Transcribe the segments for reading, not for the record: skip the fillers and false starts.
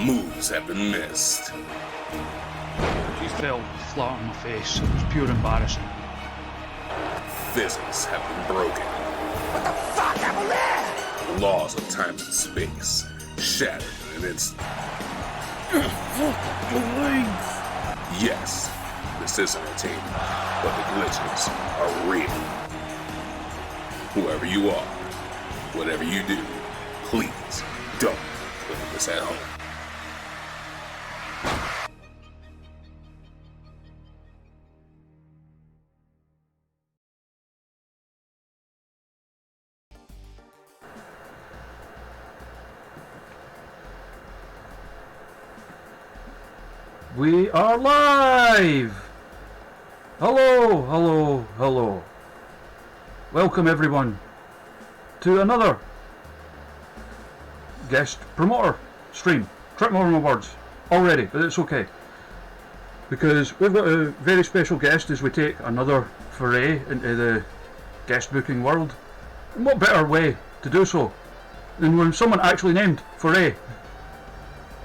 moves have been missed. He fell flat on my face. It was pure embarrassing. Physics have been broken. What the fuck happened there? Laws of time and space shattered in an instant. Yes, this is entertainment, but the glitches are real. Whoever you are, whatever you do, please don't look at this at home. We are live! Hello. Welcome everyone to another guest promoter stream. Tripping over my words already, but it's okay. Because we've got a very special guest as we take another foray into the guest booking world. And what better way to do so than when someone actually named Foray.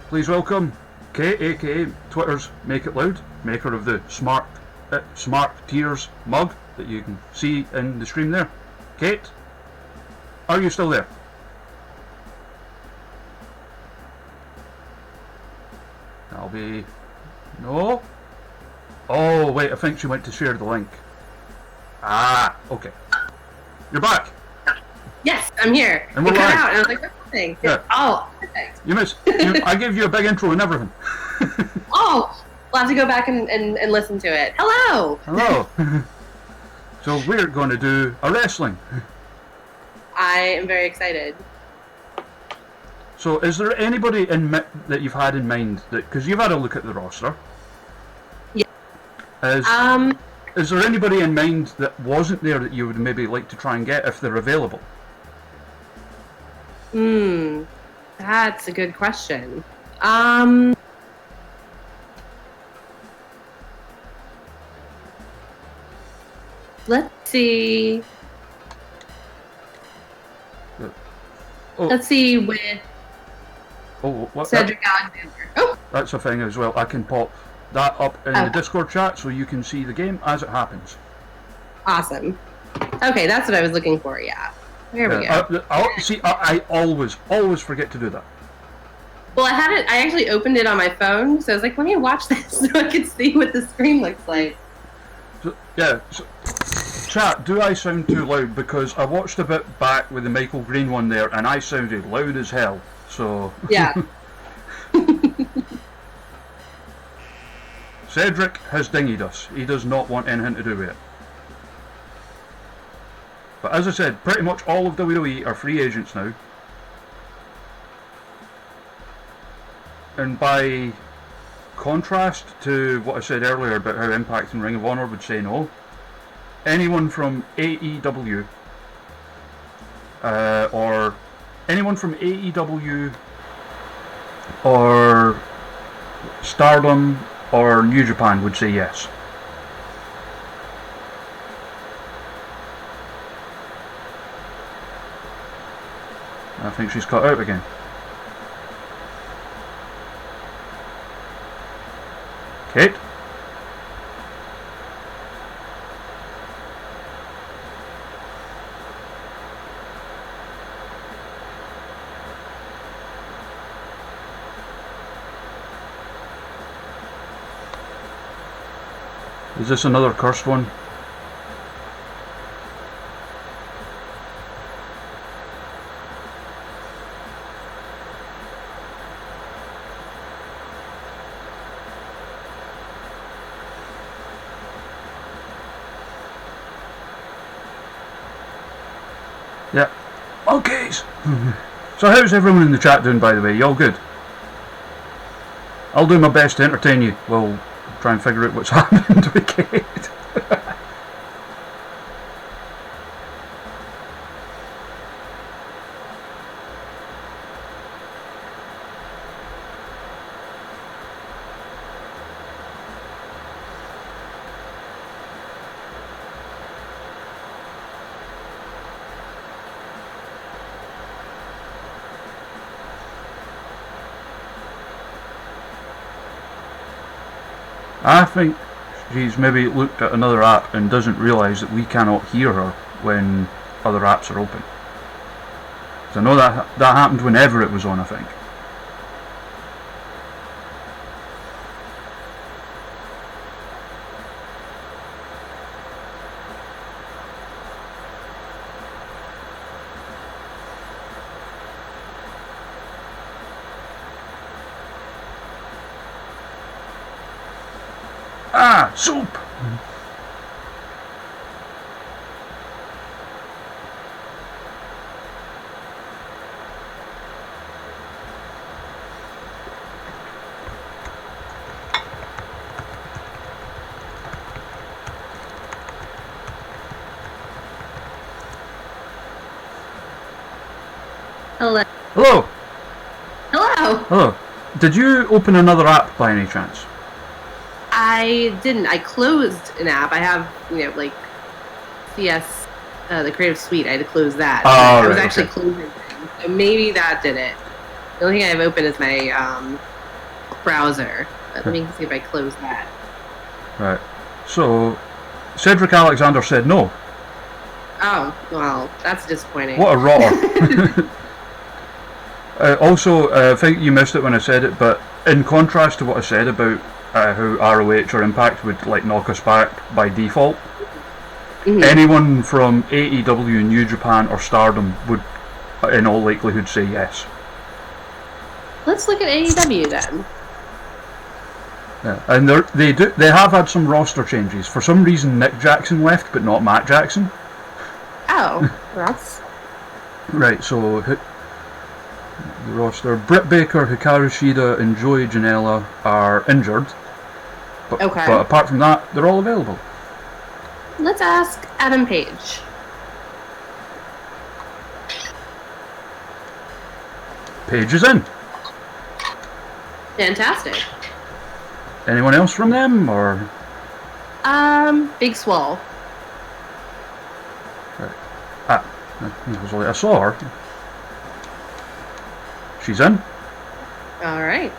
Please welcome Kate, aka Twitter's Make It Loud, maker of the Smart Tears mug that you can see in the stream there. Kate, are you still there? That'll be... No? Oh wait, I think she went to share the link. Ah, okay. You're back! Yes, I'm here. And we're it cut live. out, and I was like, what's the thing? Yeah. Oh, perfect. I gave you a big intro and everything. Oh, we'll have to go back and listen to it. Hello. Hello. So we're going to do a wrestling. I am very excited. So is there anybody that you've had in mind, because you've had a look at the roster? Yeah. Is there anybody in mind that wasn't there that you would maybe like to try and get if they're available? That's a good question. Let's see. Oh. Let's see with What? Cedric Alexander. Oh, That's a thing as well. I can pop that up in the Discord chat so you can see the game as it happens. awesome. Okay, that's what I was looking for. Yeah. There we go. I always forget to do that. Well, I had it. I actually opened it on my phone, so I was like, "Let me watch this so I could see what the screen looks like." So, chat, do I sound too loud? Because I watched a bit back with the Michael Green one there, and I sounded loud as hell. So Yeah. Cedric has dinghied us. He does not want anything to do with it. But as I said, pretty much all of WWE are free agents now. And by contrast to what I said earlier about how Impact and Ring of Honor would say no, anyone from AEW or anyone from AEW or Stardom or New Japan would say yes. I think she's cut out again. Kate? Is this another cursed one? Yeah. Okay. So how's everyone in the chat doing, by the way? You all good? I'll do my best to entertain you. We'll try and figure out what's happened with Kate. I think she's maybe looked at another app and doesn't realise that we cannot hear her when other apps are open. So I know that happened whenever it was on, I think. Ah, soup! Hello. Hello! Hello. Hello. Did you open another app by any chance? I didn't. I closed an app. I have, like CS, the Creative Suite. I had to close that. Oh, I was right, actually okay. closing things. So maybe that did it. The only thing I have open is my browser. But let me see if I close that. Right. So, Cedric Alexander said no. Oh, well, that's disappointing. What a rotter. Also, I think you missed it when I said it, but in contrast to what I said about how ROH or Impact would like knock us back by default, anyone from AEW, New Japan or Stardom would in all likelihood say yes. Let's look at AEW then. Yeah. And they have had some roster changes. For some reason Nick Jackson left but not Matt Jackson. Oh, that's... Right, so the roster: Britt Baker, Hikaru Shida and Joey Janela are injured. But apart from that, they're all available. Let's ask Adam Page. Page is in. Fantastic. Anyone else from them, or? Big Swole. Right. I saw her. She's in. All right.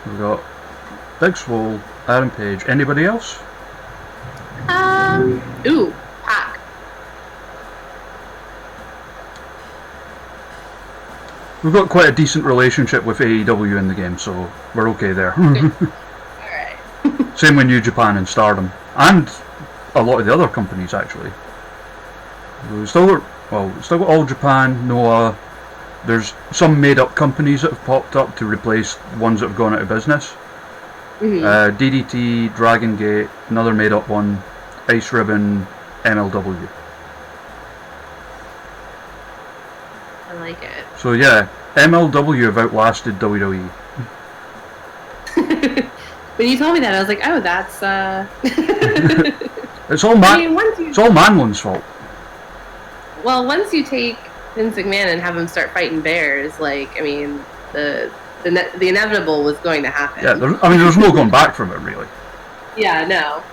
We've got Big Swole, Adam Page. Anybody else? Ooh, Pac. We've got quite a decent relationship with AEW in the game, so we're okay there. Alright. Same with New Japan and Stardom. And a lot of the other companies, actually. We've still got All Japan, Noah. There's some made-up companies that have popped up to replace ones that have gone out of business. DDT, Dragon Gate, another made-up one, Ice Ribbon, MLW. I like it. So yeah, MLW have outlasted WWE. When you told me that, I was like, oh, that's, It's all it's all Manlin's fault. Well, once you take Vince McMahon and have him start fighting bears, like, I mean, the inevitable was going to happen. Yeah, there's no going back from it, really. Yeah, no.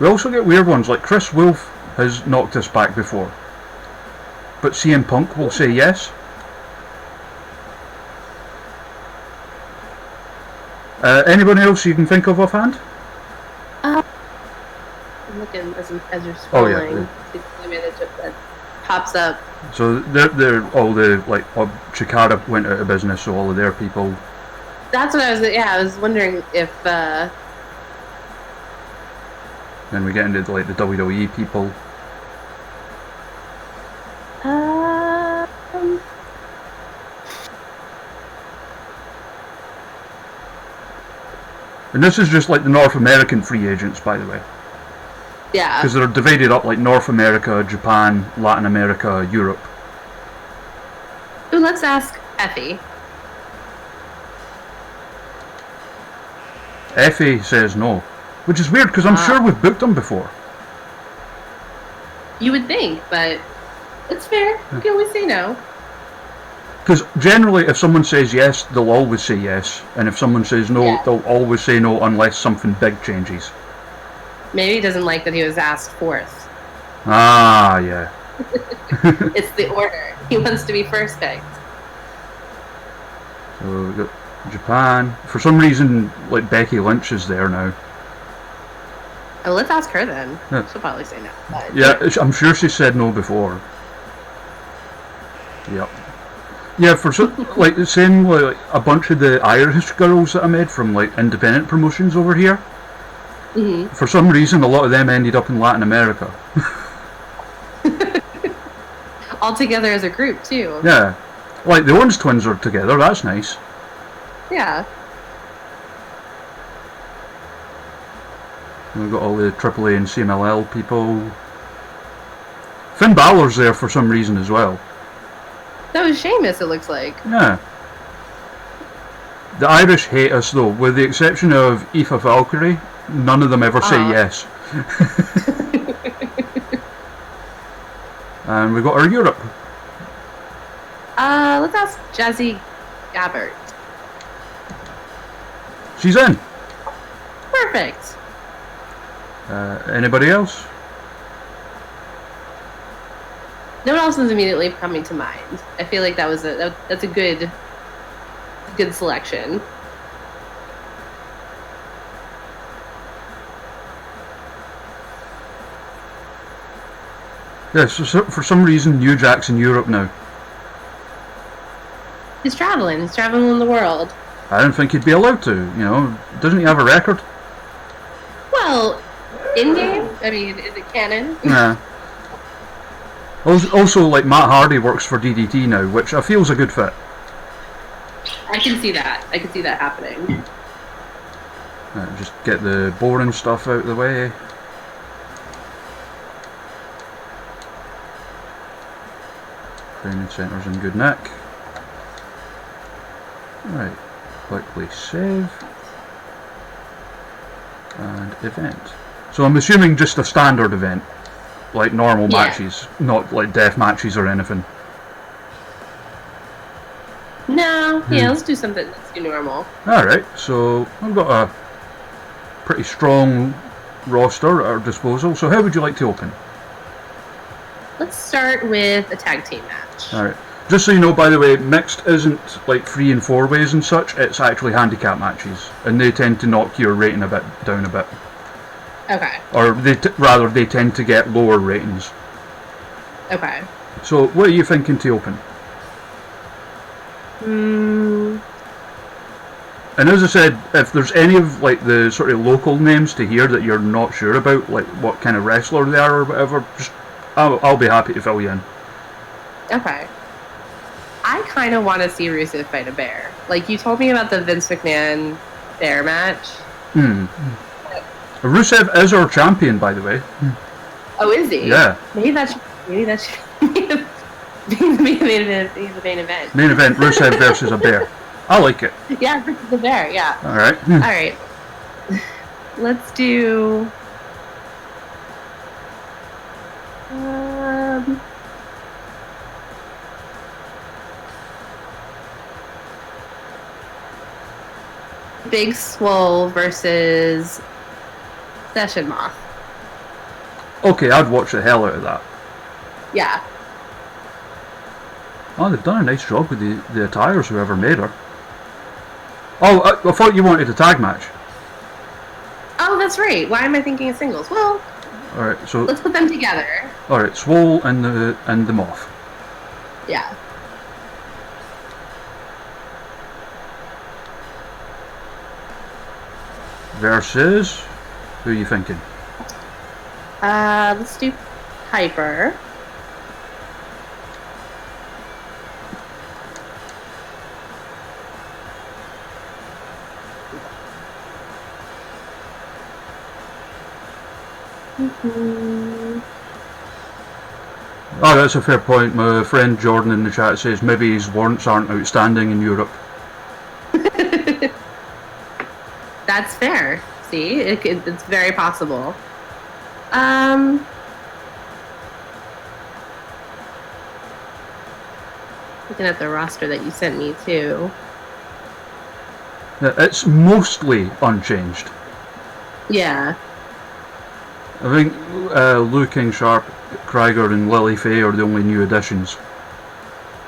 We also get weird ones, like Chris Wolf has knocked us back before. But CM Punk will say yes. Anybody else you can think of offhand? I'm looking as you're scrolling. Oh, yeah. That pops up. So they're all the, like, Chikara went out of business, so all of their people. That's what I was wondering if, Then we get into, like, the WWE people. And this is just like the North American free agents, by the way. Yeah. Because they're divided up like North America, Japan, Latin America, Europe. Ooh, let's ask Effie. Effie says no. Which is weird, because I'm sure we've booked them before. You would think, but it's fair. You can always say no. Because generally, if someone says yes, they'll always say yes. And if someone says no, they'll always say no unless something big changes. Maybe he doesn't like that he was asked fourth. Ah, yeah. It's the order. He wants to be first picked. So we've got Japan. For some reason, like Becky Lynch is there now. Oh, let's ask her then. Yeah. She'll probably say no. But... Yeah, I'm sure she said no before. Yep. Yeah, for like the same, like a bunch of the Irish girls that I made from like independent promotions over here. Mm-hmm. For some reason, a lot of them ended up in Latin America. All together as a group too. Yeah, like the Orange Twins are together. That's nice. Yeah. And we've got all the AAA and CMLL people. Finn Balor's there for some reason as well. That was Sheamus, it looks like. Yeah. The Irish hate us though, with the exception of Aoife Valkyrie. None of them ever say yes. And we've got our Europe. Let's ask Jazzy Gabbert. She's in. Perfect. Anybody else? No one else is immediately coming to mind. I feel like that's a good selection. Yes, so for some reason New Jack's in Europe now. He's traveling. He's traveling the world. I don't think he'd be allowed to, you know. Doesn't he have a record? Well, in-game? I mean, is it canon? Yeah. Also, like, Matt Hardy works for DDT now, which I feel is a good fit. I can see that. I can see that happening. Just get the boring stuff out of the way. Training centre's in good nick. Right, quickly save. And event. So I'm assuming just a standard event. Like normal matches, not like death matches or anything. No, yeah, let's do something that's normal. Alright, so I've got a pretty strong roster at our disposal, so how would you like to open? Let's start with a tag team match. Alright, just so you know, by the way, mixed isn't like 3 and 4 ways and such, it's actually handicap matches, and they tend to knock your rating down a bit. Okay. Or rather, they tend to get lower ratings. Okay. So, what are you thinking to open? And as I said, if there's any of like the sort of local names to hear that you're not sure about, like what kind of wrestler they are or whatever, just I'll be happy to fill you in. Okay. I kind of want to see Rusev fight a bear. Like, you told me about the Vince McMahon bear match. Rusev is our champion, by the way. Oh, is he? Yeah. Maybe that should be the main event. Main event, Rusev versus a bear. I like it. Yeah, versus the bear, yeah. Alright. Alright. Let's do... Big Swole versus Session Moth. Okay, I'd watch the hell out of that. Yeah. Oh, they've done a nice job with the attires, whoever made her. Oh, I thought you wanted a tag match. Oh, that's right. Why am I thinking of singles? Well, Alright, so... let's put them together. Alright, Swole and the Moth. Yeah. Versus... Who are you thinking? Let's do Piper. Oh, that's a fair point. My friend Jordan in the chat says maybe his warrants aren't outstanding in Europe. That's fair. See, it's very possible. Looking at the roster that you sent me too. It's mostly unchanged. Yeah. I think Lou King Sharp, Krieger, and Lily Faye are the only new additions.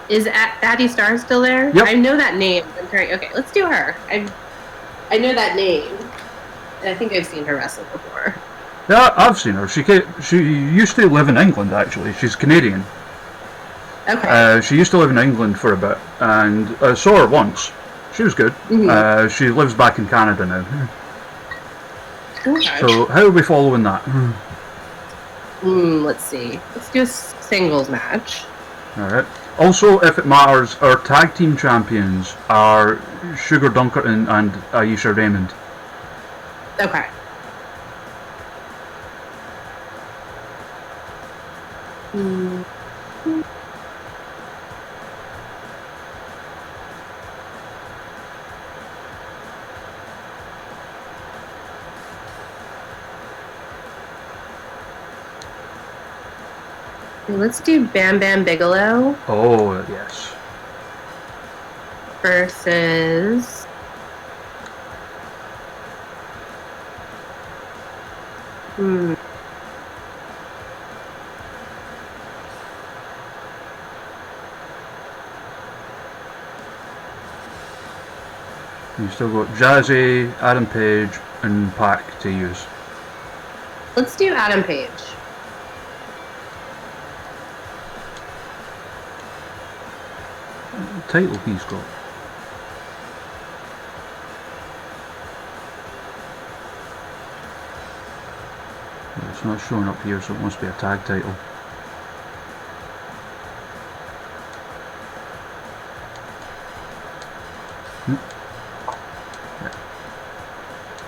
Is Addie Starr still there? Yep. I know that name. I'm Curry. Okay, let's do her. I know that name. And I think I've seen her wrestle before. Yeah, I've seen her. She used to live in England, actually. She's Canadian. Okay. She used to live in England for a bit, and I saw her once. She was good. Mm-hmm. She lives back in Canada now. Okay. So how are we following that? Let's see. Let's do a singles match. Alright. Also, if it matters, our tag team champions are Sugar Dunkerton and Aisha Raymond. Okay. Let's do Bam Bam Bigelow Oh, yes. versus You still got Jazzy, Adam Page, and Pac to use. let's do Adam Page. Title he's got. It's not showing up here, so it must be a tag title.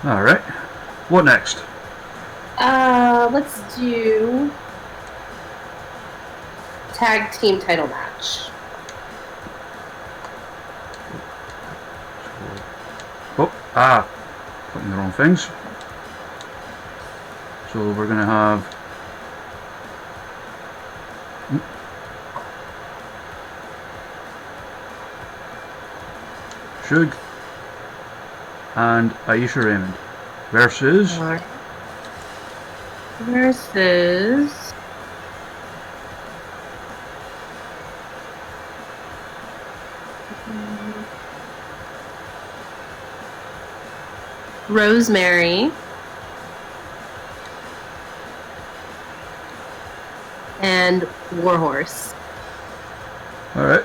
Alright. What next? Let's do tag team title match. Oh, putting the wrong things. So we're going to have Suge and Aisha Raymond versus Rosemary and Warhorse. Alright.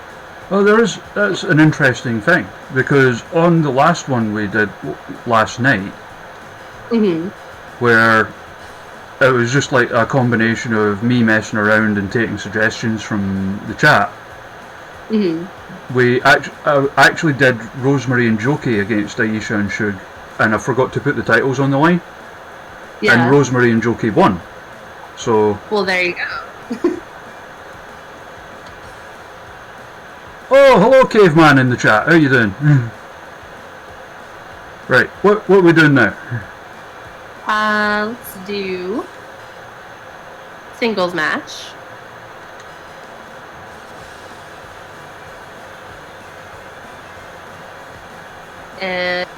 Well, that's an interesting thing, because on the last one we did last night, where it was just like a combination of me messing around and taking suggestions from the chat, we actually did Rosemary and Jokey against Aisha and Suge, and I forgot to put the titles on the line, and Rosemary and Jokey won. So. Well, there you go. Oh, hello, caveman in the chat. How you doing? Right, what are we doing now? Let's do singles match. And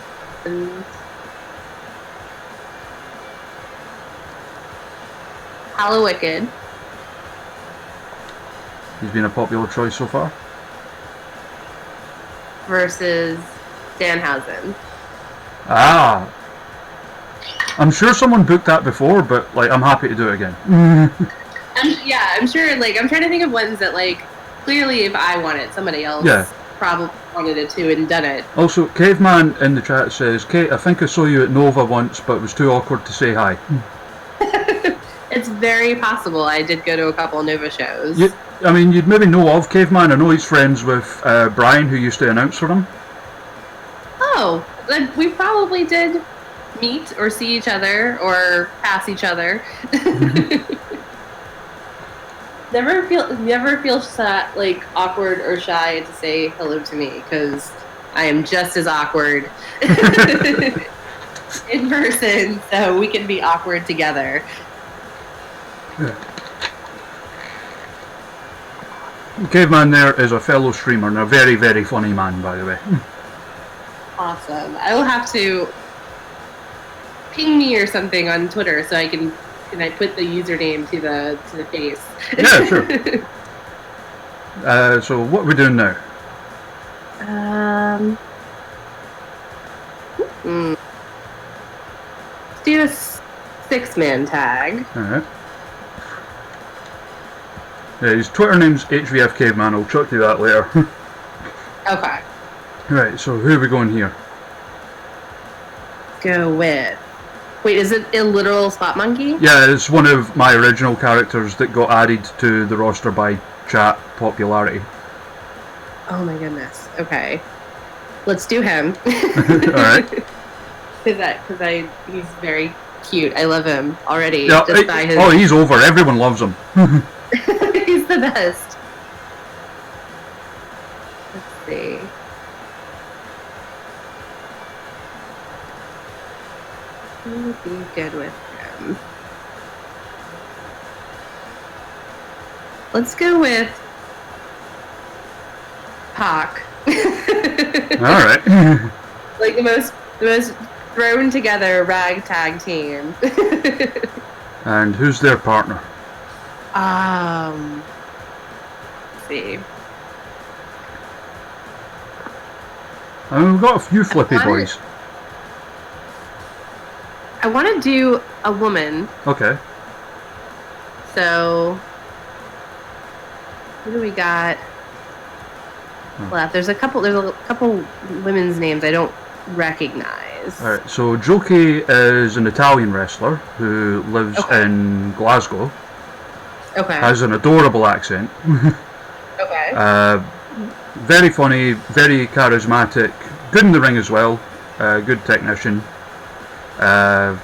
Hollow Wicked He's been a popular choice so far. versus Danhausen. Ah, I'm sure someone booked that before, but like I'm happy to do it again. I'm sure. Like, I'm trying to think of ones that, like, clearly if I want it, somebody else probably wanted it too and done it. Also, Caveman in the chat says, Kate, I think I saw you at Nova once, but it was too awkward to say hi. It's very possible. I did go to a couple Nova shows. You'd maybe know of Caveman. I know he's friends with Brian, who used to announce for him. Oh, then we probably did meet or see each other or pass each other. Never feel like awkward or shy to say hello to me, because I am just as awkward in person, so we can be awkward together. Caveman there is a fellow streamer and a very, very funny man, by the way. Awesome. I will have to ping me or something on Twitter so I can I put the username to the face. Yeah, sure. So what are we doing now? do a 6-man tag. Alright. Yeah, his Twitter name's HVF Caveman. I'll chuck you that later. Okay. Right, so who are we going here? Go with. Wait, is it a literal spot monkey? Yeah, it's one of my original characters that got added to the roster by chat popularity. Oh my goodness. Okay. Let's do him. Alright. Because he's very cute. I love him already. Yeah, just by his... Oh, he's over. Everyone loves him. He's the best. Let's see. Who would be good with him? Let's go with Pac. Alright. Like the most thrown together ragtag team. And who's their partner? Let's see. We've got a few flippy boys. I want to do a woman. Okay. So, who do we got left? There's a couple women's names I don't recognize. Alright, so Joki is an Italian wrestler who lives in Glasgow. Okay. Has an adorable accent. Okay. Very funny, very charismatic, good in the ring as well, good technician. Let's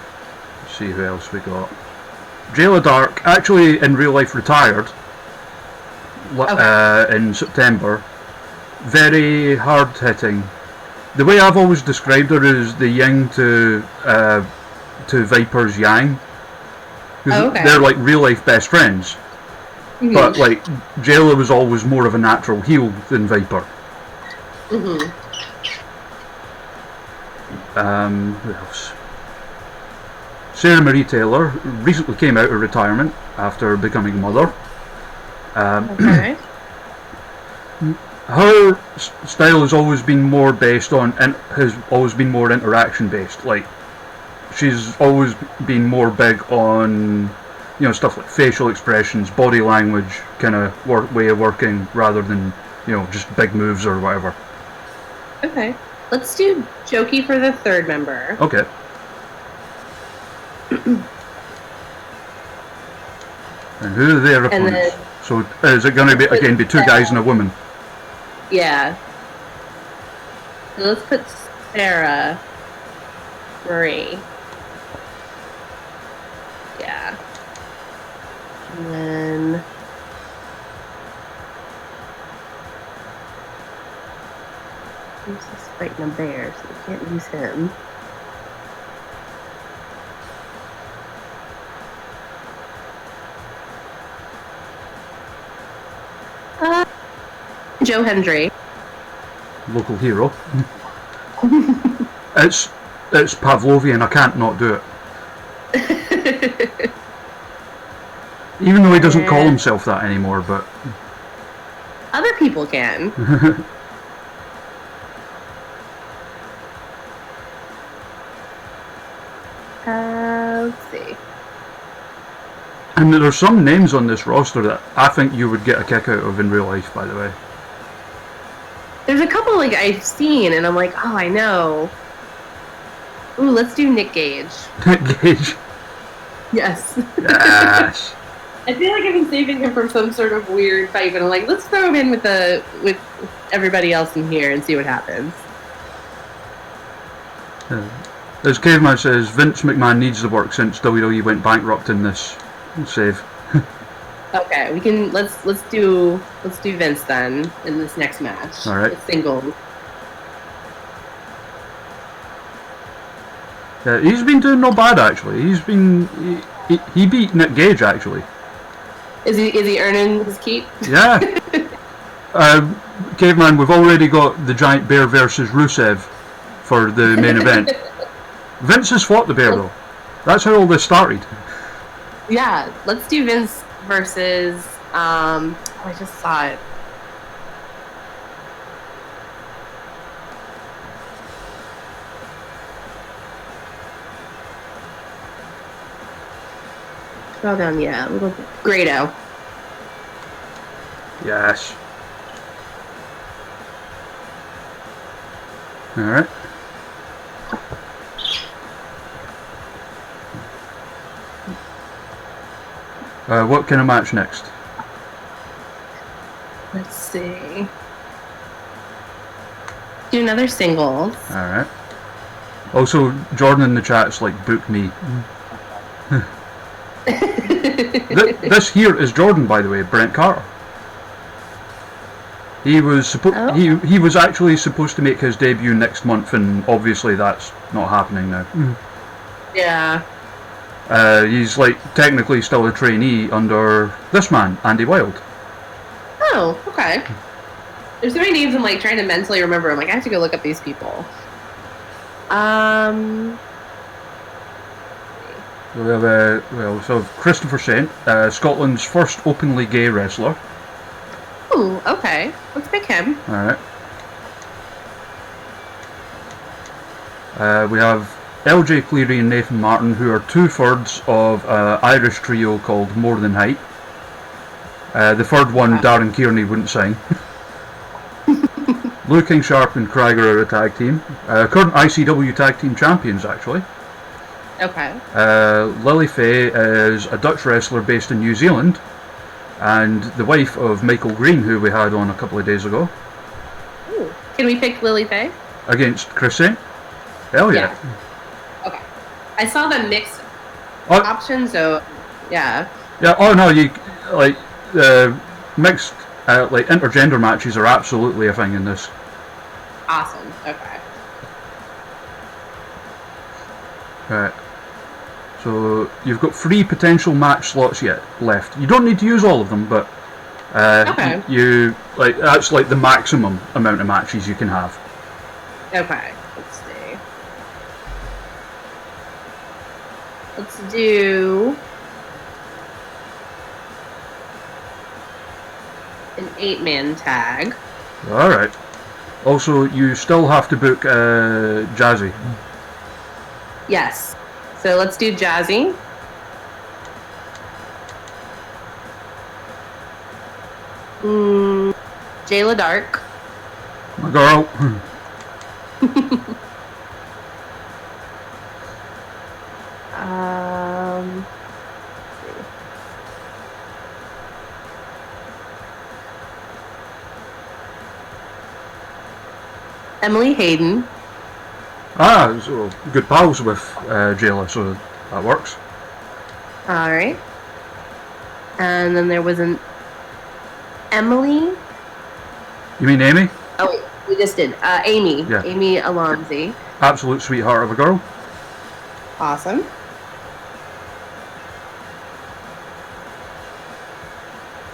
see who else we got. Jayla Dark, actually in real life retired in September. Very hard hitting. The way I've always described her is the yin to Viper's yang. They're like real life best friends. Mm-hmm. But like Jayla was always more of a natural heel than Viper. Mm-hmm. Who else? Sarah Marie Taylor recently came out of retirement after becoming a mother. Okay. Her style has always been more based on, and has always been more interaction based. Like, she's always been more big on, stuff like facial expressions, body language, kind of way of working, rather than, just big moves or whatever. Okay. Let's do Jokey for the third member. Okay. And who are their opponents? So is it going to be two guys and a woman? Yeah. So let's put Sarah Marie. Yeah. And then he's just fighting a bear, so we can't use him. Joe Hendry. Local hero. It's Pavlovian, I can't not do it. Even though he doesn't call himself that anymore, but... Other people can. Let's see. And there are some names on this roster that I think you would get a kick out of in real life, by the way. There's a couple I've seen, and I'm like, oh, I know. Ooh, let's do Nick Gage. Nick Gage? Yes. Yes. I feel like I've been saving him from some sort of weird fight, but I'm like, let's throw him in with everybody else in here and see what happens. As Caveman says, Vince McMahon needs the work since WWE went bankrupt in this save. Okay, we can let's do Vince then in this next match. All right. It's singles. Yeah, he's been doing no bad actually. He beat Nick Gage actually. Is he earning his keep? Yeah. Caveman, we've already got the Giant Bear versus Rusev for the main event. Vince has fought the bear though. That's how all this started. Yeah, let's do Vince versus I just saw it. Scroll down, yeah, a little bit. Grado. Yes. Alright. What kind of match next? Let's see. Do another singles. Alright. Also, Jordan in the chat's like, book me. This here is Jordan, by the way, Brent Carter. He was he was actually supposed to make his debut next month, and obviously that's not happening now. Yeah. He's like technically still a trainee under this man, Andy Wilde. Oh, okay. There's so many names I'm like trying to mentally remember. I'm like, I have to go look up these people. We have so Christopher Saint, Scotland's first openly gay wrestler. Ooh, okay. Let's pick him. Alright. We have LJ Cleary and Nathan Martin, who are 2/3 of an Irish trio called More Than Hype. The third one, Darren Kearney, wouldn't sign. Blue King Sharp and Krieger are a tag team. Current ICW tag team champions, actually. Okay. Lily Faye is a Dutch wrestler based in New Zealand, and the wife of Michael Green, who we had on a couple of days ago. Ooh. Can we pick Lily Faye? Against Chris Saint? Hell yeah. Okay. I saw the mixed option, so yeah. Yeah, oh no, you like mixed like intergender matches are absolutely a thing in this. Awesome. Okay. Right. So you've got 3 potential match slots yet left. You don't need to use all of them, but okay. You like that's like the maximum amount of matches you can have. Okay. Let's see. Let's do an 8-man tag. All right. Also, you still have to book Jazzy. Yes. So let's do Jazzy. Jayla Dark. My girl. Let's see. Emily Hayden. Ah, so good pals with Jayla, so that works. All right. And then there was an Emily. You mean Amy? Oh, wait, we just did. Amy. Yeah. Amy Alonzi. Absolute sweetheart of a girl. Awesome.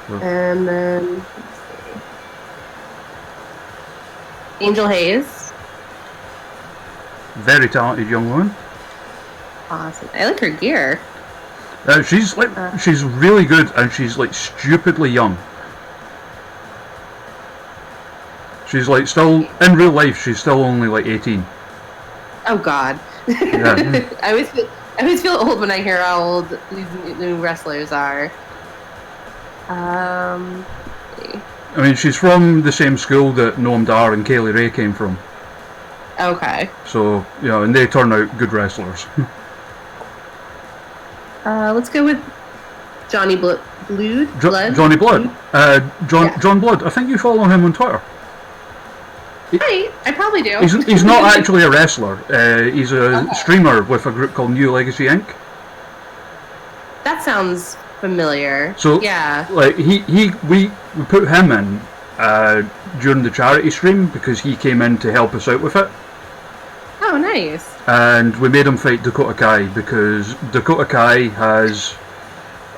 So, And then, let's see. Angel Hayes. very talented young woman. Awesome. I like her gear. She's like she's really good, and she's like stupidly young. She's like still in real life. She's still only like 18. Oh God. Yeah. I always feel old when I hear how old these new wrestlers are. Let's see. I mean, she's from the same school that Noam Dar and Kaylee Ray came from. Okay. So, you know, and they turn out good wrestlers. Let's go with Johnny Blood. Johnny Blood. Yeah. John Blood. I think you follow him on Twitter. I probably do. He's not actually a wrestler. He's a streamer with a group called New Legacy Inc. That sounds familiar. So yeah. like we put him in during the charity stream because he came in to help us out with it. Oh, nice. And we made him fight Dakota Kai because Dakota Kai has...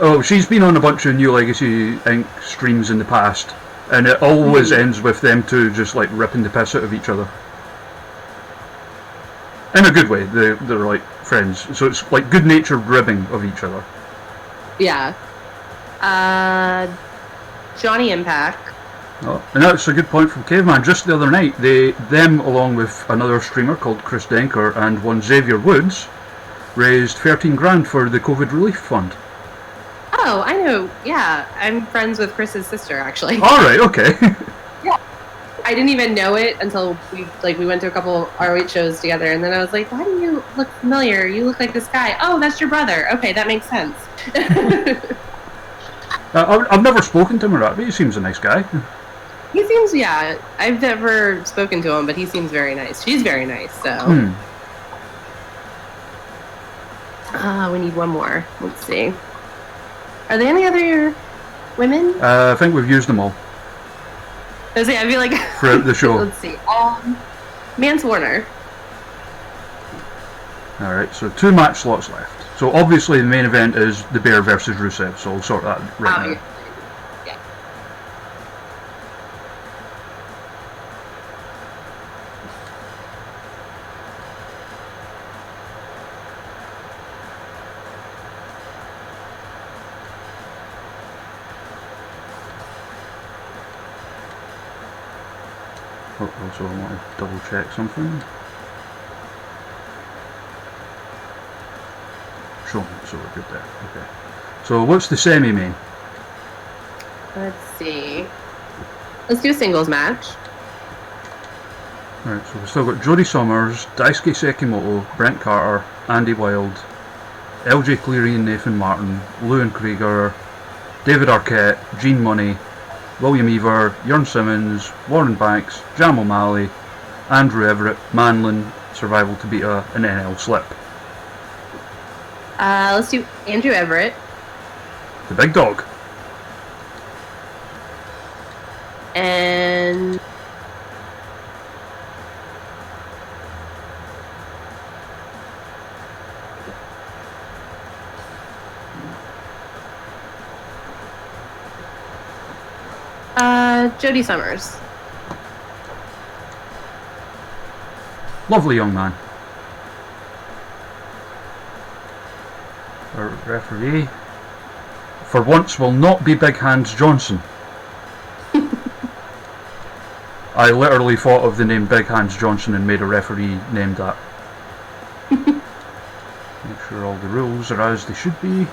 Oh, she's been on a bunch of New Legacy Inc. streams in the past, and it always ends with them two just like ripping the piss out of each other. In a good way, they're like friends, so it's like good-natured ribbing of each other. Yeah. Johnny Impact. Oh, and that's a good point from Caveman. Just the other night, them along with another streamer called Chris Denker and one Xavier Woods raised 13 grand for the COVID relief fund. Oh, I know. Yeah, I'm friends with Chris's sister, actually. All right, okay. I didn't even know it until we went to a couple ROH shows together, and then I was like, "Why do you look familiar? You look like this guy." Oh, that's your brother. Okay, that makes sense. I've never spoken to him or that, but he seems a nice guy. He seems, yeah. I've never spoken to him, but he seems very nice. She's very nice, so. We need one more. Let's see. Are there any other women? I think we've used them all I feel like throughout the show. Let's see. Mance Warner. All right, so 2 match slots left. So obviously the main event is the Bear versus Rusev. So I'll sort that right now. Yeah. Also, I want to double check something. Show me, so we're good there. Okay. So what's the semi-main? Let's see. Let's do a singles match. Right, so we've still got Jody Summers, Daisuke Sekimoto, Brent Carter, Andy Wilde, LJ Cleary and Nathan Martin, Lewin Krieger, David Arquette, Gene Money, William Ever, Jörn Simmons, Warren Banks, Jam O'Malley, Andrew Everett, Manlin, Survival to Beta, and NL Slip. Let's do Andrew Everett. The big dog. And Jody Summers. Lovely young man. Our referee, for once, will not be Big Hands Johnson. I literally thought of the name Big Hands Johnson and made a referee named that. Make sure all the rules are as they should be.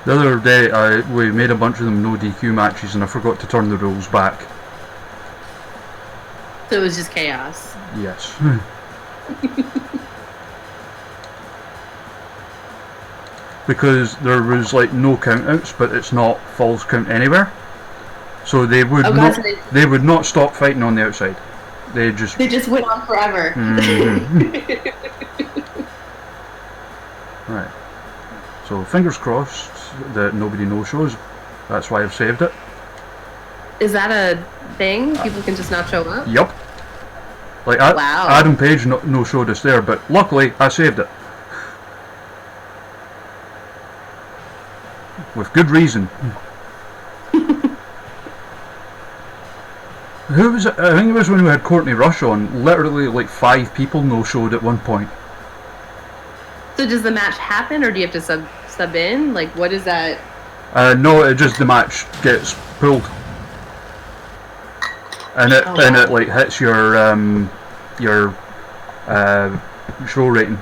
The other day we made a bunch of them no DQ matches and I forgot to turn the rules back. So it was just chaos. Yes. Because there was like no count outs, but it's not false count anywhere. So they would they would not stop fighting on the outside. They just went on forever. Right. So fingers crossed that nobody no-shows. That's why I've saved it. Is that a thing? People can just not show up? Yup. Like wow. Adam Page no-showed us there, but luckily I saved it. With good reason. Who was it? I think it was when we had Courtney Rush on. Literally like 5 people no-showed at one point. So does the match happen, or do you have to sub in? Like, what is that? No, it just the match gets pulled, and it it like hits your show rating.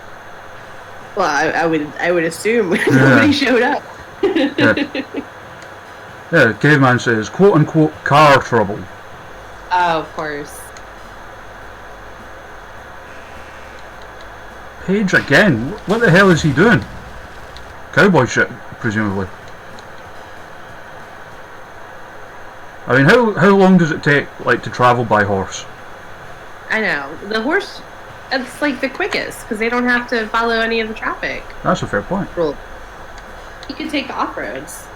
Well, I would assume nobody showed up. Yeah, Caveman says, quote unquote, car trouble. Oh, of course. Page again? What the hell is he doing? Cowboy shit, presumably. I mean, how long does it take, like, to travel by horse? I know. The horse, it's like the quickest, because they don't have to follow any of the traffic That's a fair point. rule. You could take the off-roads.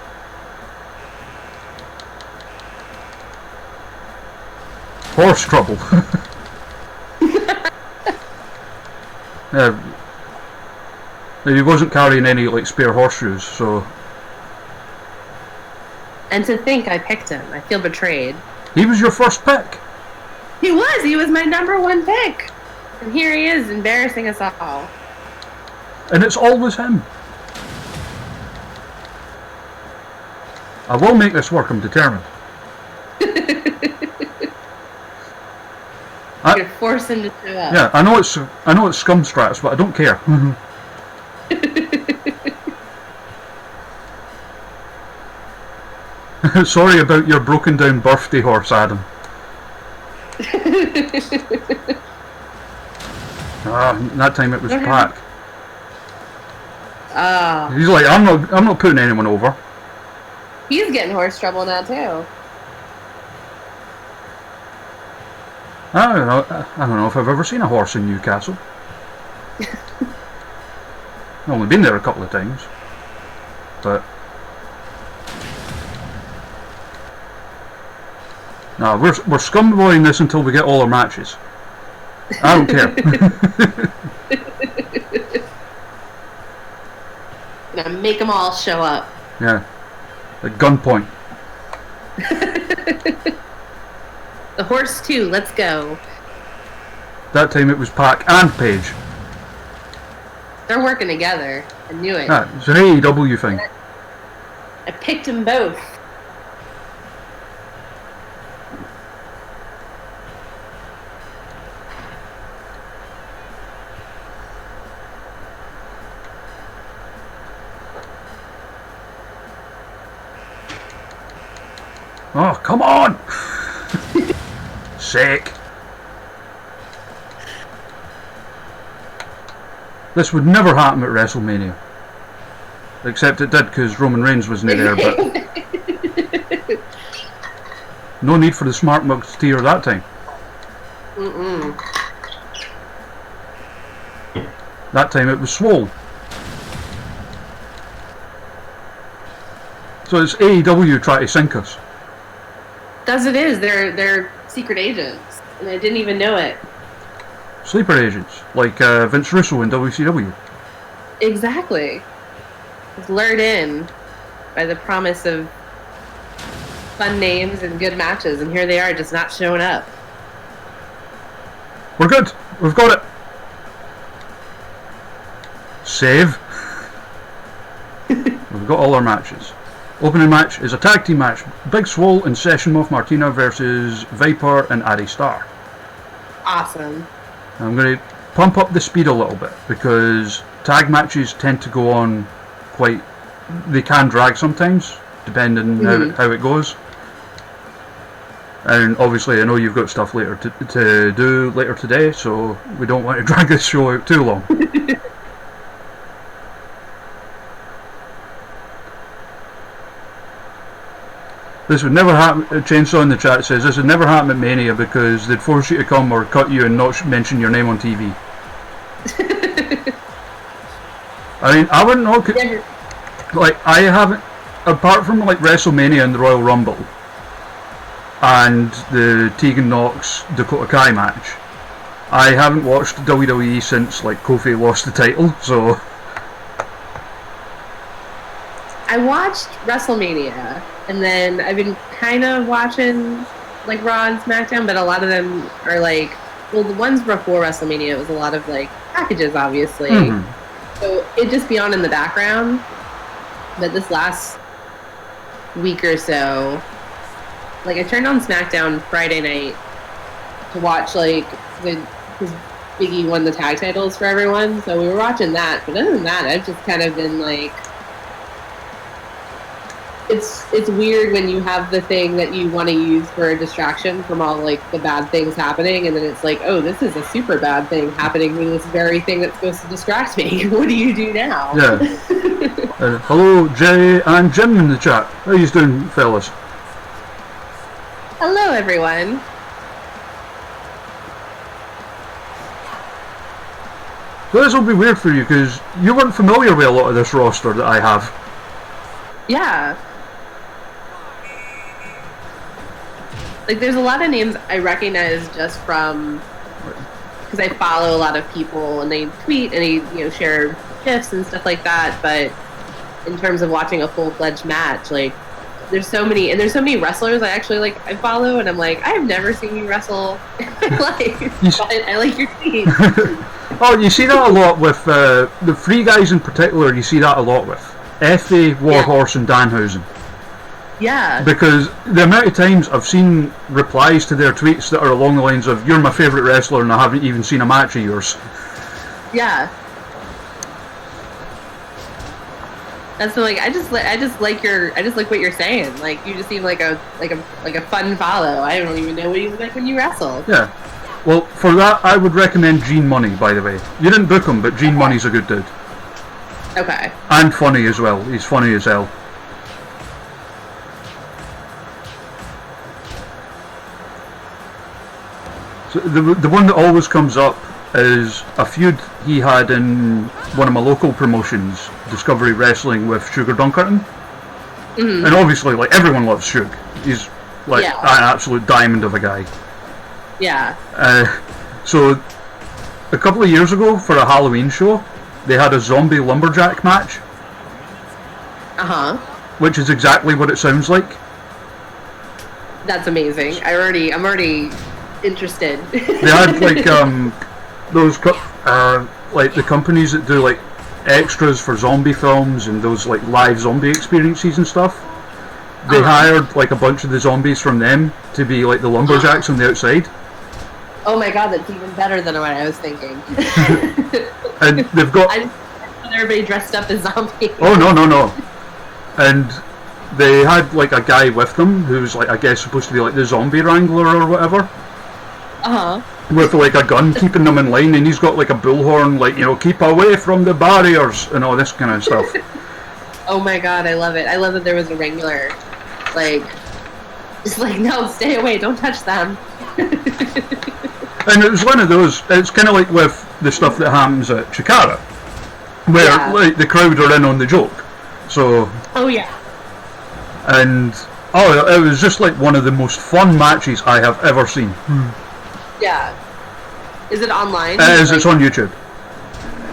Horse trouble. Yeah. He wasn't carrying any like spare horseshoes, so And to think I picked him. I feel betrayed. He was your first pick. He was. He was my #1 pick. And here he is, embarrassing us all. And it's always him. I will make this work, I'm determined. You're gonna force him to show up. Yeah, I know it's scum strats, but I don't care. Sorry about your broken down birthday horse, Adam. That time it was Pac. He's like, I'm not putting anyone over. He's getting horse trouble now too. I don't know if I've ever seen a horse in Newcastle. I've only been there a couple of times, but no, we're scumboying this until we get all our matches. I don't care. Gonna make them all show up. Yeah, at gunpoint. The horse too. Let's go. That time it was Pac and Paige. They're working together. I knew it. Yeah, it's an AEW thing. I picked them both. Oh, come on! Sick. This would never happen at WrestleMania. Except it did because Roman Reigns wasn't there, but no need for the smart mugs tier that time. That time it was Swole. So it's AEW trying to sink us. As it is, they're secret agents, and I didn't even know it. Sleeper agents, like Vince Russo in WCW. Exactly. Was lured in by the promise of fun names and good matches, and here they are, just not showing up. We're good. We've got it. Save. We've got all our matches. Opening match is a tag team match. Big Swole and Session Moth Martina versus Viper and Ari Star. Awesome. I'm going to pump up the speed a little bit because tag matches tend to go on quite... They can drag sometimes, depending how it goes. And obviously I know you've got stuff later to do later today, so we don't want to drag this show out too long. This would never happen. Chainsaw in the chat says this would never happen at Mania because they'd force you to come or cut you and not mention your name on TV. I mean, I wouldn't know. Like, I haven't, apart from like WrestleMania and the Royal Rumble and the Tegan Knox Dakota Kai match, I haven't watched WWE since like Kofi lost the title. So I watched WrestleMania. And then I've been kind of watching like Raw and SmackDown, but a lot of them are like, well, the ones before WrestleMania, it was a lot of like packages, obviously. So it'd just be on in the background. But this last week or so, like I turned on SmackDown Friday night to watch like because Biggie won the tag titles for everyone. So we were watching that. But other than that, I've just kind of been like, it's weird when you have the thing that you want to use for a distraction from all like the bad things happening, and then it's like, oh, this is a super bad thing happening to this very thing that's supposed to distract me. What do you do now? yeah. Hello, Jay and Jim in the chat. How you doing, fellas? Hello, everyone. So this will be weird for you because you weren't familiar with a lot of this roster that I have. Yeah. Like, there's a lot of names I recognize just from, because I follow a lot of people and they tweet and they, share GIFs and stuff like that. But in terms of watching a full-fledged match, like, there's so many wrestlers I actually I follow, and I'm like, I have never seen you wrestle. I like your team. Oh, you see that a lot with the three guys in particular. You see that a lot with Effie, Warhorse, and Danhausen. Yeah. Because the amount of times I've seen replies to their tweets that are along the lines of, "You're my favourite wrestler, and I haven't even seen a match of yours." Yeah. That's I just like what you're saying. Like, you just seem like a fun follow. I don't even know what you look like when you wrestle. Yeah. Well, for that, I would recommend Gene Money. By the way, you didn't book him, but Gene Money's a good dude. Okay. And funny as well. He's funny as hell. So the one that always comes up is a feud he had in one of my local promotions, Discovery Wrestling, with Sugar Dunkerton. Mm-hmm. And obviously, everyone loves Suge. He's an absolute diamond of a guy. Yeah. So a couple of years ago, for a Halloween show, they had a zombie lumberjack match. Which is exactly what it sounds like. That's amazing. I'm already interested. They had those the companies that do extras for zombie films and those live zombie experiences and stuff. They hired a bunch of the zombies from them to be the lumberjacks on the outside. Oh my god, that's even better than what I was thinking. And they've got everybody dressed up as zombies. Oh no. And they had a guy with them who's I guess supposed to be the zombie wrangler or whatever. With a gun keeping them in line, and he's got a bullhorn, keep away from the barriers and all this kind of stuff. Oh my god, I love it. I love that there was a wrangler. It's no, stay away, don't touch them. And it was one of those, it's kind of like with the stuff that happens at Chikara, where the crowd are in on the joke. So. Oh yeah. And it was just one of the most fun matches I have ever seen. Yeah. Is it online? It is. It's on YouTube.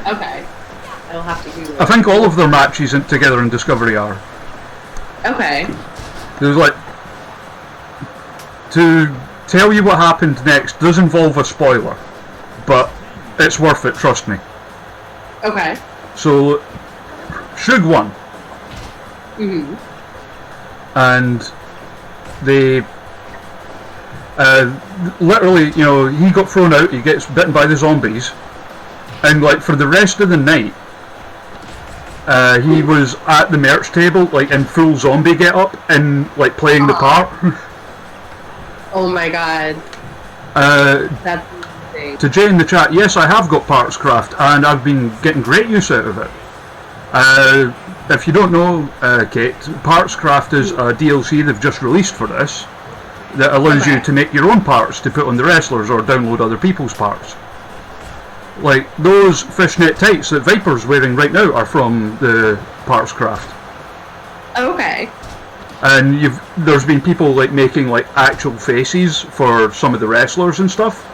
Okay. I'll have to Google it. I think all of their matches together in Discovery are. Okay. There's to tell you what happened next does involve a spoiler, but it's worth it, trust me. Okay. So, Suge won. Mm-hmm. And they literally, he got thrown out, he gets bitten by the zombies, and for the rest of the night, he was at the merch table, in full zombie get-up, and playing the part. Oh my god. That's insane. To Jay in the chat, yes, I have got Parts Craft, and I've been getting great use out of it. If you don't know, Kate, Parts Craft is a DLC they've just released for this that allows you to make your own parts to put on the wrestlers or download other people's parts. Those fishnet tights that Viper's wearing right now are from the Parts Craft. Okay. And there's been people making actual faces for some of the wrestlers and stuff.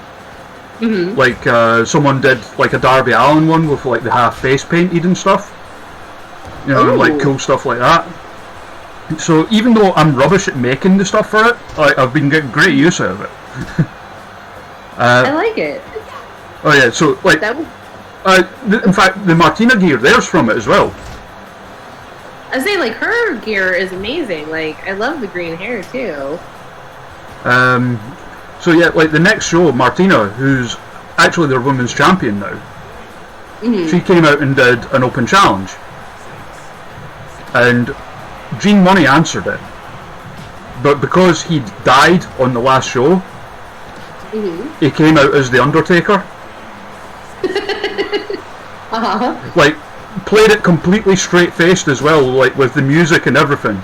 Mm-hmm. Someone did a Darby Allin one with the half face painted and stuff. Cool stuff like that. So even though I'm rubbish at making the stuff for it, I've been getting great use out of it. I like it. Oh yeah, so in fact, the Martina gear, there's from it as well. I say her gear is amazing. I love the green hair too. So yeah, the next show, Martina, who's actually their women's champion now, she came out and did an open challenge. And Gene Money answered it, but because he died on the last show, he came out as the Undertaker. Played it completely straight-faced as well, with the music and everything.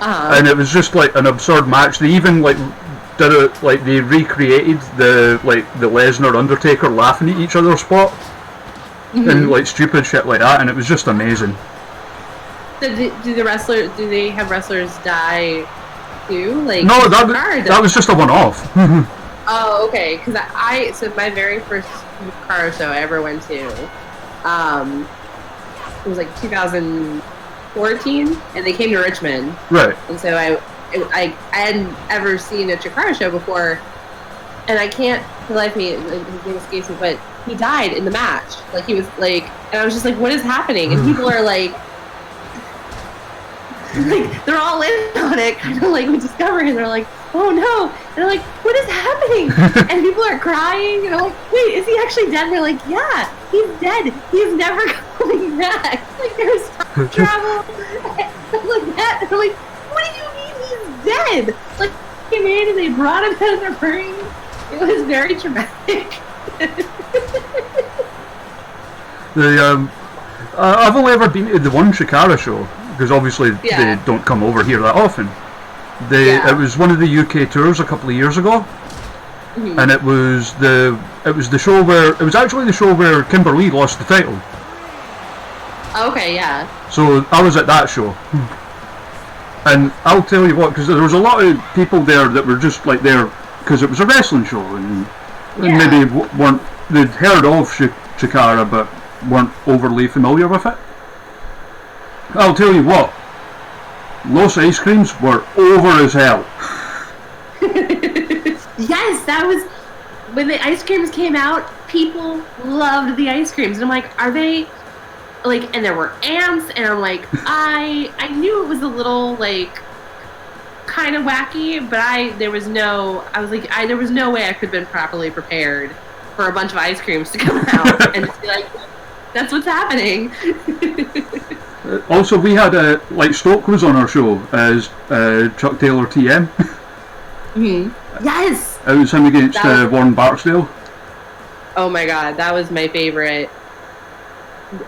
And it was just an absurd match. They even did it they recreated the the Lesnar Undertaker laughing at each other spot, and stupid shit like that, and it was just amazing. Do they have wrestlers die too? No, that was just a one-off. Oh, okay. Because so my very first car show I ever went to, it was 2004 Core team, and they came to Richmond. Right. And so I hadn't ever seen a Chikara show before, and I can't for the life of me, his name escapes me, but he died in the match. Like, he was like, and I was just like, what is happening? And people are like they're all in on it, kind of like we discover him. They're like, oh no, and they're like, what is happening? And people are crying, and they're like, wait, is he actually dead? And they're like, yeah, he's dead. He's never coming back. Like, there's time travel, like that. And they're like, what do you mean he's dead? Like, he came in and they brought him out of their brain. It was very traumatic. I've only ever been to the one Chikara show, because obviously they don't come over here that often. It was one of the UK tours a couple of years ago, and it was the show where it was actually the show where Kimberly lost the title. Okay, yeah. So I was at that show, and I'll tell you what, because there was a lot of people there that were just like there because it was a wrestling show, and maybe they'd heard of Chikara but weren't overly familiar with it. I'll tell you what, Los ice creams were over as hell. Yes, that was when the ice creams came out. People loved the ice creams, and I'm like, are they like? And there were ants, and I'm like, I knew it was a little like kind of wacky, but there was no way I could have been properly prepared for a bunch of ice creams to come out and just be like, that's what's happening. Also, we had Stoke was on our show as Chuck Taylor TM. Yes! It was him against Warren Barksdale. Oh my god, that was my favorite.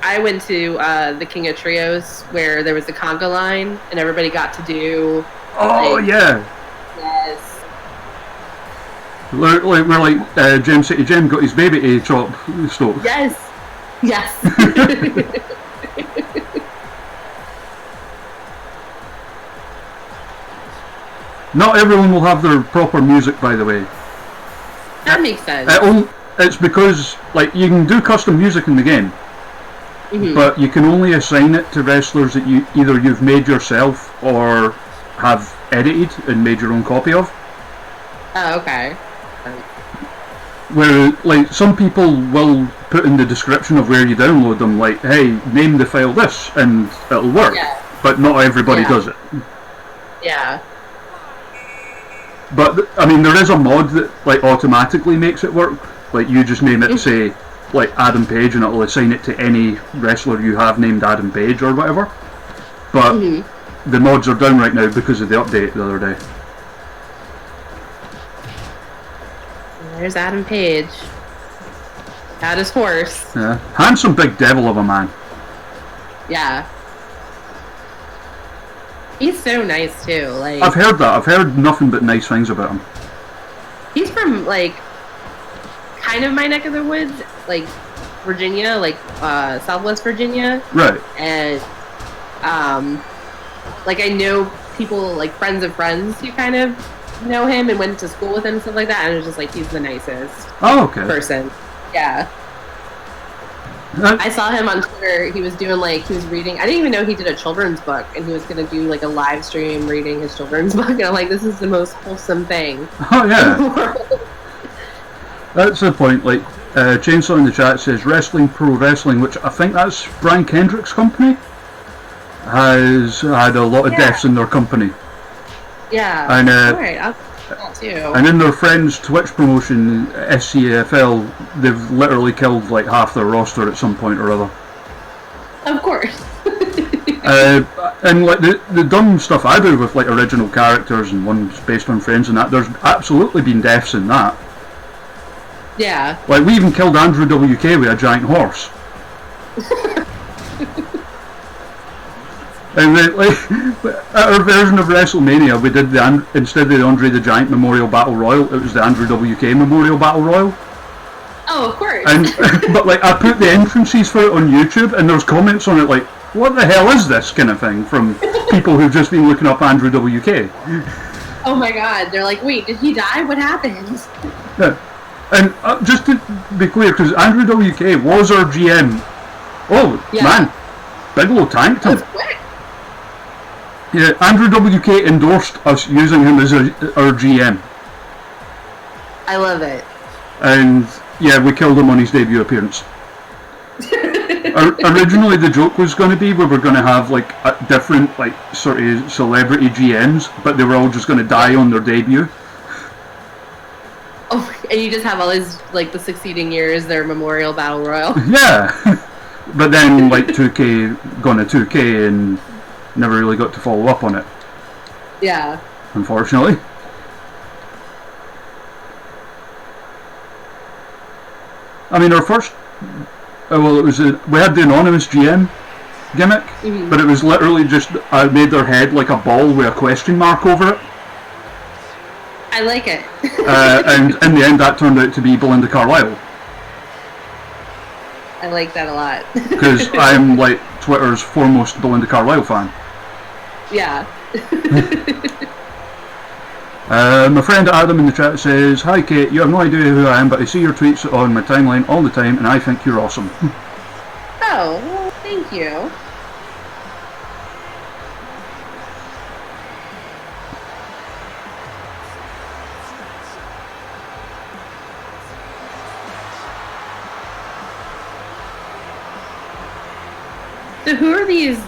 I went to the King of Trios where there was the conga line and everybody got to do... yeah! Yes. We're Gem City Gem got his baby to chop Stoke. Yes! Yes! Not everyone will have their proper music, by the way. That makes sense. It's because you can do custom music in the game, but you can only assign it to wrestlers that you've made yourself or have edited and made your own copy of. Oh, okay. Where some people will put in the description of where you download them, hey, name the file this, and it'll work. Yeah. But not everybody does it. Yeah. But I mean, there is a mod that automatically makes it work. You just name it, say, Adam Page, and it'll assign it to any wrestler you have named Adam Page or whatever. But the mods are down right now because of the update the other day. There's Adam Page. Got his horse. Yeah, handsome big devil of a man. Yeah. He's so nice too. I've heard that. I've heard nothing but nice things about him. He's from kind of my neck of the woods, Virginia, Southwest Virginia. Right. And I know people, friends of friends who kind of know him and went to school with him and stuff like that, and it was just he's the nicest person. Yeah. I saw him on Twitter. He was doing he was reading. I didn't even know he did a children's book, and he was going to do a live stream reading his children's book. And I'm like, this is the most wholesome thing. Oh yeah. That's the point. Chainsaw in the chat says Wrestling Pro Wrestling, which I think that's Brian Kendrick's company, has had a lot of deaths in their company. Yeah. And alright, I'll do that too. And in their friend's Twitch promotion, SCAFL, they've literally killed half their roster at some point or other. Of course. And the dumb stuff I do with original characters and ones based on friends and that, there's absolutely been deaths in that. Yeah. We even killed Andrew WK with a giant horse. And at our version of WrestleMania, we did instead of the Andre the Giant Memorial Battle Royal, it was the Andrew WK Memorial Battle Royal. Oh, of course. And but I put the entrances for it on YouTube, and there's comments on it what the hell is this kind of thing from people who've just been looking up Andrew WK. Oh my God! They're like, wait, did he die? What happened? Yeah. And just to be clear, because Andrew WK was our GM. Oh man, Bigelow tanked him. That was quick. Yeah, Andrew WK endorsed us using him as our GM. I love it. And yeah, we killed him on his debut appearance. Originally, the joke was going to be we were going to have like different like sort of celebrity GMs, but they were all just going to die on their debut. Oh, and you just have all these like the succeeding years, their memorial battle royal. Yeah, but then like 2K gone to 2K and never really got to follow up on it. Yeah. Unfortunately. I mean, our first. Well, it was we had the anonymous GM gimmick, but it was literally just I made their head like a ball with a question mark over it. I like it. And in the end, that turned out to be Belinda Carlisle. I like that a lot. Because I'm like Twitter's foremost Belinda Carlisle fan. Yeah. My friend Adam in the chat says, "Hi Kate, you have no idea who I am, but I see your tweets on my timeline all the time, and I think you're awesome." Oh, well, thank you. So who are these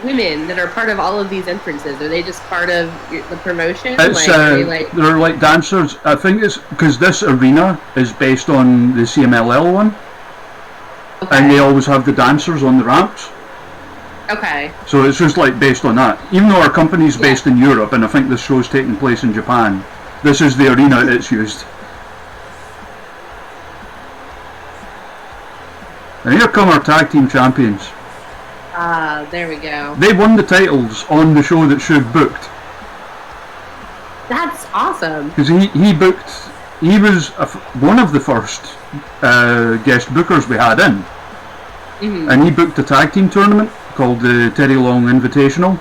women that are part of all of these entrances? Are they just part of the promotion? It's, they're like dancers. I think it's because this arena is based on the CMLL one, and they always have the dancers on the ramps. Okay. So it's just like based on that. Even though our company's based in Europe, and I think this show's taking place in Japan, this is the arena it's used. And here come our tag team champions. Ah, there we go. They won the titles on the show that Shug booked. That's awesome. Because he booked, he was one of the first guest bookers we had in. And he booked a tag team tournament called the Teddy Long Invitational.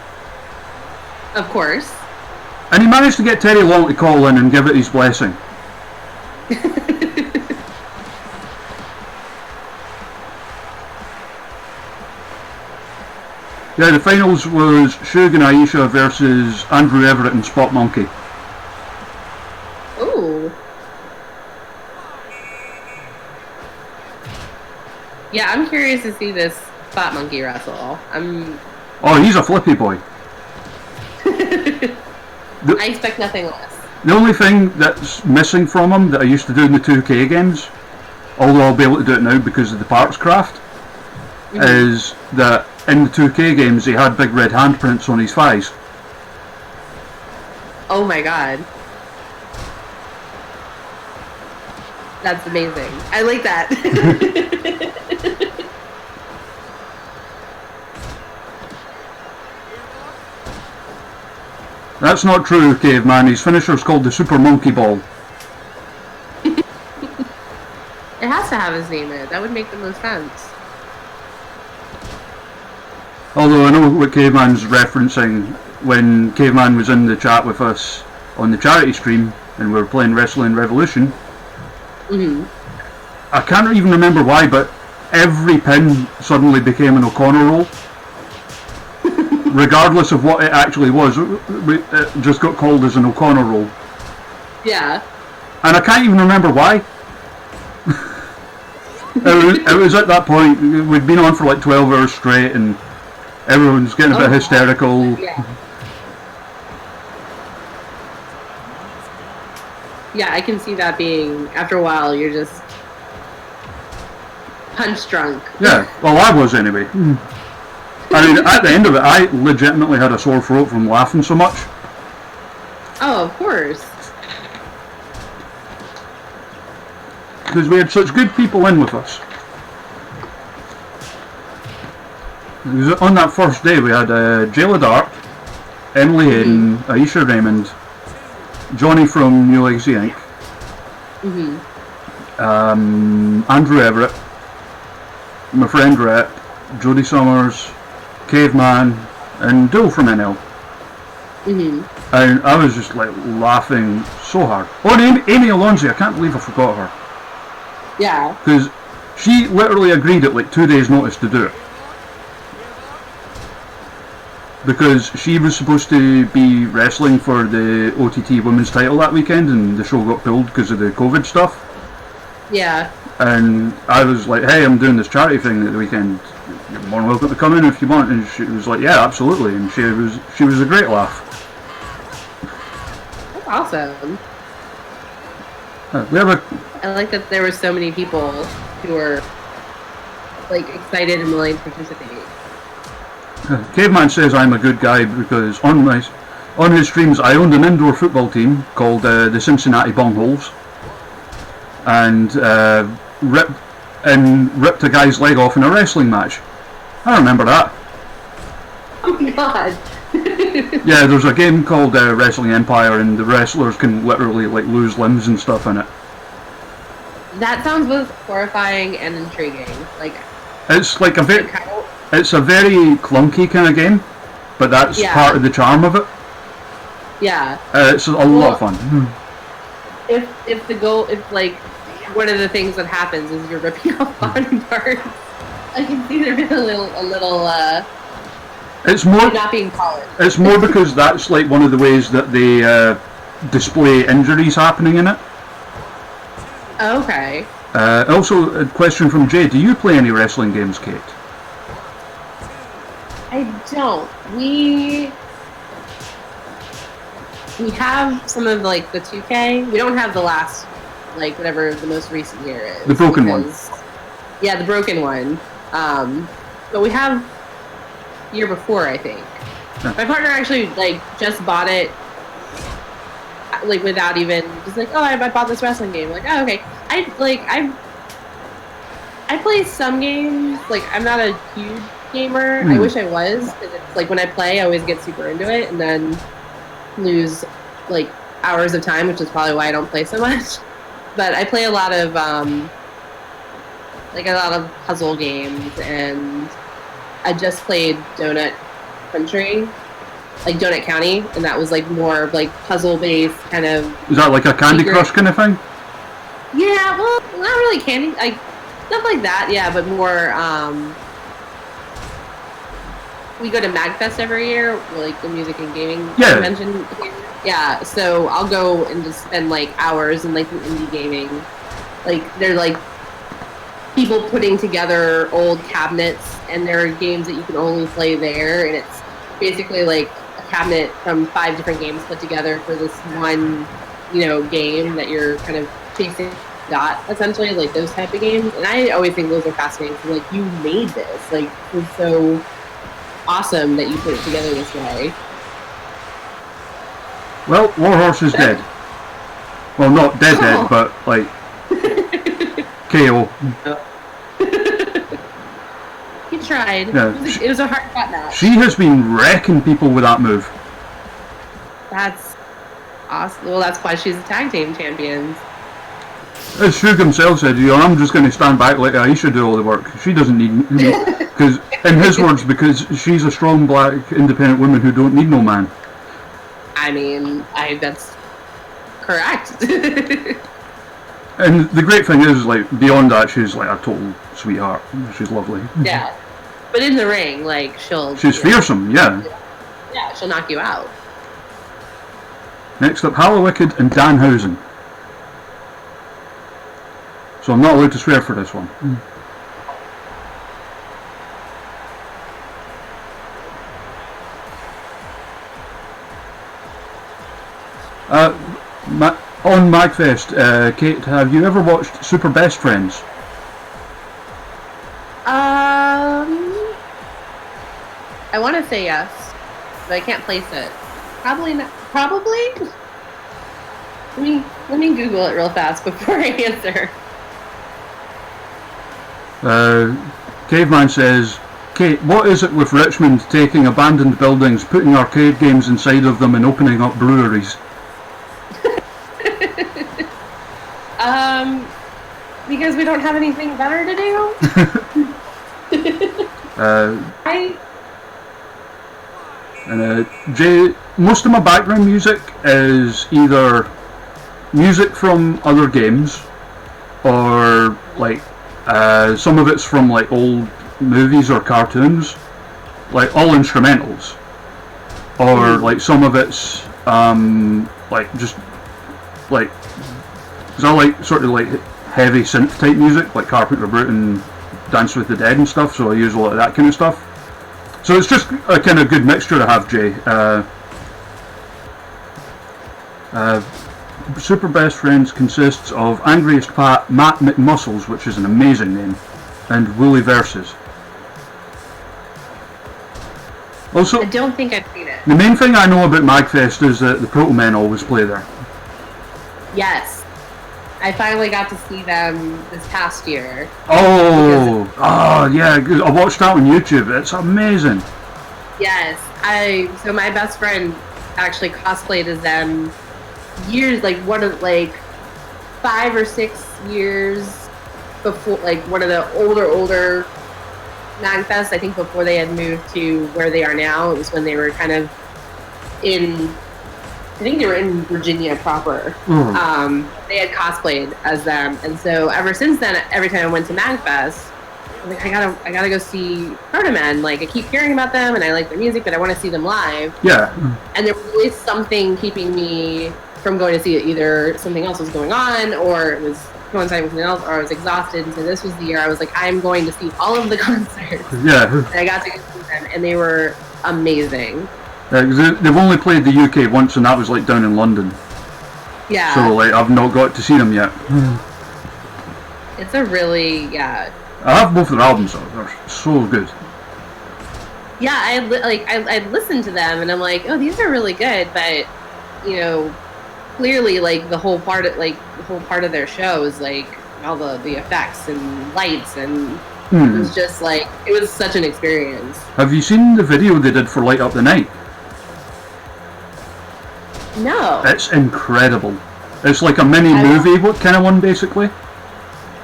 Of course. And he managed to get Teddy Long to call in and give it his blessing. Yeah, the finals was Shug and Aisha versus Andrew Everett and Spot Monkey. Ooh. Yeah, I'm curious to see this Spot Monkey wrestle. Oh, he's a flippy boy. I expect nothing less. The only thing that's missing from him that I used to do in the 2K games, although I'll be able to do it now because of the parts craft, is that in the 2K games he had big red handprints on his thighs. Oh my god. That's amazing. I like that. That's not true, Caveman. His finisher's called the Super Monkey Ball. It has to have his name in it. That would make the most sense. Although I know what Caveman's referencing when Caveman was in the chat with us on the charity stream and we were playing Wrestling Revolution. I can't even remember why, but every pin suddenly became an O'Connor roll. Regardless of what it actually was, it just got called as an O'Connor roll. Yeah. And I can't even remember why. It was at that point, we'd been on for like 12 hours straight and everyone's getting a bit hysterical. Yeah. Yeah, I can see that being, after a while, you're just punch drunk. Yeah, well I was anyway. I mean, at the end of it, I legitimately had a sore throat from laughing so much. Oh, of course. Because we had such good people in with us. On that first day we had Jayla Dark, Emily Hayden, Aisha Raymond, Johnny from New Legacy Inc., Andrew Everett, my friend Rhett, Jodie Summers, Caveman, and Duel from NL. And I was just like laughing so hard. Oh, and Amy Alonzi, I can't believe I forgot her. Yeah. Because she literally agreed at like 2 days' notice to do it. because she was supposed to be wrestling for the OTT women's title that weekend, and the show got pulled because of the COVID stuff. Yeah. And I was like, hey, I'm doing this charity thing at the weekend. You're more than welcome to come in if you want. And she was like, yeah, absolutely. And she was a great laugh. That's awesome. We have a I like that there were so many people who were like excited and willing to participate. Caveman says I'm a good guy because on his streams I owned an indoor football team called the Cincinnati Bungholes, and ripped a guy's leg off in a wrestling match. I remember that. Oh my god. Yeah, there's a game called Wrestling Empire, and the wrestlers can literally like lose limbs and stuff in it. That sounds both horrifying and intriguing. Like, it's like it's a very clunky kind of game, but that's part of the charm of it. Yeah. It's a lot of fun. If like one of the things that happens is you're ripping off body parts, I can see there is a little it's more not being polished. It's more because that's like one of the ways that they display injuries happening in it. Okay. Also, a question from Jay: do you play any wrestling games, Kate? I don't. We have some of like the 2K. We don't have the last, like whatever the most recent year is. The broken one. Yeah, the broken one. But we have year before, I think. Yeah. My partner actually like just bought it, like without even just like, oh, I bought this wrestling game. Like, oh, okay. I play some games. Like, I'm not a huge gamer. I wish I was, because it's like when I play, I always get super into it and then lose like hours of time, which is probably why I don't play so much. But I play a lot of puzzle games, and I just played Donut Country, like Donut County, and that was like more like puzzle based kind of. Is that like a Candy Crush kind of thing? Yeah, well, not really candy, like stuff like that. Yeah, but more. We go to MagFest every year, like the music and gaming convention. Yeah, so I'll go and just spend like hours in like the indie gaming. Like they're like people putting together old cabinets, and there are games that you can only play there, and it's basically like a cabinet from 5 different games put together for this one, game that you're kind of chasing dot, essentially, like those type of games. And I always think those are fascinating. So, like, you made this. Like, it's so awesome that you put it together this way. Well, Warhorse is dead. Well, not dead, but like KO. He tried. Yeah, it was a hard fought match. She has been wrecking people with that move. That's awesome. Well, that's why she's a tag team champion. As Shug himself said, I'm just going to stand back, let Aisha do all the work. She doesn't need, because in his words, because she's a strong black independent woman who don't need no man. I mean, that's correct. And the great thing is, like, beyond that, she's like a total sweetheart. She's lovely. Yeah, but in the ring, like, she's fearsome, yeah. Yeah, she'll knock you out. Next up, Hallowicked and Danhausen. So I'm not allowed to swear for this one. On MagFest, Kate, have you ever watched Super Best Friends? I want to say yes, but I can't place it. Probably not. Probably? Let me Google it real fast before I answer. Caveman says, Kate, what is it with Richmond taking abandoned buildings, putting arcade games inside of them, and opening up breweries? Because we don't have anything better to do. Jay, most of my background music is either music from other games, or like some of it's from like old movies or cartoons, like all instrumentals. or like some of it's like just like, because I like sort of like heavy synth type music, like Carpenter Brute and Dance with the Dead and stuff, so I use a lot of that kind of stuff. So it's just a kind of good mixture to have, Jay. Super Best Friends consists of Angriest Pat, Matt McMuscles, which is an amazing name, and Woolly Verses. Also, I don't think I've seen it. the main thing I know about Magfest is that the Proto Men always play there. Yes. I finally got to see them this past year. Yeah, I watched that on YouTube. It's amazing. Yes. So my best friend actually cosplayed as them years, like 5 or 6 years before, like one of the older Magfest, I think before they had moved to where they are now. It was when they were kind of I think they were in Virginia proper. They had cosplayed as them, and so ever since then, every time I went to Magfest, I'm like, I gotta go see Proto Men. Like, I keep hearing about them, and I like their music, but I want to see them live. Yeah. And there was always something keeping me from going to see it. Either something else was going on, or it was coinciding with something else, or I was exhausted. And so this was the year I was like, I'm going to see all of the concerts. Yeah. And I got to go see them, and they were amazing. They've only played the UK once, and that was like down in London. Yeah. So like I've not got to see them yet. It's a really, I have both their albums though. They're so good. Yeah, I listened to them and I'm like, oh, these are really good, but clearly like the whole part of their show is like all the effects and lights, and it was just like, it was such an experience. Have you seen the video they did for Light Up the Night? No. It's incredible. It's like a mini movie, what kind of one basically.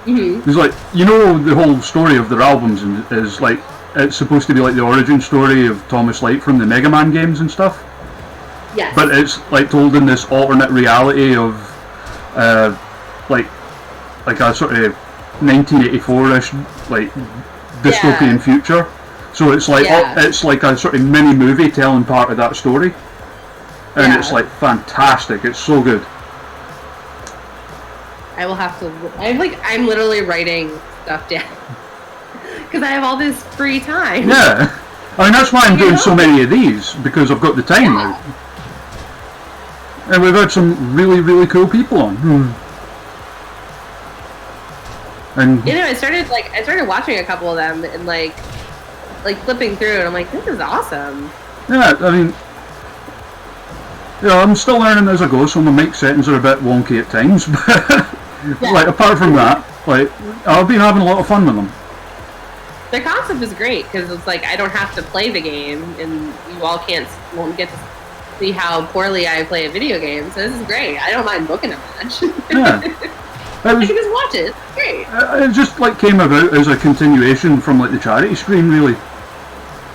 Mm-hmm. It's like, the whole story of their albums is like, it's supposed to be like the origin story of Thomas Light from the Mega Man games and stuff. Yes. But it's like told in this alternate reality of like a sort of 1984-ish like dystopian future. So it's like it's like a sort of mini movie telling part of that story. And it's like fantastic. It's so good. I will have to. I'm literally writing stuff down because I have all this free time. Yeah, I mean that's why I'm doing so many of these, because I've got the time now. And we've had some really, really cool people on. And I started watching a couple of them and like flipping through, and I'm like, this is awesome. Yeah, I mean, I'm still learning as I go, so my mic settings are a bit wonky at times, but like apart from that, like I've been having a lot of fun with them. The concept is great because it's like I don't have to play the game, and you all won't get to see how poorly I play a video game. So this is great. I don't mind booking a match. Yeah. I can just watch it. It's great. It just like came about as a continuation from like the charity stream, really.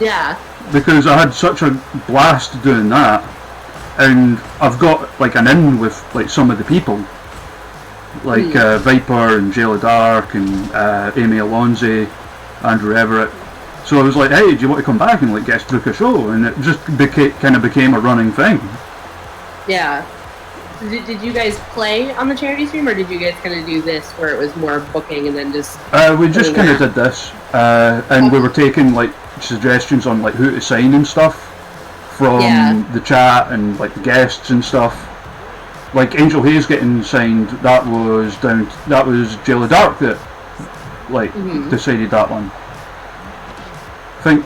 Yeah. Because I had such a blast doing that, and I've got like an in with like some of the people, like Viper and Jayla Dark and Amy Alonzi, Andrew Everett. So I was like, hey, do you want to come back and like guest book a show? And it just kind of became a running thing. Yeah. Did you guys play on the charity stream, or did you guys kind of do this where it was more booking and then just? We just kind of did this, and we were taking like suggestions on like who to sign and stuff from the chat and like the guests and stuff. Like Angel Hayes getting signed, that was Jayla Dark that like decided that one. I think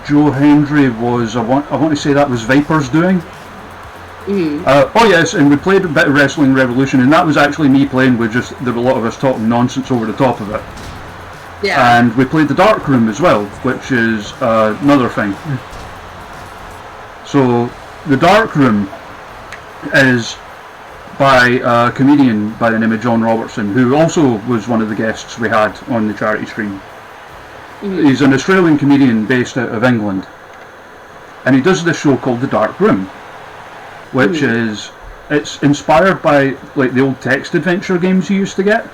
Joe Hendry was, I want to say that was Viper's doing. Oh yes, and we played a bit of Wrestling Revolution, and that was actually me playing with there were a lot of us talking nonsense over the top of it. Yeah. And we played the Dark Room as well, which is another thing. So the Dark Room is by a comedian by the name of John Robertson, who also was one of the guests we had on the charity stream. He's an Australian comedian based out of England, and he does this show called The Dark Room, which it's inspired by like the old text adventure games you used to get.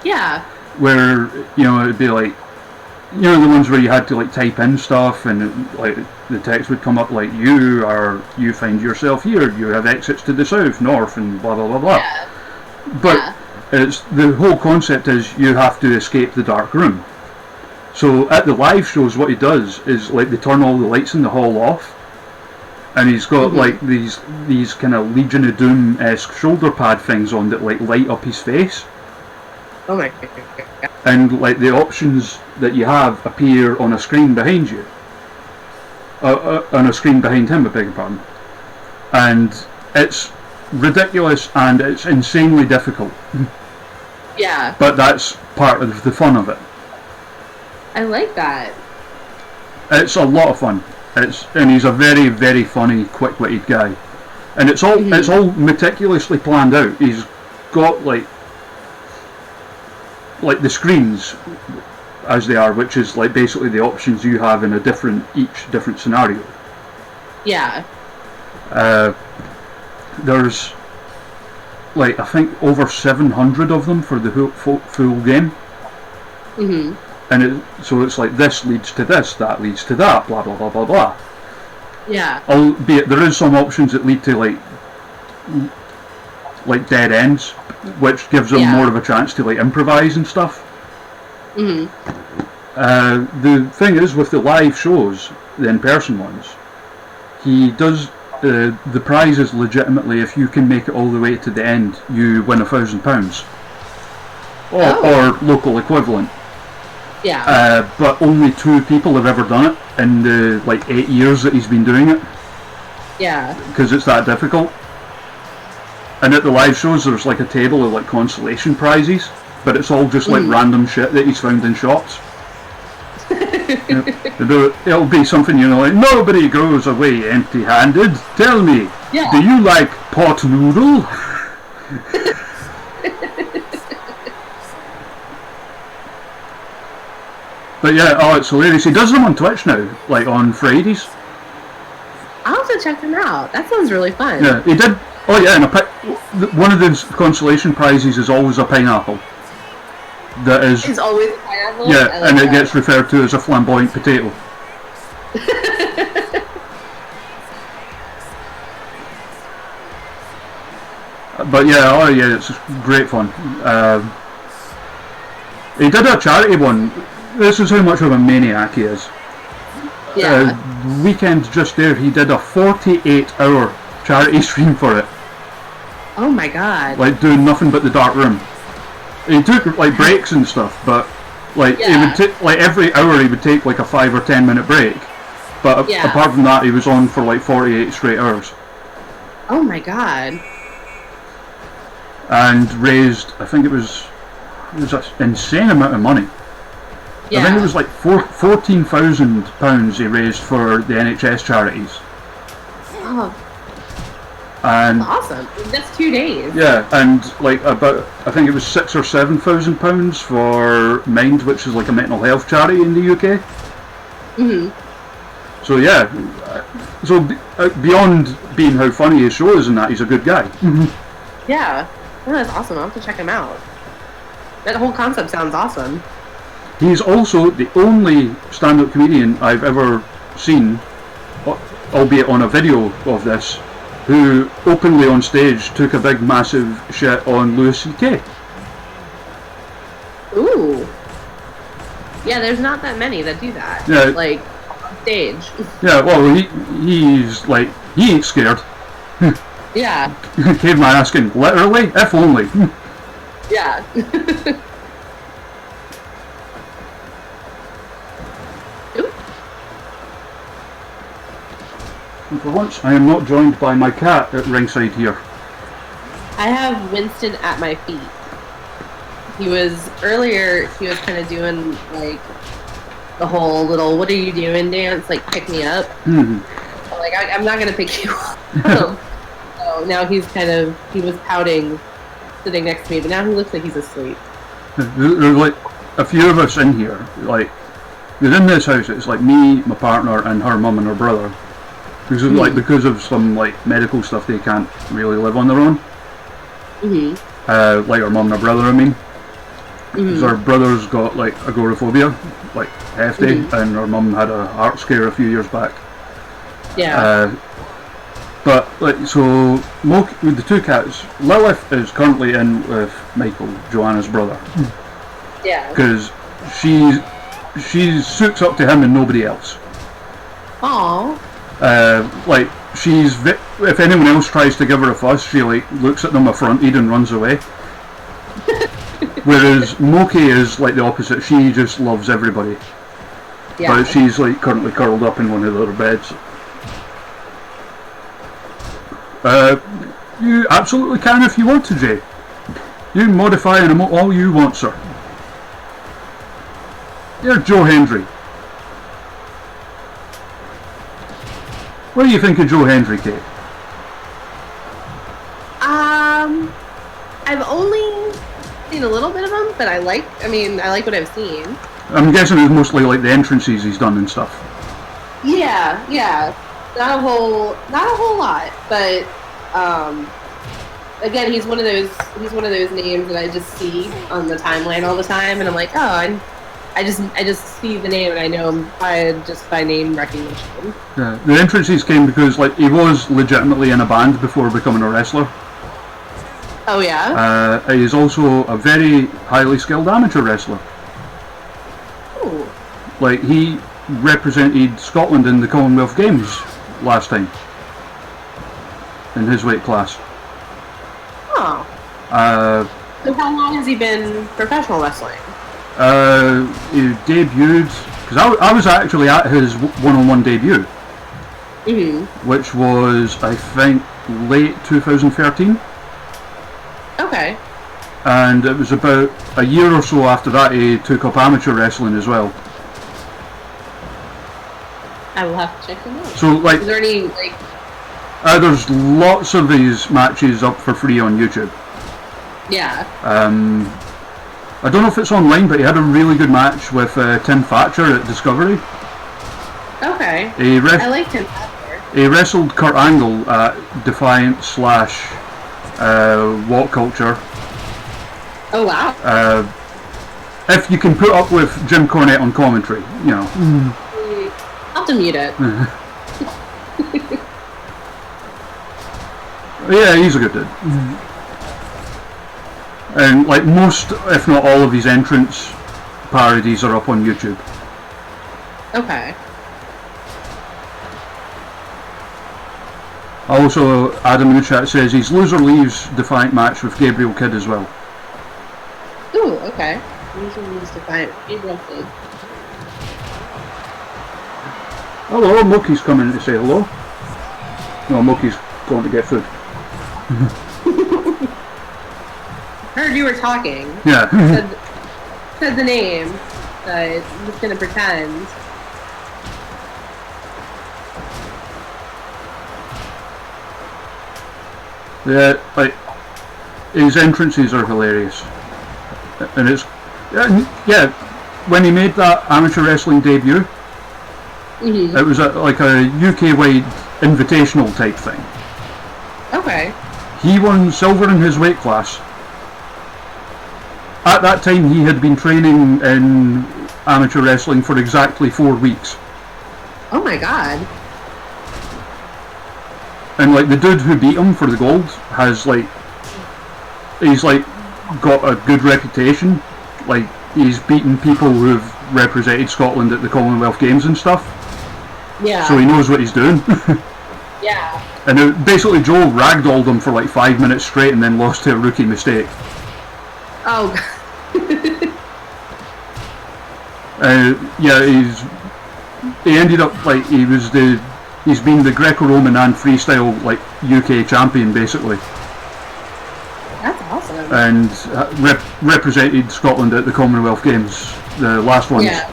Yeah. Where it'd be like you know, the ones where you had to like type in stuff and like the text would come up like you find yourself here, you have exits to the south, north, and blah blah blah blah. Yeah. But it's the whole concept is you have to escape the dark room. So at the live shows, what he does is like they turn all the lights in the hall off, and he's got like these kind of Legion of Doom-esque shoulder pad things on that like light up his face. Oh my god. And like the options that you have appear on a screen behind you, on a screen behind him, I beg your pardon. And it's ridiculous and it's insanely difficult. Yeah. But that's part of the fun of it. I like that. It's a lot of fun. And he's a very, very funny, quick-witted guy. And it's all meticulously planned out. He's got like the screens as they are, which is like basically the options you have in each different scenario. Yeah. There's like I think over 700 of them for the full game. And so it's like this leads to this, that leads to that, blah blah blah blah blah. Yeah. Albeit there is some options that lead to like dead ends, which gives them more of a chance to like improvise and stuff. The thing is with the live shows, the in-person ones, he does the prize is legitimately if you can make it all the way to the end, you win £1,000 or local equivalent. Yeah. But only 2 people have ever done it in the like 8 years that he's been doing it. Yeah. Because it's that difficult. And at the live shows there's like a table of like consolation prizes, but it's all just like random shit that he's found in shops. It'll be something, you know, like nobody goes away empty-handed. Tell me, do you like pot noodle? But yeah, it's hilarious. He does them on Twitch now, like on Fridays. I'll have to check them out. That sounds really fun. Yeah, he did. Oh yeah, and one of the consolation prizes is always a pineapple. That is. It's always a pineapple? Yeah, and it gets referred to as a flamboyant potato. But yeah, it's great fun. He did a charity one. This is how much of a maniac he is. Yeah. Weekend just there, he did a 48-hour charity stream for it. Oh my god. Like doing nothing but the dark room. He took like breaks and stuff, but like he would take like every hour he would take like a 5 or 10 minute break. But apart from that, he was on for like 48 straight hours. Oh my god. And raised, I think it was an insane amount of money. Yeah. I think it was like £14,000 he raised for the NHS charities. Oh, And that's awesome. That's 2 days. yeah, and like about I think it was £6,000 or £7,000 for Mind, which is like a mental health charity in the UK. So yeah, so beyond being how funny his show is and that, he's a good guy. Yeah. Oh, that's awesome. I'll have to check him out. That whole concept sounds awesome. He's also the only stand-up comedian I've ever seen, albeit on a video of this, who openly on stage took a big massive shit on Louis C.K. Ooh. Yeah, there's not that many that do that. Yeah. Like, on stage. Yeah, well, he's like, he ain't scared. Yeah. Caveman asking, literally? If only. Yeah. Ooh. And for once, I am not joined by my cat at ringside here. I have Winston at my feet. He was kind of doing like the whole little "what are you doing" dance, like pick me up. Like I'm not gonna pick you up. So now he was pouting, sitting next to me, but now he looks like he's asleep. There's like a few of us in here. Like within this house, it's like me, my partner, and her mum and her brother. Because of some like medical stuff, they can't really live on their own. Like her mum and her brother, I mean. 'Cause her brother's got like agoraphobia, like hefty, and her mum had a heart scare a few years back. Yeah. But like, so with the two cats, Lilith is currently in with Michael, Joanna's brother, Yeah. because she suits up to him and nobody else. Aw. Like if anyone else tries to give her a fuss, she like looks at them affronted and runs away. Whereas Moki is like the opposite. She just loves everybody. Yeah. But she's like currently curled up in one of their beds. You absolutely can if you want to, Jay. You can modify an emote all you want, sir. You're Joe Hendry. What do you think of Joe Hendry, Kate? I've only seen a little bit of him, but I like what I've seen. I'm guessing it's mostly like the entrances he's done and stuff. Yeah. Not a whole lot, but again, he's one of those names that I just see on the timeline all the time, and I'm like, oh, I just see the name and I know him by name recognition. Yeah, the entrances came because like he was legitimately in a band before becoming a wrestler. Oh yeah. He's also a very highly skilled amateur wrestler. Ooh. Like he represented Scotland in the Commonwealth Games last time in his weight class. Oh. So how long has he been professional wrestling? He debuted because I was actually at his one-on-one debut, which was I think late 2013. Okay. And it was about a year or so after that he took up amateur wrestling as well. I will have to check him out. So like, is there any like? there's lots of these matches up for free on YouTube. Yeah. I don't know if it's online, but he had a really good match with Tim Thatcher at Discovery. Okay. I like Tim Thatcher. He wrestled Kurt Angle at Defiant / What Culture. Oh wow. If you can put up with Jim Cornette on commentary, you know. I'll have to mute it. Yeah, he's a good dude. And like most, if not all of his entrance parodies are up on YouTube. Okay. Also, Adam in the chat says his loser leaves Defiant match with Gabriel Kidd as well. Ooh, okay. Loser leaves Defiant. Interesting. Hello, Moki's coming to say hello. No, Moki's going to get food. Heard you were talking. Yeah. said the name, but I'm just gonna pretend. Yeah, like his entrances are hilarious, and it's yeah. When he made that amateur wrestling debut, it was like a UK-wide invitational type thing. Okay. He won silver in his weight class. At that time, he had been training in amateur wrestling for exactly 4 weeks. Oh my god. And like the dude who beat him for the gold has like, he's like got a good reputation. Like he's beaten people who've represented Scotland at the Commonwealth Games and stuff. Yeah. So he knows what he's doing. Yeah. And basically Joe ragdolled him for like 5 minutes straight and then lost to a rookie mistake. Oh. Yeah, he ended up like he's been the Greco-Roman and freestyle like UK champion basically. That's awesome. And represented Scotland at the Commonwealth Games, the last ones. Yeah.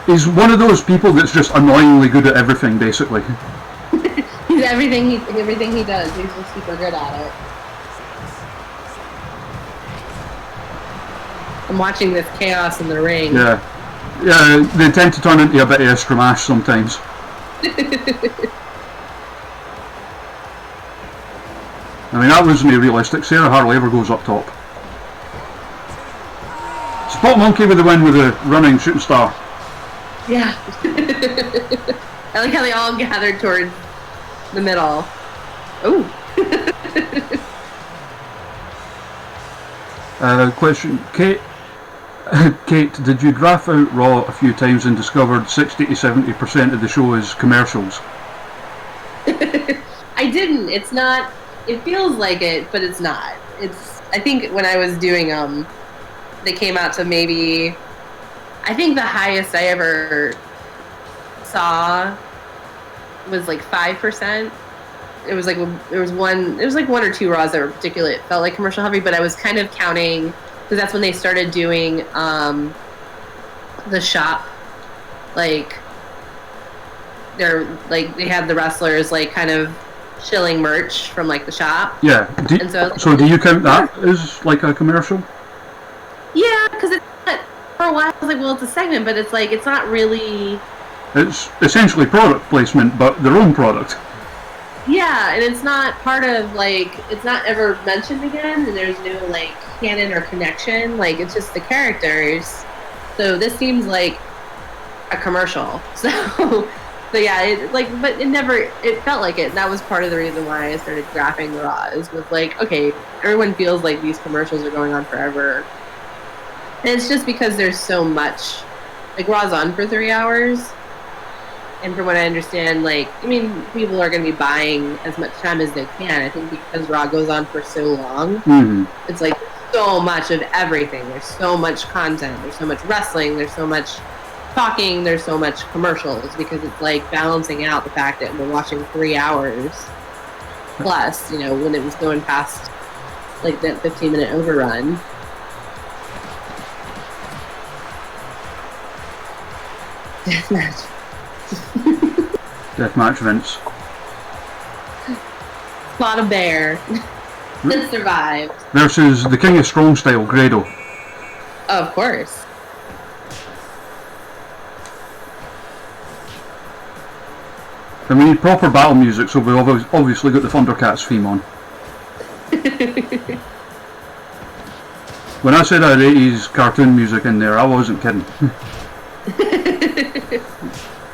He's one of those people that's just annoyingly good at everything, basically. He's everything he does. He's just super good at it. I'm watching this chaos in the ring. Yeah, they tend to turn into a bit of a scramash sometimes. I mean, that wasn't realistic. Sarah hardly ever goes up top. Spot Monkey with the win with a running shooting star. Yeah. I like how they all gathered towards the middle. Ooh. Question, Kate. Kate, did you draft out Raw a few times and discovered 60 to 70% of the show is commercials? I didn't. It's not. It feels like it, but it's not. It's. I think when I was doing they came out to maybe. I think the highest I ever saw was like 5%. It was like there was one. It was like one or two Raws that were particularly it felt like commercial heavy, but I was kind of counting because that's when they started doing the shop, like they had the wrestlers like kind of shilling merch from like the shop. Yeah. So do you count that as like a commercial? Yeah, because it's not, for a while I was like, well, it's a segment, but it's like it's not really. It's essentially product placement, but their own product. Yeah, and it's not part of like it's not ever mentioned again, and there's no like canon or connection. Like it's just the characters. So this seems like a commercial. So yeah, but it never. It felt like it. And that was part of the reason why I started graphing the Raws. Was like, okay, everyone feels like these commercials are going on forever, and it's just because there's so much. Like Raw's on for 3 hours. And from what I understand, like, I mean, people are going to be buying as much time as they can. I think because Raw goes on for so long, It's like so much of everything. There's so much content. There's so much wrestling. There's so much talking. There's so much commercials because it's like balancing out the fact that we're watching 3 hours plus, when it was going past like that 15-minute overrun. Deathmatch. Deathmatch Vince. Fought a bear. That survived. Versus the King of Strong Style, Grado. Oh, of course. And we need proper battle music, so we've obviously got the Thundercats theme on. When I said I had 80s cartoon music in there, I wasn't kidding.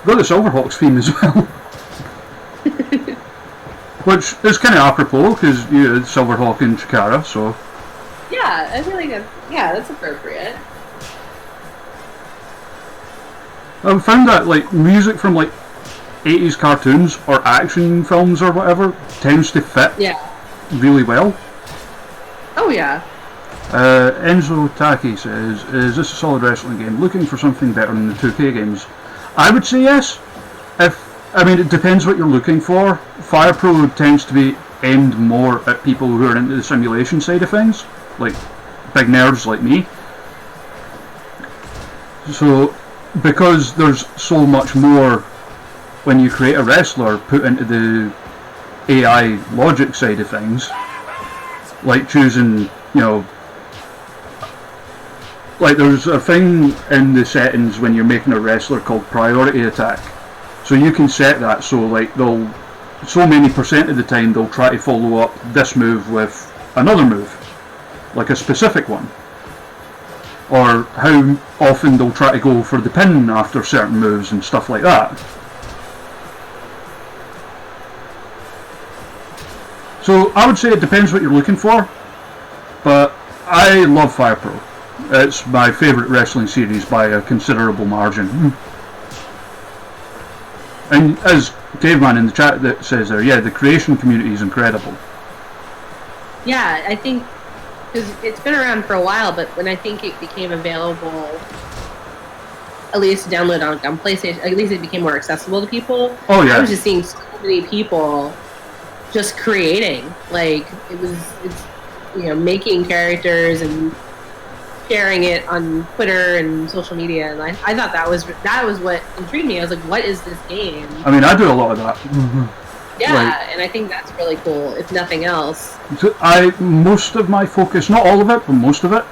Got the Silverhawks theme as well. Which is kind of apropos, because you had Silverhawk and Chikara, so... Yeah, I feel like that's appropriate. I've found that, like, music from, like, 80s cartoons or action films or whatever tends to fit really well. Oh, yeah. Enzo Taki says, is this a solid wrestling game? Looking for something better than the 2K games? I would say yes. It depends what you're looking for. Fire Pro tends to be aimed more at people who are into the simulation side of things, like big nerds like me. So, because there's so much more when you create a wrestler put into the AI logic side of things, like choosing, like there's a thing in the settings when you're making a wrestler called priority attack. So you can set that so like so many % of the time they'll try to follow up this move with another move, like a specific one. Or how often they'll try to go for the pin after certain moves and stuff like that. So I would say it depends what you're looking for, but I love Fire Pro. It's my favourite wrestling series by a considerable margin. And as Caveman in the chat that says there, yeah, the creation community is incredible. Yeah, I think, because it's been around for a while, but when I think it became available, at least to download on PlayStation, at least it became more accessible to people. Oh, yeah. I was just seeing so many people just creating. Like, it's making characters and sharing it on Twitter and social media, and I thought that was what intrigued me. I was like, what is this game? I mean, I do a lot of that. Yeah, and I think that's really cool, if nothing else. Most of my focus, not all of it, but most of it.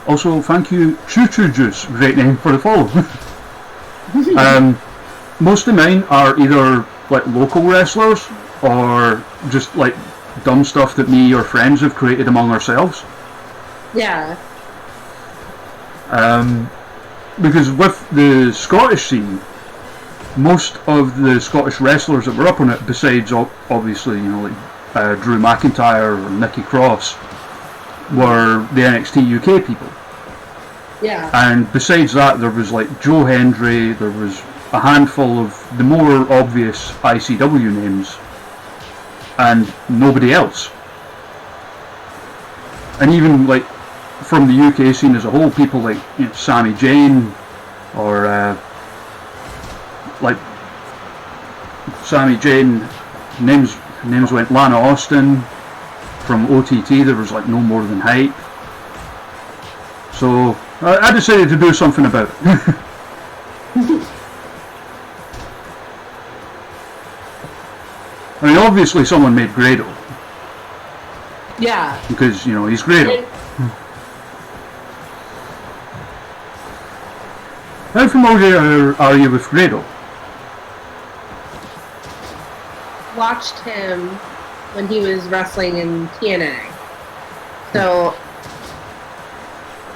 Also, thank you, Choo Choo Juice, great name for the follow. Most of mine are either like local wrestlers or just like dumb stuff that me or friends have created among ourselves. Yeah. Because with the Scottish scene, most of the Scottish wrestlers that were up on it, besides obviously, like Drew McIntyre or Nikki Cross, were the NXT UK people. Yeah. And besides that, there was like Joe Hendry, there was a handful of the more obvious ICW names, and nobody else. And even like from the UK scene as a whole, people like Sami Zayn, or like Sami Zayn, names went Lana Austin. From OTT, there was like no more than hype. So I decided to do something about it. I mean, obviously someone made Grado. Yeah. Because, he's Grado. How familiar are you with Grado? Watched him when he was wrestling in TNA. So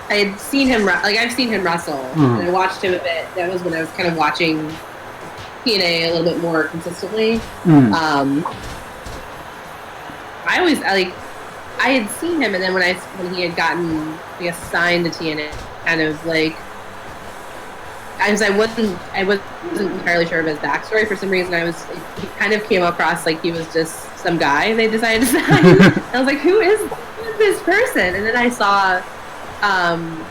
I had seen him, I've seen him wrestle, and I watched him a bit. That was when I was kind of watching TNA a little bit more consistently. I had seen him, and then when he had gotten, signed to TNA, kind of like, I wasn't entirely sure of his backstory. For some reason, he kind of came across like he was just some guy they decided to sign. I was like, who is this person? And then I saw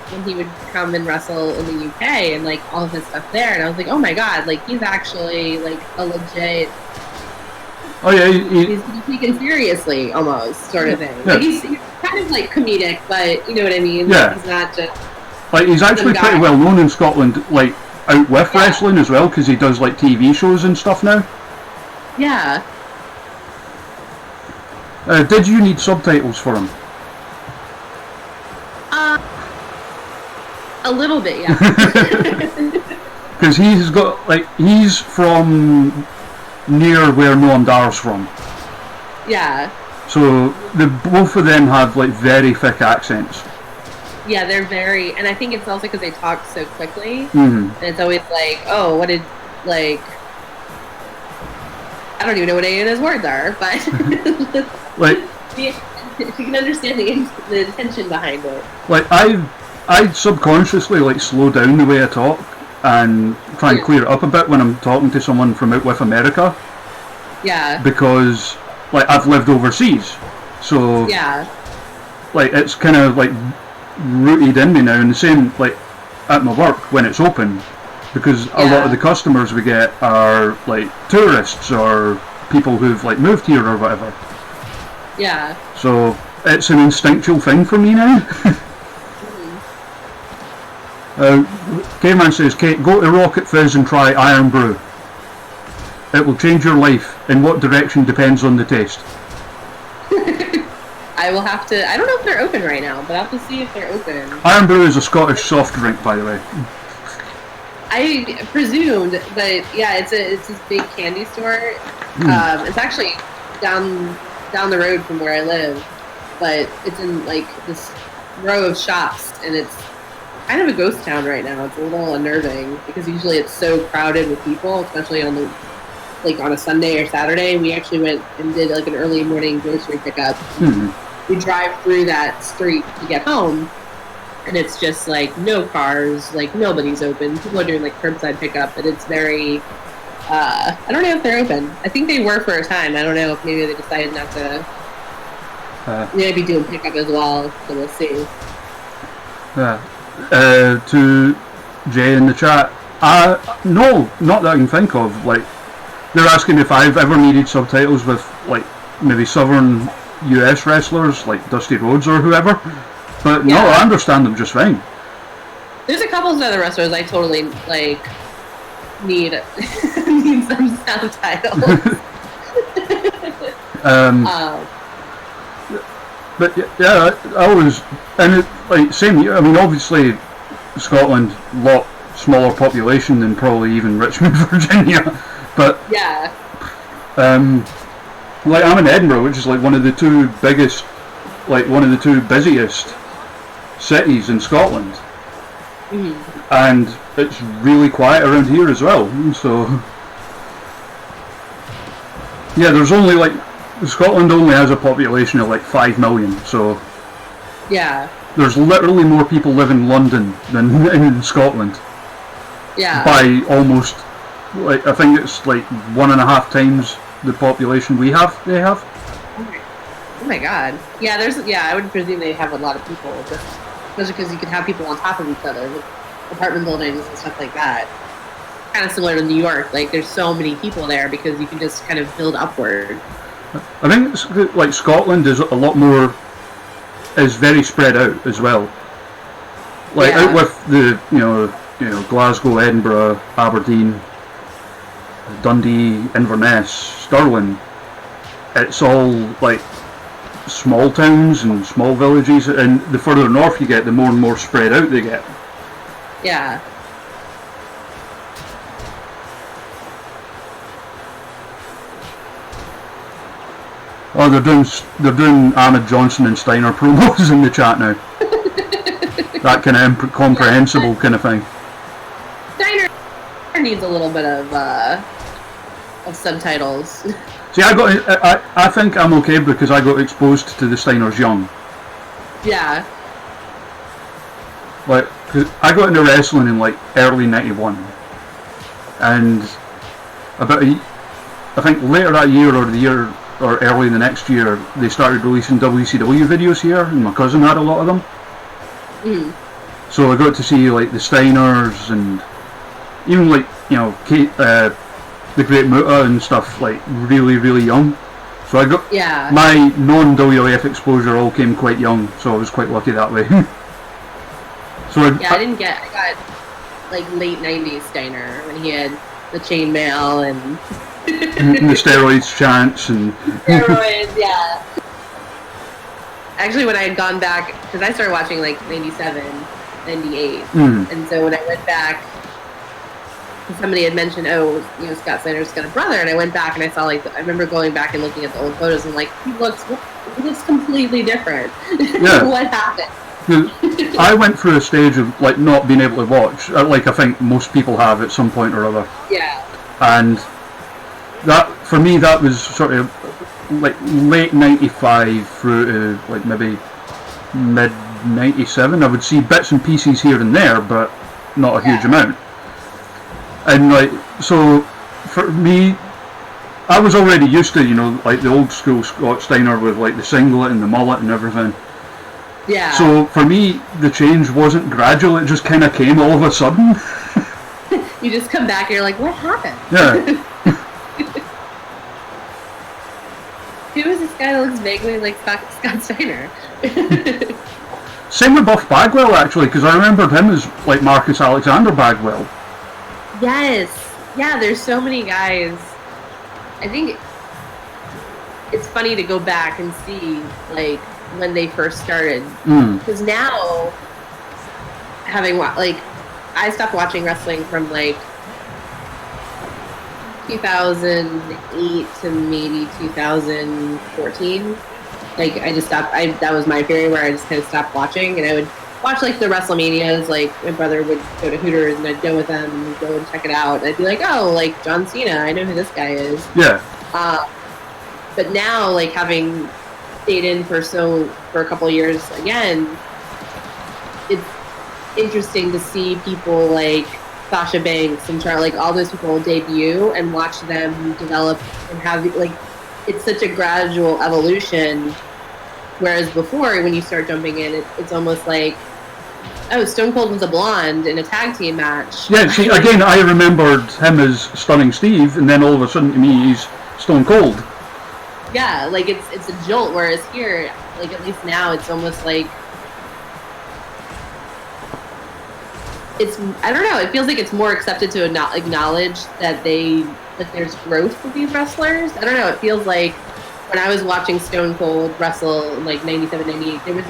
when he would come and wrestle in the UK and like all of his stuff there, and I was like, oh my god, like he's actually like a legit. Oh yeah, he's taken seriously almost, sort of thing. Yeah. Like he's kind of like comedic, but you know what I mean. Yeah. Like, he's not just. Like he's actually pretty well known in Scotland, like out with wrestling as well, because he does like TV shows and stuff now. Yeah. Did you need subtitles for him? A little bit, yeah. Because he's from near where Noam Dar's from. Yeah. So both of them have like very thick accents. Yeah, they're very, and I think it's also because they talk so quickly, and it's always like, oh, what did, like, I don't even know what any of those words are, but like you can understand the intention behind it. Like I subconsciously like slow down the way I talk and try and clear it up a bit when I'm talking to someone from out with America. Yeah. Because like I've lived overseas, so like it's kind of like rooted in me now, and the same like at my work when it's open, because a lot of the customers we get are like tourists or people who've like moved here or whatever. Yeah. So it's an instinctual thing for me now. Caveman says, Kate, go to Rocket Fizz and try Iron Brew. It will change your life. In what direction depends on the taste. I will have to. I don't know if they're open right now, but I'll have to see if they're open. Iron Brew is a Scottish soft drink, by the way. I presumed, but yeah, it's this big candy store. It's actually down the road from where I live, but it's in like this row of shops, and it's kind of a ghost town right now. It's a little unnerving because usually it's so crowded with people, especially on a Sunday or Saturday. We actually went and did like an early morning grocery pickup. We drive through that street to get home, and it's just like no cars, like nobody's open. People are doing like curbside pickup, but it's very. I don't know if they're open. I think they were for a time. I don't know if maybe they decided not to. Maybe doing pickup as well, so we'll see. To Jay in the chat, no, not that I can think of. Like, they're asking if I've ever needed subtitles with like maybe southern US wrestlers like Dusty Rhodes or whoever, but no, I understand them just fine. There's a couple of other wrestlers I totally like need need some subtitles. But yeah, I always, and it, like same. I mean, obviously, Scotland, lot smaller population than probably even Richmond, Virginia, but like I'm in Edinburgh, which is like one of the two biggest, like one of the two busiest cities in Scotland, and it's really quiet around here as well. So yeah, there's only like Scotland only has a population of like 5 million, so Yeah. there's literally more people live in London than in Scotland. Yeah. By almost, like, I think it's like 1.5 times the population we have. They have. Oh my god. Yeah, I would presume they have a lot of people, just especially because you could have people on top of each other with apartment buildings and stuff like that. Kind of similar to New York. Like, there's so many people there because you can just kind of build upward. I think it's, like, Scotland is a lot more, is very spread out as well. Like, out with the, you know, Glasgow, Edinburgh, Aberdeen, Dundee, Inverness, Stirling. It's all like small towns and small villages, and the further north you get, the more and more spread out they get. Yeah. Oh, they're doing Ahmed Johnson and Steiner promos in the chat now. That kind of incomprehensible kind of thing. Steiner needs a little bit of subtitles. See, I think I'm okay because I got exposed to the Steiners young. Yeah. Like, 'cause I got into wrestling in like early '91, and I think later that year or the year or early the next year, they started releasing WCW videos here, and my cousin had a lot of them. So I got to see like the Steiners and even like, you know, the Great Muta and stuff, like really, really young. So I got my non-WWF exposure all came quite young, so I was quite lucky that way. So I got like late '90s Steiner when he had the chainmail and the steroids chants and steroids, yeah. Actually, when I had gone back, because I started watching like '97, '98, and so when I went back, somebody had mentioned, oh, you know, Scott Steiner's got a brother, and I went back and I saw like I remember going back and looking at the old photos and like he looks completely different. Yeah. What happened? I went through a stage of like not being able to watch, like I think most people have at some point or other. Yeah. And that, for me, that was sort of like late '95 through to like maybe mid '97. I would see bits and pieces here and there, but not a huge amount. And like, so for me, I was already used to, you know, like the old school Scott Steiner with like the singlet and the mullet and everything. Yeah. So for me, the change wasn't gradual; it just kind of came all of a sudden. You just come back and you're like, what happened? Yeah. Who is this guy that looks vaguely like Scott Steiner? Same with Buff Bagwell, actually, because I remembered him as like Marcus Alexander Bagwell. Yes. Yeah, there's so many guys. I think it's funny to go back and see like when they first started, because now having like I stopped watching wrestling from like 2008 to maybe 2014. Like I just stopped. That was my period where I just kind of stopped watching, and I would watch like the WrestleManias. Like my brother would go to Hooters, and I'd go with them and we'd go and check it out. And I'd be like, oh, like John Cena, I know who this guy is. Yeah. But now, like having stayed in for a couple of years again, it's interesting to see people like Sasha Banks and Charlotte, like all those people debut and watch them develop and have like it's such a gradual evolution. Whereas before, when you start jumping in, it's almost like, oh, Stone Cold was a blonde in a tag team match. Yeah, see, again, I remembered him as Stunning Steve, and then all of a sudden to me he's Stone Cold. Yeah, like it's a jolt, whereas here, like at least now, it's almost like I don't know, it feels like it's more accepted to acknowledge that there's growth with these wrestlers. I don't know, it feels like when I was watching Stone Cold wrestle in like 97, 98, there was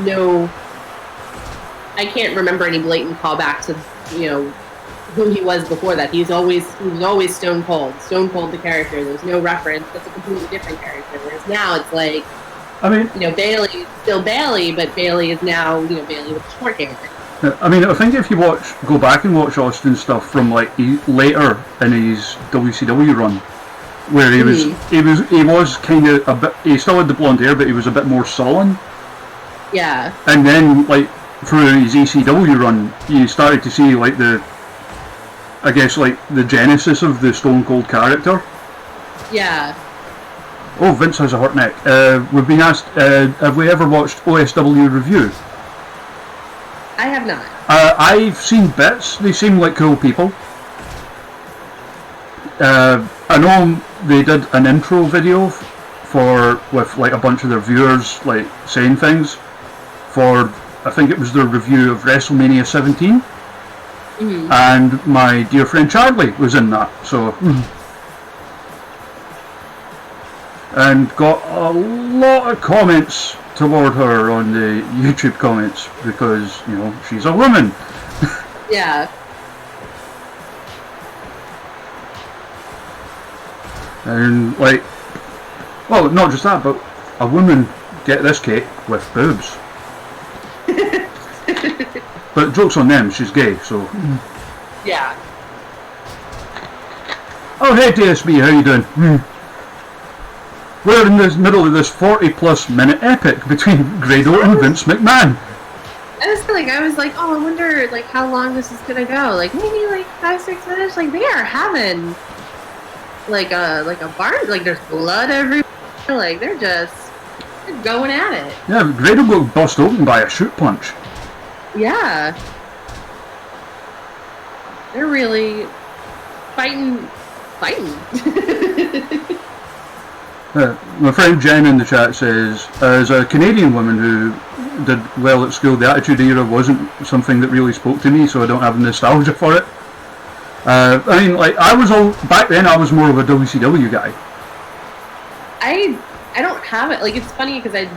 I can't remember any blatant callback to, you know, who he was before that. He was always Stone Cold the character. There's no reference. That's a completely different character. Whereas now it's like, I mean, you know, Bailey, still Bailey, but Bailey is now, you know, Bailey with short hair. I mean, I think if you go back and watch Austin's stuff from like later in his WCW run, where he was kind of a bit, he still had the blonde hair, but he was a bit more sullen. Yeah. And then, like, through his ECW run, you started to see like the genesis of the Stone Cold character. Yeah. Oh, Vince has a hurt neck. We've been asked, have we ever watched OSW Review? I have not. I've seen bits. They seem like cool people. I know they did an intro video with like a bunch of their viewers like saying things for, I think it was their review of WrestleMania 17. Mm-hmm. And my dear friend Charlie was in that, so and got a lot of comments toward her on the YouTube comments because, you know, she's a woman. Yeah. And like, well, not just that, but a woman, get this, Kate, with boobs. But joke's on them, she's gay, so. Yeah. Oh, hey DSB, how you doing? We're in the middle of this 40-plus minute epic between Grado and Vince McMahon. I was like, oh, I wonder, like, how long this is gonna go. Like, maybe, like, 5-6 minutes. Like, they are having, like a barn. Like, there's blood everywhere. Like, they're going at it. Yeah, Grado got bust open by a shoot punch. Yeah. They're really fighting. My friend Jen in the chat says, as a Canadian woman who did well at school, the Attitude Era wasn't something that really spoke to me, so I don't have nostalgia for it. I mean, like, back then I was more of a WCW guy. I don't have it. Like, it's funny because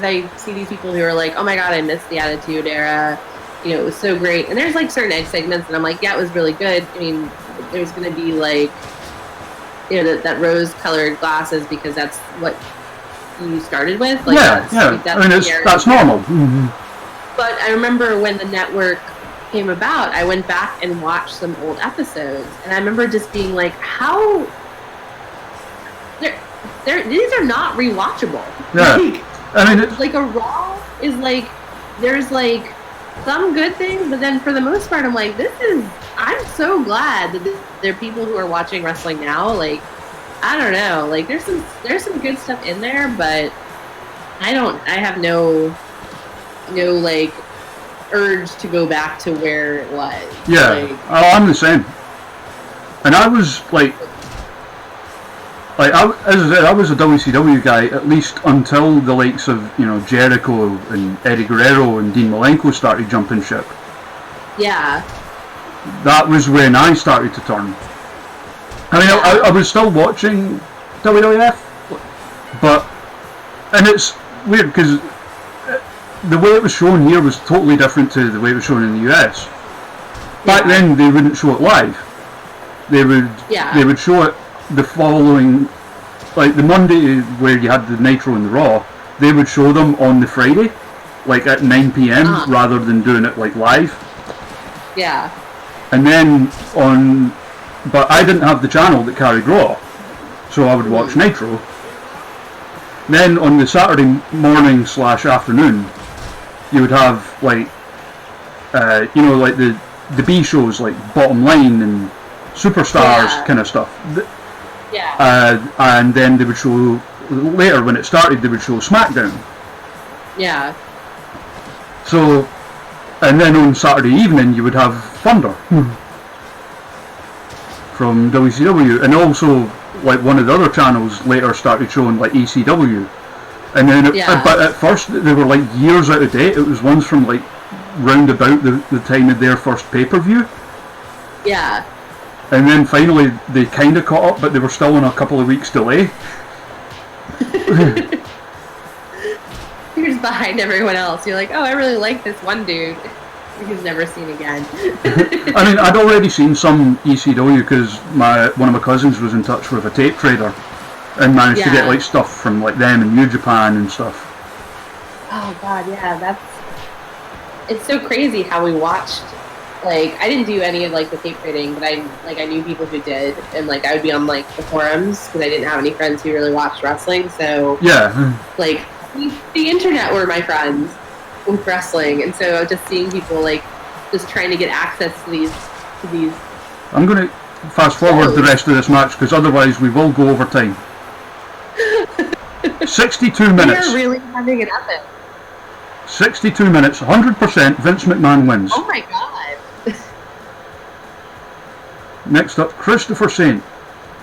I see these people who are like, oh my god, I missed the Attitude Era. You know, it was so great. And there's like certain edge segments, and I'm like, yeah, it was really good. I mean, there's going to be like, you know, that rose-colored glasses because that's what you started with. Like, yeah. I mean, that's normal. Mm-hmm. But I remember when the network came about, I went back and watched some old episodes, and I remember just being like, how these are not rewatchable. Yeah. Like, I mean, like a Raw is like, there's like some good things, but then for the most part, I'm like, I'm so glad that there are people who are watching wrestling now. Like, I don't know, like there's some good stuff in there, but I have no like urge to go back to where it was. Yeah, like, I'm the same. And I was like as I said, I was a WCW guy at least until the likes of, you know, Jericho and Eddie Guerrero and Dean Malenko started jumping ship. Yeah. That was when I started to turn. I mean, I was still watching WWF, and it's weird because the way it was shown here was totally different to the way it was shown in the US. Back then, they wouldn't show it live. They would show it the following, like the Monday where you had the Nitro and the Raw, they would show them on the Friday, like at 9 p.m. rather than doing it like live. Yeah. And then but I didn't have the channel that carried Raw, so I would watch Nitro. Then on the Saturday morning / afternoon, you would have like, you know, like the B shows like Bottom Line and Superstars kind of stuff. Yeah. And then they would show, later when it started, they would show SmackDown. Yeah. So, and then on Saturday evening you would have Thunder from WCW, and also like one of the other channels later started showing like ECW, and then but at first they were like years out of date. It was ones from like round about the time of their first pay-per-view. Yeah. And then finally they kind of caught up, but they were still on a couple of weeks delay. You're just behind everyone else. You're like, oh, I really like this one dude who's never seen again. I mean, I'd already seen some ECW because one of my cousins was in touch with a tape trader and managed to get like stuff from like them and New Japan and stuff. Oh god, yeah, it's so crazy how we watched. Like, I didn't do any of like the tape trading, but I knew people who did, and like I would be on like the forums because I didn't have any friends who really watched wrestling. So Yeah. like the internet were my friends with wrestling, and so just seeing people like just trying to get access to these. I'm going to fast forward the rest of this match because otherwise we will go over time. 62 minutes. They're really having it epic. 62 minutes, 100%. Vince McMahon wins. Oh my god. Next up, Christopher Saint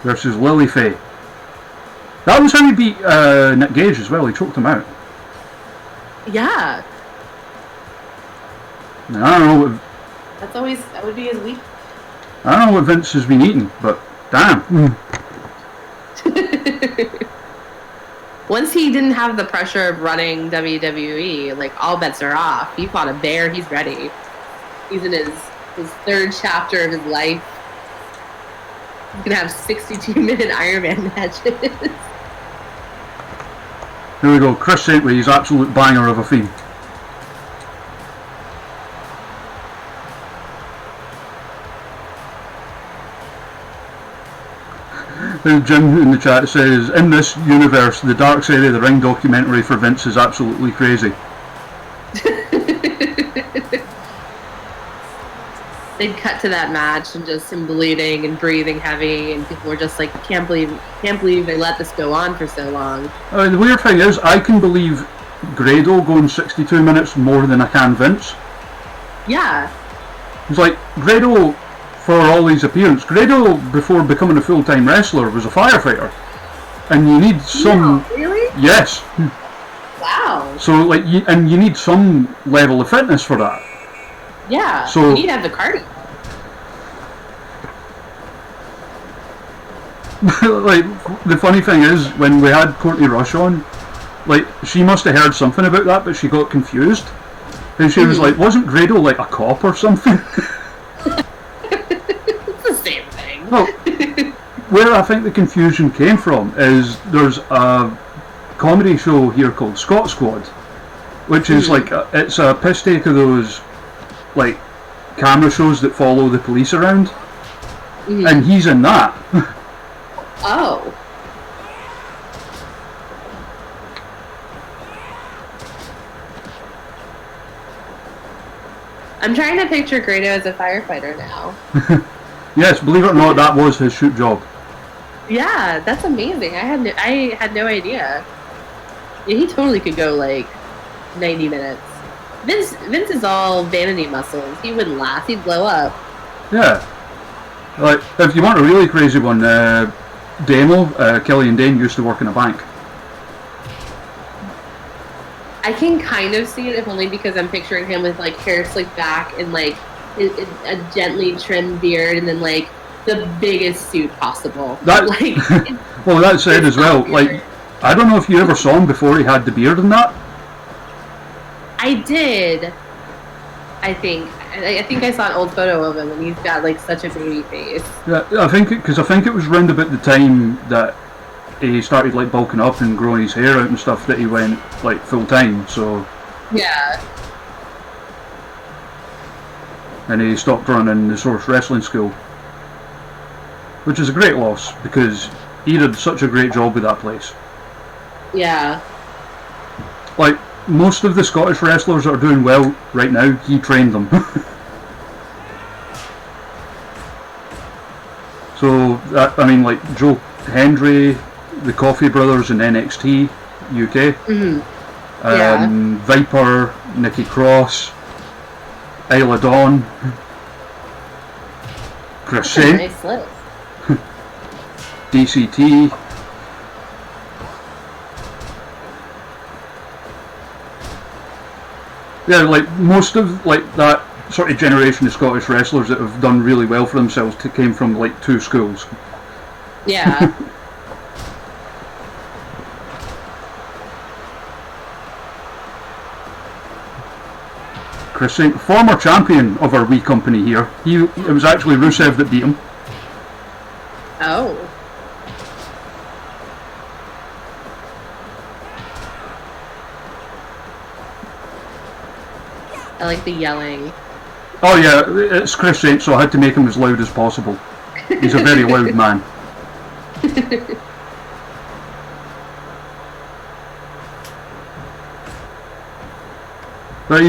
versus Lily Faye. That was how he beat Nick Gage as well. He choked him out. Yeah. Now, I don't know what, That would be his weak. I don't know what Vince has been eating, but damn. Once he didn't have the pressure of running WWE, like all bets are off. He fought a bear. He's ready. He's in his third chapter of his life. He's gonna have 62-minute Iron Man matches. Here we go, Chris Saint with his absolute banger of a theme. Jim in the chat says, in this universe, the Dark Side of the Ring documentary for Vince is absolutely crazy. They'd cut to that match and just him bleeding and breathing heavy, and people were just like, can't believe they let this go on for so long. The weird thing is, I can believe Grado going 62 minutes more than I can Vince. Yeah. It's like, Grado, for all his appearance, Grado, before becoming a full-time wrestler, was a firefighter. And you need some... No, really? Yes. Wow. So, like, you need some level of fitness for that. Yeah. So, you need to have the cardio. Like, the funny thing is, when we had Courtney Rush on, like, she must have heard something about that, but she got confused. And she was like, wasn't Grado like a cop or something? It's the same thing. Well, where I think the confusion came from is there's a comedy show here called Scott Squad, which is like, it's a piss take of those, like, camera shows that follow the police around. And he's in that. Oh. I'm trying to picture Grado as a firefighter now. Yes, believe it or not, that was his shoot job. Yeah, that's amazing. I had no idea. Yeah, he totally could go like 90 minutes. Vince is all vanity muscles. He wouldn't last. He'd blow up. Yeah. Like, if you want a really crazy one, Damo, Killian Dane used to work in a bank. I can kind of see it, if only because I'm picturing him with like hair slicked back and like a gently trimmed beard, and then like the biggest suit possible. That, like, well, that said as well, like, I don't know if you ever saw him before he had the beard and that. I did. I think I saw an old photo of him, and he's got like such a baby face. Yeah, I think it was round about the time that he started like bulking up and growing his hair out and stuff that he went like full time. So yeah. And he stopped running the Source Wrestling School, which is a great loss because he did such a great job with that place. Yeah. Like, most of the Scottish wrestlers that are doing well right now, he trained them. So, I mean, like Joe Hendry, the Coffey Brothers in NXT UK, Viper, Nikki Cross, Isla Dawn, Chris Saint, Nice list. DCT. Yeah, like most of like that sort of generation of Scottish wrestlers that have done really well for themselves came from like two schools. Yeah. Chris Saint, former champion of our wee company here. It was actually Rusev that beat him. Oh. I like the yelling. Oh yeah, it's Chris Saint, so I had to make him as loud as possible. He's a very loud man. But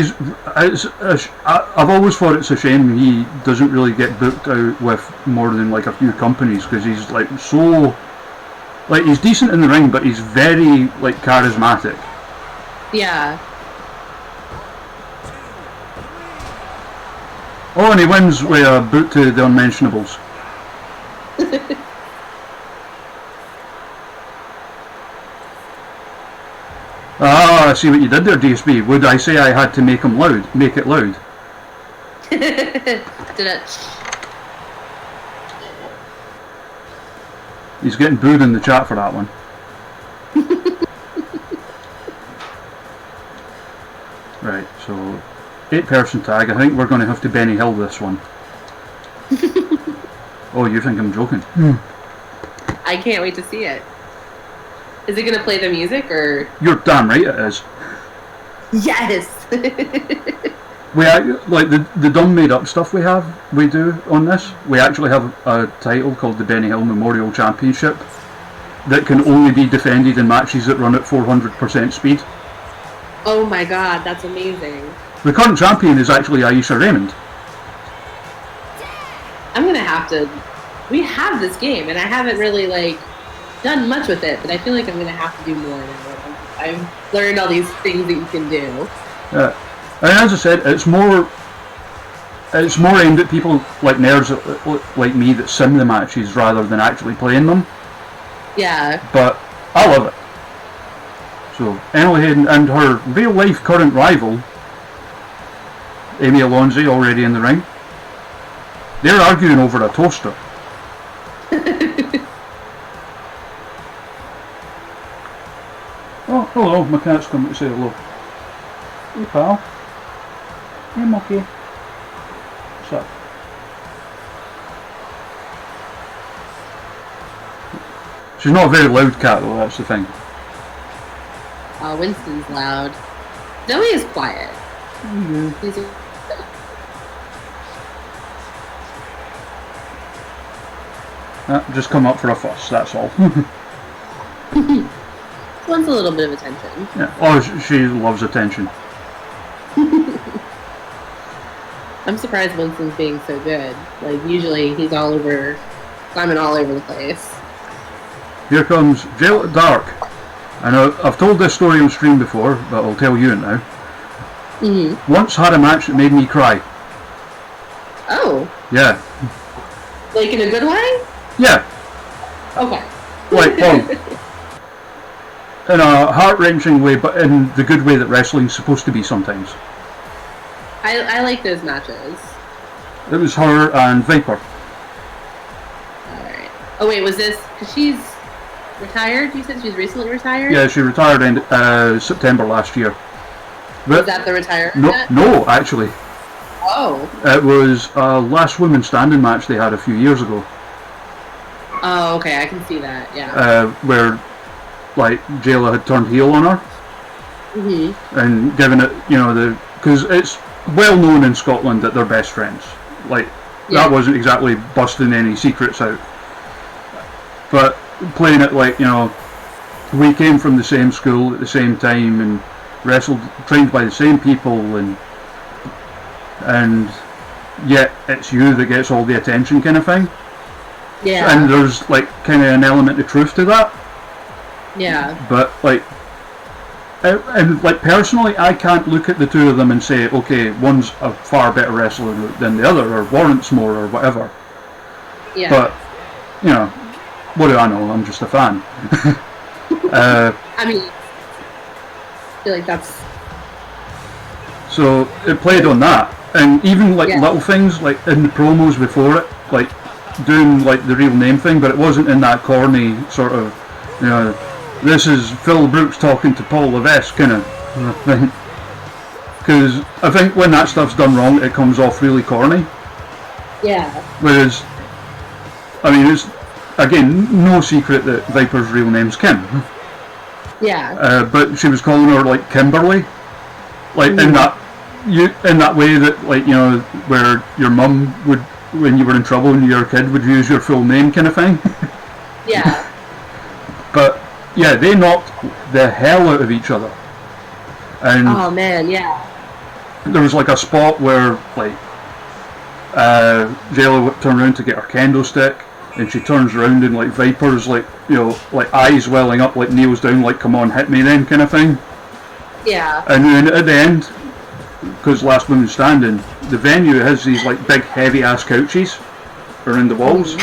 I've always thought it's a shame he doesn't really get booked out with more than like a few companies, because he's like so, like he's decent in the ring, but he's very like charismatic. Yeah. Oh, and he wins with a boot to the unmentionables. Ah, I see what you did there, DSB. Would I say I had to make him loud? Make it loud? Did it? He's getting booed in the chat for that one. Right, so 8-person tag. I think we're going to have to Benny Hill this one. Oh, you think I'm joking? I can't wait to see it. Is it going to play the music or? You're damn right it is. Yes. Like the dumb made up stuff we do on this. We actually have a title called the Benny Hill Memorial Championship that can only be defended in matches that run at 400% speed. Oh my god, that's amazing. The current champion is actually Aisha Raymond. I'm gonna have to. We have this game, and I haven't really like done much with it, but I feel like I'm gonna have to do more now. I've learned all these things that you can do. Yeah, and as I said, it's more aimed at people like nerds like me that sim the matches rather than actually playing them. Yeah. But I love it. So Emily Hayden and her real life current rival, Amy Alonzi, already in the ring. They're arguing over a toaster. Oh, hello, my cat's coming to say hello. Hey pal. Hey monkey. What's up? She's not a very loud cat though, that's the thing. Winston's loud. Zoe is quiet. He's Just come up for a fuss, that's all. wants a little bit of attention. Yeah. Oh, she loves attention. I'm surprised Winston's being so good. Like, usually he's climbing all over the place. Here comes Jail at Dark. I know I've told this story on stream before, but I'll tell you it now. Once had a match that made me cry. Oh. Yeah. Like in a good way? Yeah. Okay. Like, in a heart-wrenching way, but in the good way that wrestling's supposed to be sometimes. I like those matches. It was her and Viper. Alright. Oh wait, was this... Because she's retired? You said she's recently retired? Yeah, she retired in September last year. But is that the retirement? No, actually. Oh. It was a last woman standing match they had a few years ago. Oh, okay, I can see that, yeah. Where, like, Jayla had turned heel on her. And given it, because it's well known in Scotland that they're best friends. Like, that wasn't exactly busting any secrets out. But playing it like, we came from the same school at the same time and trained by the same people, and yet it's you that gets all the attention kind of thing. Yeah. And there's like kind of an element of truth to that. Yeah. But like, and like personally, I can't look at the two of them and say, okay, one's a far better wrestler than the other, or warrants more, or whatever. Yeah. But what do I know? I'm just a fan. I mean, I feel like that's... So it played on that, and even like little things like in the promos before it, like doing like the real name thing, but it wasn't in that corny sort of, this is Phil Brooks talking to Paul Levesque kind of thing. Because I think when that stuff's done wrong, it comes off really corny. Yeah. Whereas, I mean, it's again no secret that Viper's real name's Kim. Yeah. But she was calling her like Kimberly, like in that you in that way that, like, you know, where your mum would, when you were in trouble and you were a kid, would use your full name kind of thing. Yeah. But yeah, they knocked the hell out of each other. And oh man, yeah. there was like a spot where like Jayla turned around to get her candlestick, and she turns around and like Viper's like, you know, like eyes welling up, like kneels down, like come on, hit me then kind of thing. Yeah. And then at the end, because last woman standing, the venue has these like big heavy ass couches around the walls,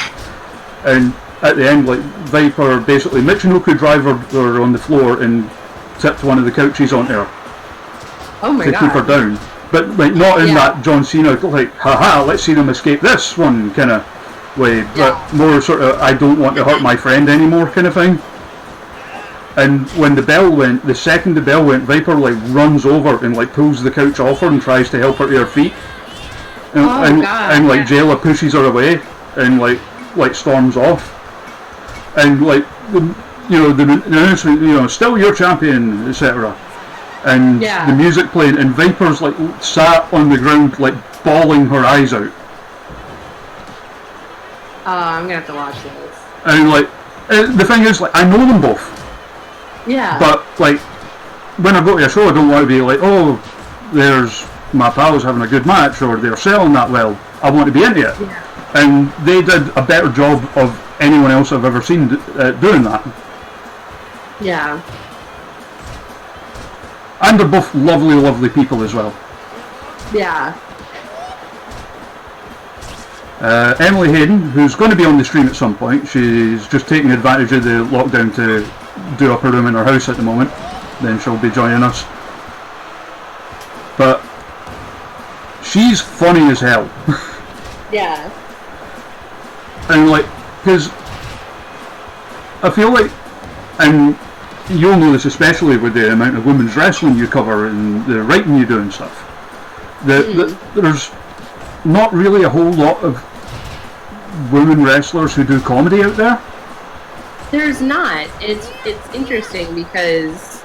and at the end, like Viper basically Michinoku driver her on the floor and tipped one of the couches onto her Oh my to god. keep her down. But like not in that John Cena like, haha, let's see them escape this one kind of way, but more sort of I don't want to hurt my friend anymore kind of thing. And when the bell went, the second the bell went, Viper like runs over and like pulls the couch off her and tries to help her to her feet. And, and like Jayla pushes her away and like storms off. And like the announcement, you know, still your champion, etc. And the music playing, and Viper's like sat on the ground like bawling her eyes out. I'm gonna have to watch this. And like the thing is, like I know them both. Yeah. But like when I go to a show, I don't want to be like, oh, there's my pals having a good match, or they're selling that well. I want to be into it. Yeah. And they did a better job of anyone else I've ever seen doing that. Yeah. And they're both lovely, lovely people as well. Yeah. Emily Hayden, who's going to be on the stream at some point, she's just taking advantage of the lockdown to do up her room in her house at the moment. Then she'll be joining us. But she's funny as hell. Yeah. And like, because I feel like, and you'll know this especially with the amount of women's wrestling you cover and the writing you do and stuff, there's not really a whole lot of women wrestlers who do comedy out there. There's not. It's interesting because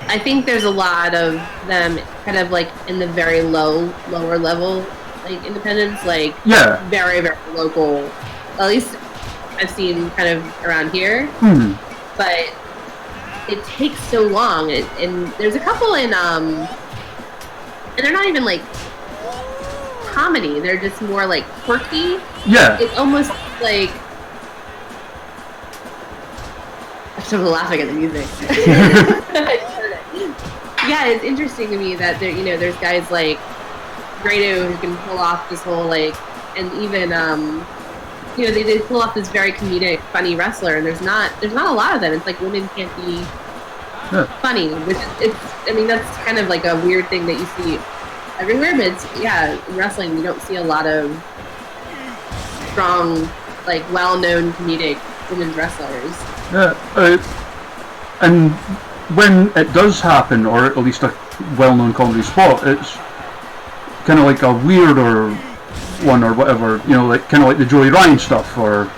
I think there's a lot of them kind of like in the very lower level, like independents, like very, very local. At least I've seen kind of around here. But it takes so long, and there's a couple in and they're not even like comedy, they're just more like quirky. It's almost like I'm still laughing at the music. Yeah, it's interesting to me that there, you know, there's guys like Grado who can pull off this whole like, and even you know, they pull off this very comedic, funny wrestler, and there's not a lot of them. It's like women can't be funny, which I mean, that's kind of like a weird thing that you see everywhere, but it's, in wrestling, you don't see a lot of strong, like, well-known comedic women's wrestlers. And when it does happen, or at least a well-known comedy spot, it's kind of like a weirder one or whatever, you know, like kind of like the Joey Ryan stuff, or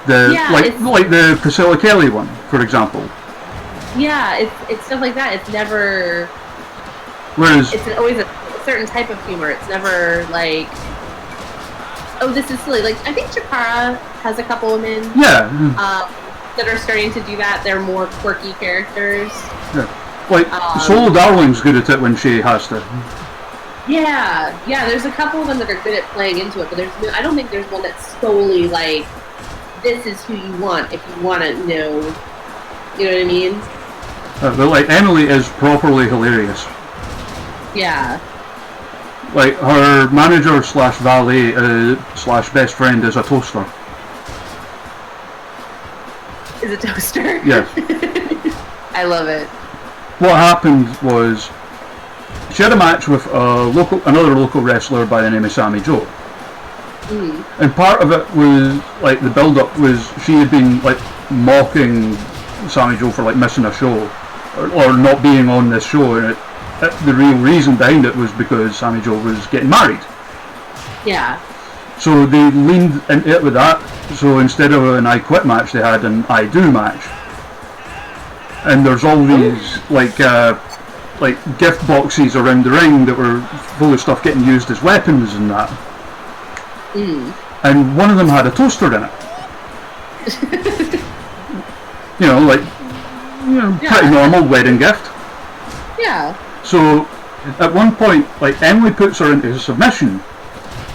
the like the Priscilla Kelly one, for example. Yeah, it's stuff like that. It's never. Whereas it's always a certain type of humor. It's never like, oh, this is silly. Like I think Chikara has a couple women. That are starting to do that. They're more quirky characters. Like Solo Darling's good at it when she has to. Yeah, there's a couple of them that are good at playing into it, but I don't think there's one that's solely like, this is who you want if you want to know, you know what I mean? But like, Emily is properly hilarious. Yeah. Like, her manager slash valet slash best friend is a toaster. Is a toaster? Yes. I love it. What happened was, she had a match with another local wrestler by the name of Sammy Joe. And part of it was, like, the build-up was she had been, like, mocking Sammy Joe for, like, missing a show, or not being on this show, and the real reason behind it was because Sammy Joe was getting married. Yeah. So they leaned into it with that, so instead of an I Quit match, they had an I Do match. And there's all these, like, like gift boxes around the ring that were full of stuff getting used as weapons and that. And one of them had a toaster in it. Pretty normal wedding gift. Yeah. So at one point, like, Emily puts her into submission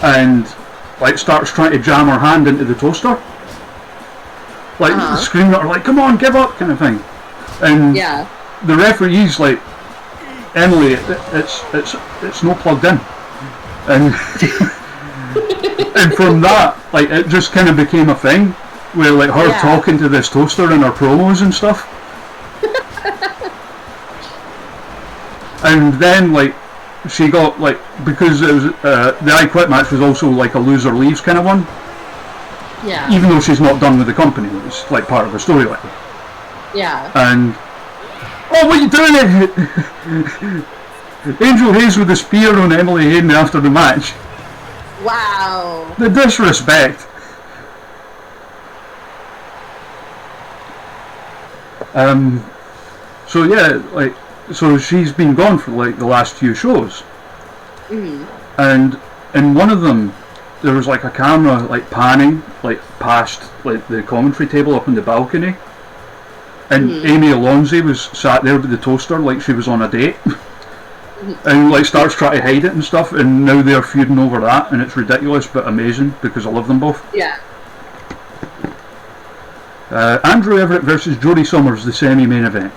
and like starts trying to jam her hand into the toaster, like screaming at her like, "Come on, give up," kind of thing. And the referee's like, "Emily, it's not plugged in," and and from that, like, it just kind of became a thing where like her talking to this toaster in her promos and stuff. And then, like, she got, like, because it was, the I Quit match was also like a loser leaves kind of one. Yeah. Even though she's not done with the company, it's like part of the storyline. Yeah. And, oh, what are you doing? Angel Hayes with the spear on Emily Hayden after the match. Wow. The disrespect. So yeah, like, so she's been gone for like the last few shows, and in one of them there was like a camera like panning like past like the commentary table up on the balcony, and Amy Alonso was sat there with the toaster like she was on a date, and like starts trying to hide it and stuff, and now they're feuding over that, and it's ridiculous but amazing because I love them both. Yeah. Andrew Everett versus Jody Summers, the semi-main event.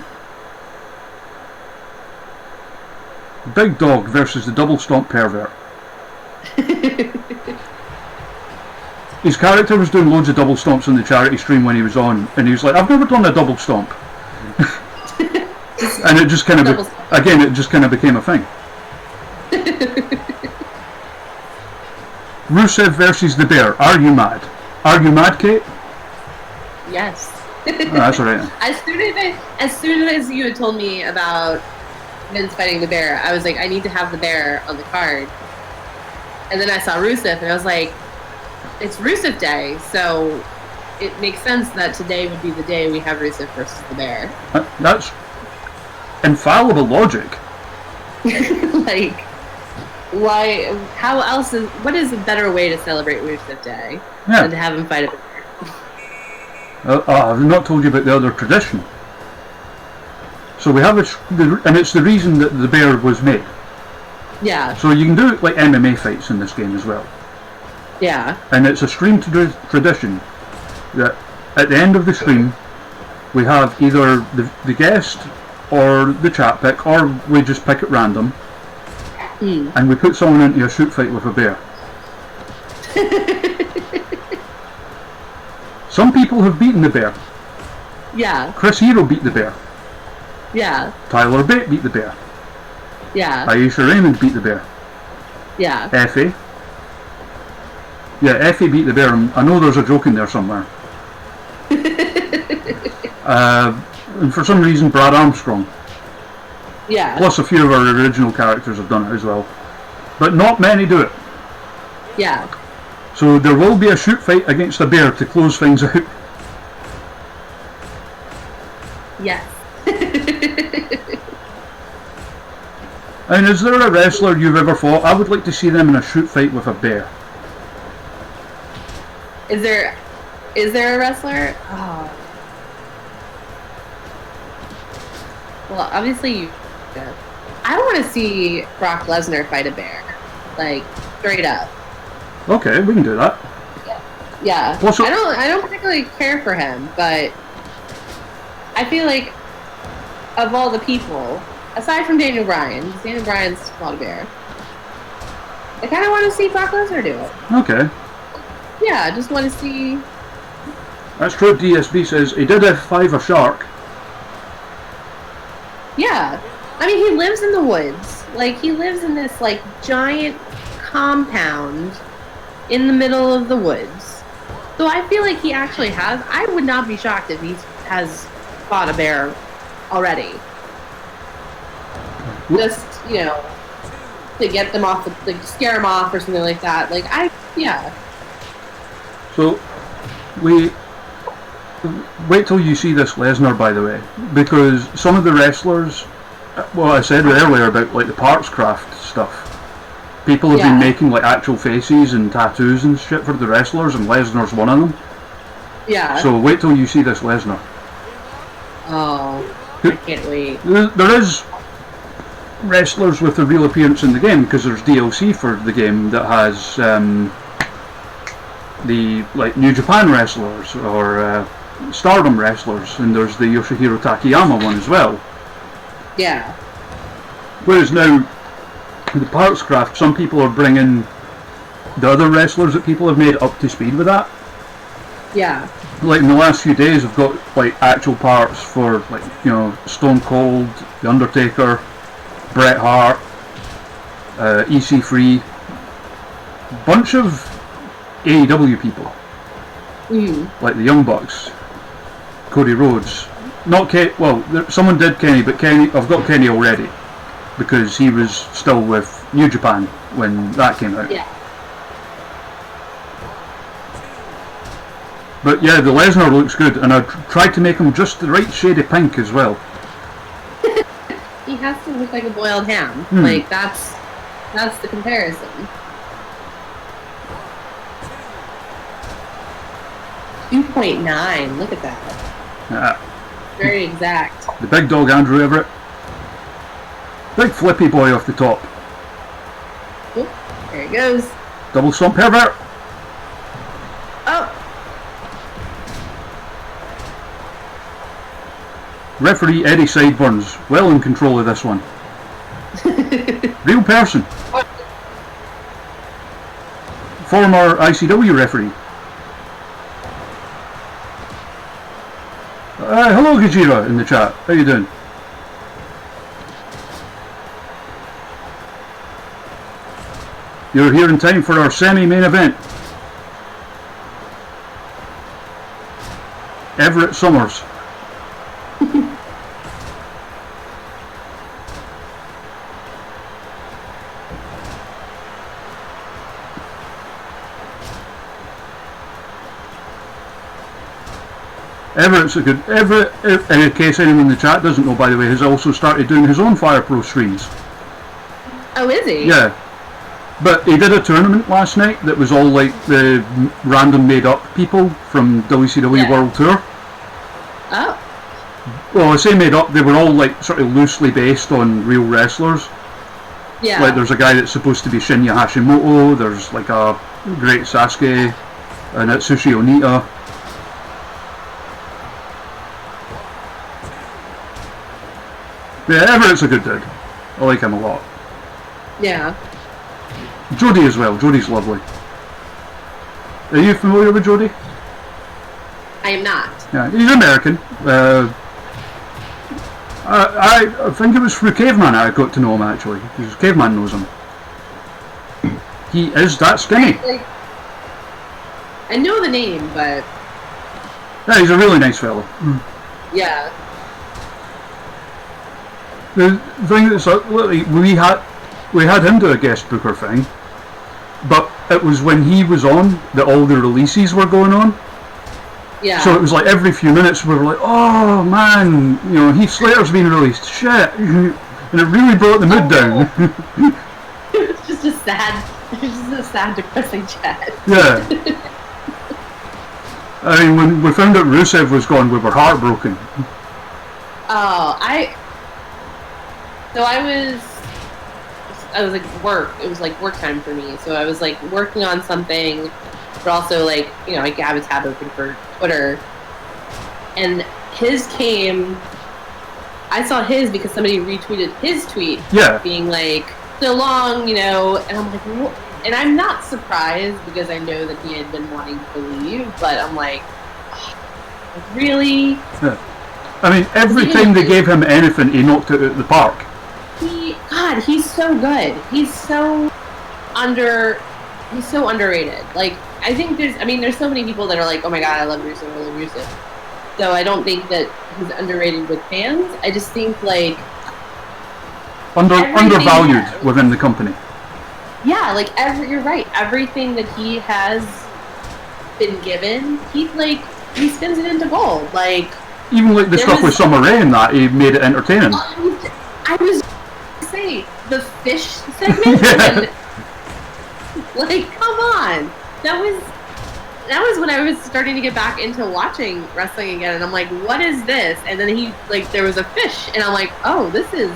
Big Dog versus the Double Stomp Pervert. His character was doing loads of double stomps on the charity stream when he was on, and he was like, "I've never done a double stomp," and it just kind of, it just kind of became a thing. Rusev versus the Bear. Are you mad? Are you mad, Kate? Yes. Oh, that's alright. As soon as you had told me about Vince fighting the Bear, I was like, I need to have the Bear on the card. And then I saw Rusev, and I was like, it's Rusev Day, so it makes sense that today would be the day we have Rusev versus the Bear. That's infallible logic. Like, why? How else is? What is a better way to celebrate Rusev Day than to have him fight a Bear? I've not told you about the other tradition. So we have and it's the reason that the Bear was made. Yeah. So you can do it like MMA fights in this game as well. Yeah. And it's a stream tradition that at the end of the stream we have either the guest or the chat pick, or we just pick at random, and we put someone into a shoot fight with a bear. Some people have beaten the bear. Yeah. Chris Hero beat the bear. Yeah. Tyler Bate beat the bear. Yeah. Aisha Raymond beat the bear. Yeah. Effie. Yeah, Effie beat the bear. I know there's a joke in there somewhere. And for some reason, Brad Armstrong. Yeah. Plus a few of our original characters have done it as well. But not many do it. Yeah. So there will be a shoot fight against a bear to close things out. Yes. And is there a wrestler you've ever fought? I would like to see them in a shoot fight with a bear. Is there a wrestler? Oh. Well, obviously I want to see Brock Lesnar fight a bear. Like, straight up. Okay, we can do that. Yeah. Well, so I don't particularly care for him, but I feel like of all the people, aside from Daniel Bryan, Daniel Bryan's fought a bear, I kind of want to see Brock Lesnar do it. Okay. Yeah, I just want to see. That's true. DSB says he did F5 a shark. Yeah. I mean, he lives in the woods. Like, he lives in this, like, giant compound in the middle of the woods. So I feel like he actually has. I would not be shocked if he has fought a bear already. Just, you know, to get them off, like, scare them off or something like that. Like, yeah. So, wait till you see this Lesnar, by the way, because some of the wrestlers what I said earlier about like the parts craft stuff. People have been making like actual faces and tattoos and shit for the wrestlers, and Lesnar's one of them. Yeah. So wait till you see this Lesnar. Oh, I can't wait. There is wrestlers with a real appearance in the game, because there's DLC for the game that has the like New Japan wrestlers or Stardom wrestlers, and there's the Yoshihiro Takayama one as well. Yeah. Whereas now, the parts craft, some people are bringing the other wrestlers that people have made up to speed with that. Yeah. Like in the last few days, I've got like actual parts for like, you know, Stone Cold, The Undertaker, Bret Hart, EC3, bunch of AEW people, like the Young Bucks, Cody Rhodes. Not Kenny. Well, someone did Kenny, but Kenny, I've got Kenny already because he was still with New Japan when that came out. Yeah. But yeah, the Lesnar looks good, and I tried to make him just the right shade of pink as well. He has to look like a boiled ham. Like that's the comparison. 2.9. Look at that. Very exact. The big dog Andrew Everett. Big flippy boy off the top. Oop, there he goes. Double stomp pervert. Oh. Referee Eddie Sideburns, well in control of this one. Real person. Former ICW referee. Hello Gajira in the chat, how you doing? You're here in time for our semi-main event. Everett Summers. Everett's a good... Everett, in case anyone in the chat doesn't know, by the way, has also started doing his own Fire Pro streams. Oh, is he? Yeah. But he did a tournament last night that was all like the random made-up people from WCW World Tour. Oh. Well, I say made-up, they were all like sort of loosely based on real wrestlers. Yeah. Like there's a guy that's supposed to be Shinya Hashimoto, there's like a great Sasuke, and Atsushi Onita. Yeah, Everett's a good dude. I like him a lot. Yeah. Jody as well. Jody's lovely. Are you familiar with Jody? I am not. Yeah, he's American. I think it was through Caveman I got to know him actually, because Caveman knows him. He is that skinny. I know the name, but... Yeah, he's a really nice fellow. Yeah. The thing that's we had him do a guest booker thing, but it was when he was on that all the releases were going on. Yeah. So it was like every few minutes we were like, oh man, you know, Heath Slater's been released, shit, and it really brought the mood down. It's just a sad, depressing chat. Yeah. I mean, when we found out Rusev was gone, we were heartbroken. Oh, I was like it was like work time for me, so I was like working on something, but also like, you know, I have a tab open for Twitter, and his came, I saw his because somebody retweeted his tweet, being like, so long, you know, and I'm like, what? And I'm not surprised because I know that he had been wanting to leave, but I'm like, really? Yeah. I mean, every time they gave him anything, he knocked it out of the park. He's so good. He's so underrated. Like, I think there's so many people that are like, oh my god, I love Rusev, I love Rusev. So I don't think that he's underrated with fans. I just think like undervalued within the company. Yeah, like you're right. Everything that he has been given, he spins it into gold. Like even like the stuff with Summer Rae and that, he made it entertaining. I was gonna say the fish segment. Yeah. Like, come on, that was when I was starting to get back into watching wrestling again, and I'm like, what is this? And then he like there was a fish, and I'm like, oh, this is.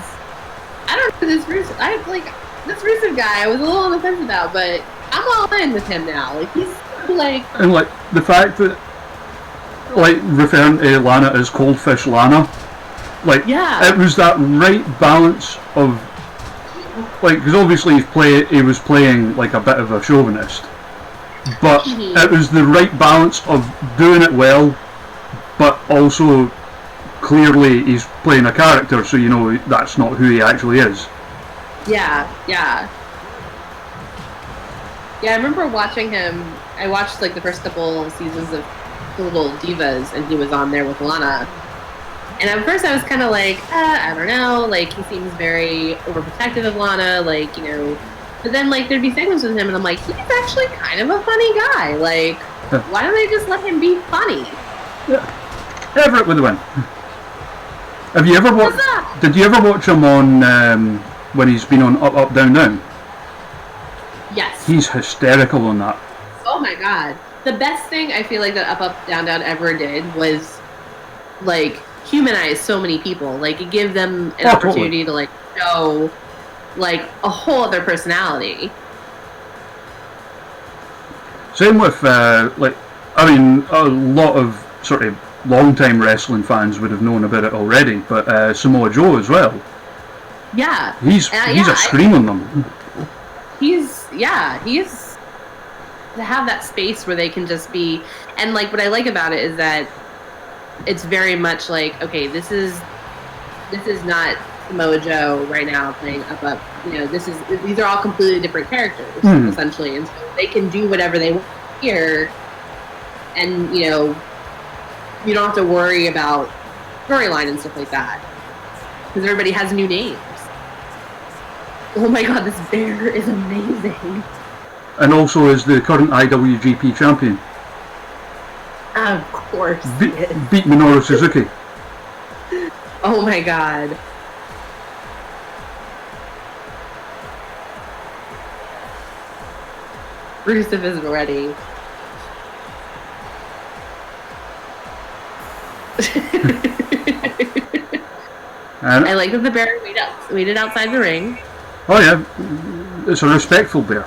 I don't know this Rusev guy. I was a little on the fence about, but I'm all in with him now. Like he's like. And like the fact that, like referring to Lana as Coldfish Lana, like it was that right balance of, like, because obviously he was playing like a bit of a chauvinist, but it was the right balance of doing it well, but also clearly he's playing a character, so you know that's not who he actually is. Yeah. I remember watching him. I watched like the first couple seasons of Little Divas, and he was on there with Lana. And at first I was kind of like, I don't know, like he seems very overprotective of Lana, like, you know. But then like there'd be segments with him, and I'm like, he's actually kind of a funny guy. Like, why don't they just let him be funny? Yeah, Everett with the win. Have you ever watched? Did you ever watch him on when he's been on Up Up Down Down? Yes. He's hysterical on that. Oh my god. The best thing I feel like that Up Up Down Down ever did was like humanize so many people. Like give them an opportunity to like show like a whole other personality. Same with like, I mean, a lot of sort of long-time wrestling fans would have known about it already, but Samoa Joe as well. Yeah. He's a scream on them. He's to have that space where they can just be, and like what I like about it is that it's very much like, okay, this is not Samoa Joe right now playing Up. You know, these are all completely different characters essentially, and so they can do whatever they want here, and you know, you don't have to worry about storyline and stuff like that because everybody has new names. Oh my god, this bear is amazing. And also is the current IWGP champion. Of course. Beat Minoru Suzuki. Oh my god. Rusev is ready. And I like that the bear waited outside the ring. Oh yeah, it's a respectful bear.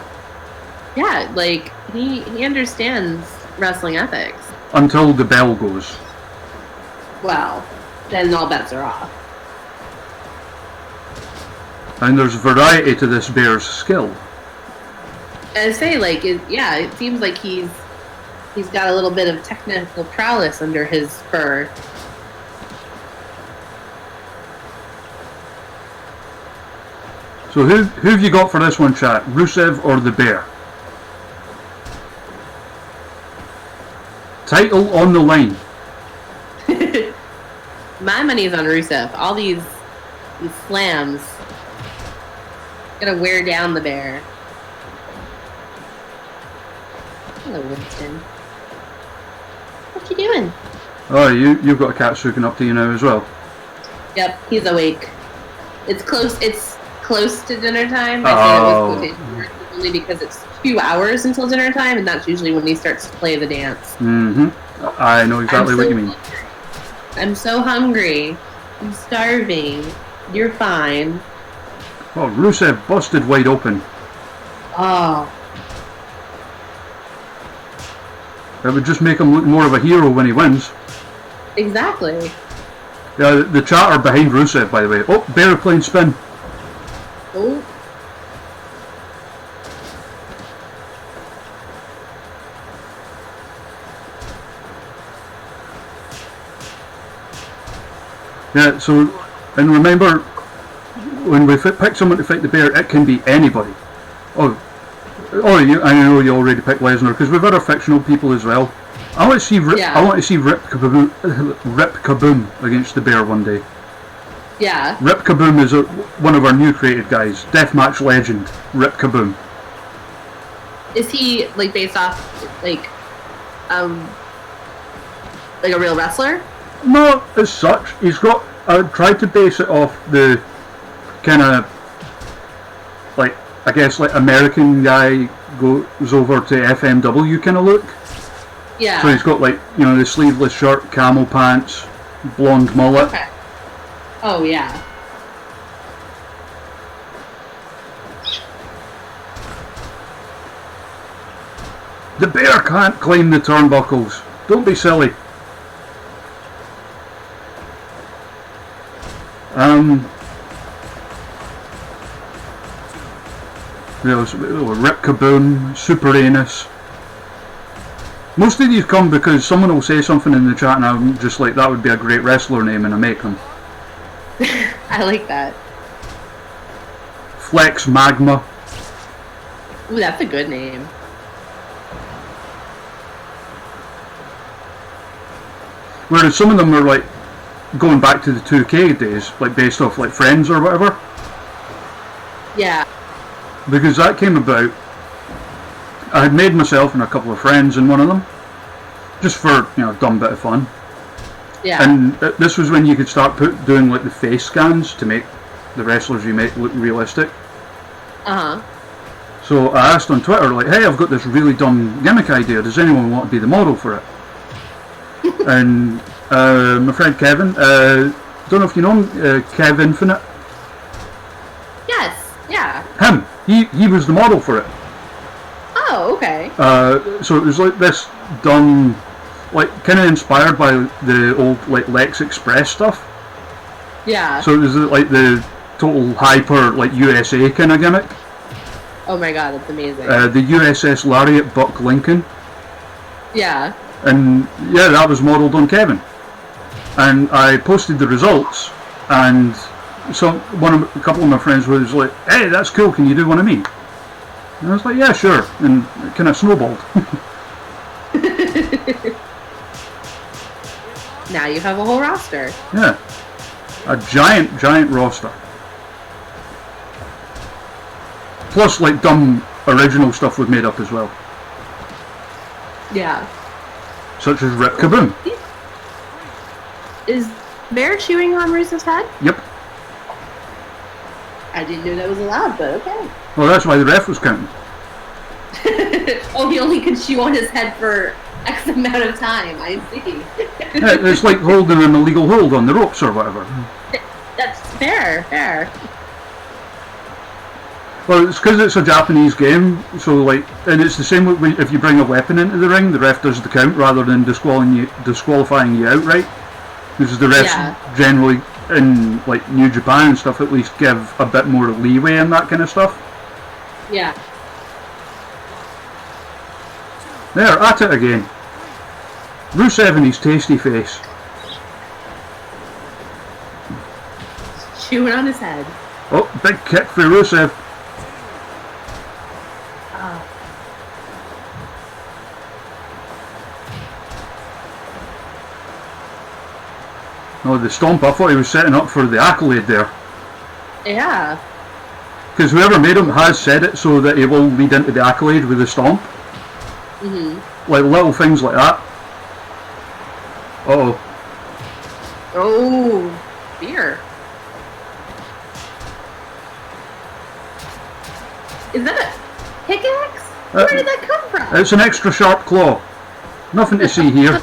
Yeah, like he understands wrestling ethics. Until the bell goes. Well, then all bets are off. And there's variety to this bear's skill. I say, like, it seems like he's got a little bit of technical prowess under his fur. So who have you got for this one, chat? Rusev or the bear? Title on the line. My money's on Rusev. All these slams gonna wear down the bear. Hello, Winston. What you doing? Oh, you've got a cat soaking up to you now as well. Yep, he's awake. It's close to dinner time. I said it was quotation only because it's 2 hours until dinner time, and that's usually when he starts to play the dance. Mm-hmm. I know exactly what you mean. I'm so hungry. I'm starving. You're fine. Oh, Rusev busted wide open. Oh. It would just make him look more of a hero when he wins. Exactly. Yeah, the chatter behind Rusev, by the way. Oh, bear plane spin. Oh. Yeah, so, and remember, when we pick someone to fight the bear, it can be anybody. I know you already picked Lesnar, because we've had our fictional people as well. I want to see Rip Kaboom against the bear one day. Yeah. Rip Kaboom is one of our new created guys. Deathmatch legend, Rip Kaboom. Is he like based off like a real wrestler? Not as such. He's got. I tried to base it off the kind of like, I guess, like American guy goes over to FMW kind of look. Yeah. So he's got like, you know, the sleeveless shirt, camel pants, blonde mullet. Okay. Oh yeah. The bear can't climb the turnbuckles. Don't be silly. There's Rip Kaboom, Super Anus. Most of these come because someone will say something in the chat and I'm just like, that would be a great wrestler name, and I make them. I like that. Flex Magma. Ooh, that's a good name. Whereas some of them are like going back to the 2K days, like based off like Friends or whatever. Yeah. Because that came about, I had made myself and a couple of friends in one of them, just for, you know, a dumb bit of fun. Yeah. And this was when you could start doing like the face scans to make the wrestlers you make look realistic. Uh-huh. So I asked on Twitter, like, hey, I've got this really dumb gimmick idea, does anyone want to be the model for it? And my friend Kevin, don't know if you know him, Kev Infinite. Yes. Yeah. Him, he was the model for it. Oh, okay. So it was like this done, like kind of inspired by the old like Lex Express stuff. Yeah. So it was like the total hyper like USA kind of gimmick. Oh my god, that's amazing. The USS Lariat Buck Lincoln. Yeah. And yeah, that was modelled on Kevin. And I posted the results, and so a couple of my friends was like, hey, that's cool, can you do one of me? And I was like, yeah, sure. And it kind of snowballed. Now you have a whole roster. Yeah. A giant roster. Plus, like, dumb original stuff we've made up as well. Yeah. Such as Rip Kaboom. Is Bear chewing on Rusev's head? Yep. I didn't know that was allowed, but okay. Well, that's why the ref was counting. Oh, he only could chew on his head for X amount of time. I see. Yeah, it's like holding an illegal hold on the ropes or whatever. That's fair. Well, it's because it's a Japanese game, so like, and it's the same with if you bring a weapon into the ring, the ref does the count rather than disqualifying you outright. Because the refs generally, in like New Japan and stuff, at least give a bit more leeway in that kind of stuff. Yeah. There, at it again. Rusev and his tasty face. Chewing on his head. Oh, big kick for Rusev. No, the stomp, I thought he was setting up for the accolade there. Yeah. Because whoever made him has said it so that he will lead into the accolade with the stomp. Mm-hmm. Like little things like that. Uh-oh. Oh, beer. Is that a pickaxe? Where did that come from? It's an extra sharp claw. Nothing to see here.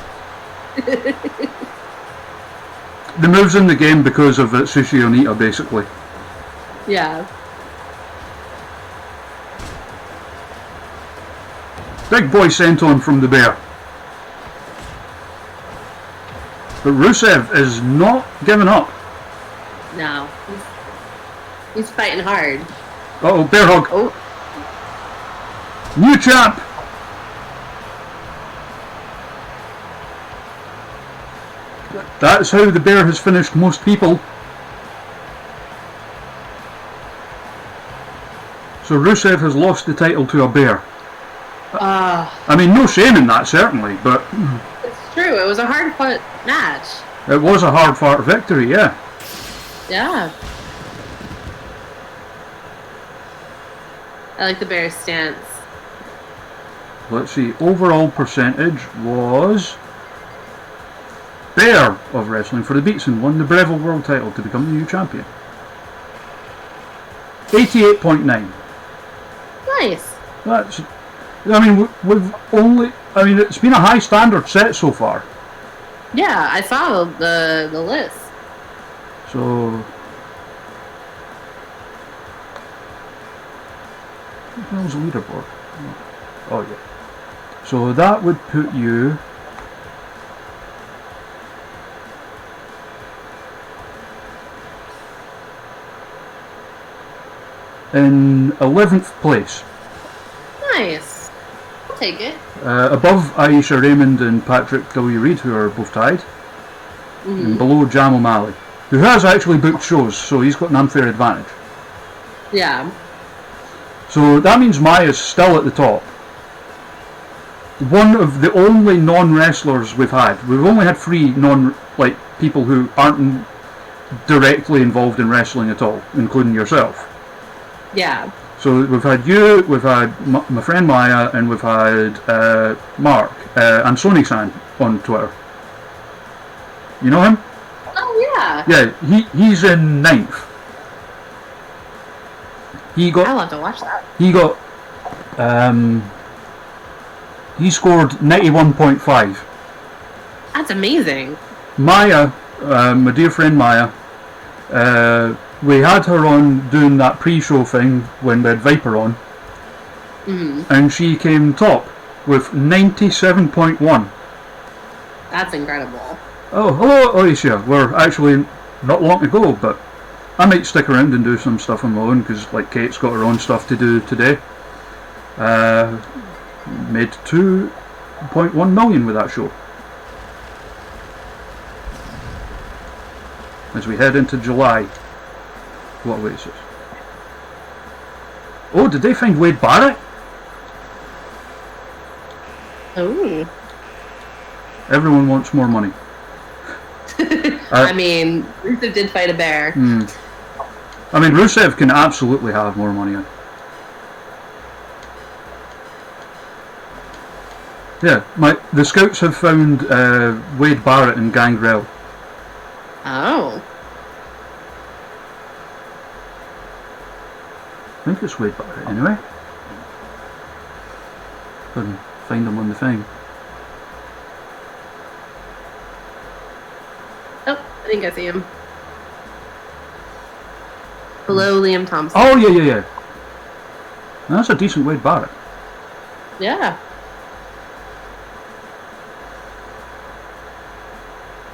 The move's in the game because of Sushi Onita, basically. Yeah. Big boy senton from the bear. But Rusev is not giving up. No. He's fighting hard. Uh-oh, bear hug. Oh. New champ! That's how the bear has finished most people. So Rusev has lost the title to a bear. I mean, no shame in that, certainly, but It's true, it was a hard fought match. it was a hard-fought victory, yeah. Yeah. I like the bear's stance. Let's see, overall percentage was... Bear of Wrestling for the Beats and won the Breville World title to become the new champion. 88.9. Nice. That's. I mean, we've only. I mean, it's been a high standard set so far. Yeah, I saw the list. So. What was the leaderboard? Oh yeah. So that would put you. In 11th place. Nice. I'll take it. Above Aisha Raymond and Patrick W. Reid, who are both tied. And below Jam O'Malley, who has actually booked shows, so he's got an unfair advantage. Yeah. So that means Maya's still at the top. One of the only non-wrestlers we've had. We've only had 3 people who aren't directly involved in wrestling at all, including yourself. Yeah. So we've had you, we've had my friend Maya, and we've had Mark and Sony-san on Twitter. You know him? Oh yeah. Yeah, he's in 9th. I'll have to watch that. He scored 91.5. That's amazing. Maya, my dear friend Maya, we had her on doing that pre-show thing when we had Viper on, and she came top with 97.1. That's incredible. Oh, hello Alicia, we're actually not long to go, but I might stick around and do some stuff on my own, because like Kate's got her own stuff to do today. Made 2.1 million with that show. As we head into July. What awaits us? Oh, did they find Wade Barrett? Oh. Everyone wants more money. I mean, Rusev did fight a bear. I mean, Rusev can absolutely have more money. Yeah, the scouts have found Wade Barrett and Gangrel. Oh. I think it's Wade Barrett anyway. Couldn't find him on the thing. Oh, I think I see him. Below Liam Thompson. Oh, yeah. That's a decent Wade Barrett. Yeah.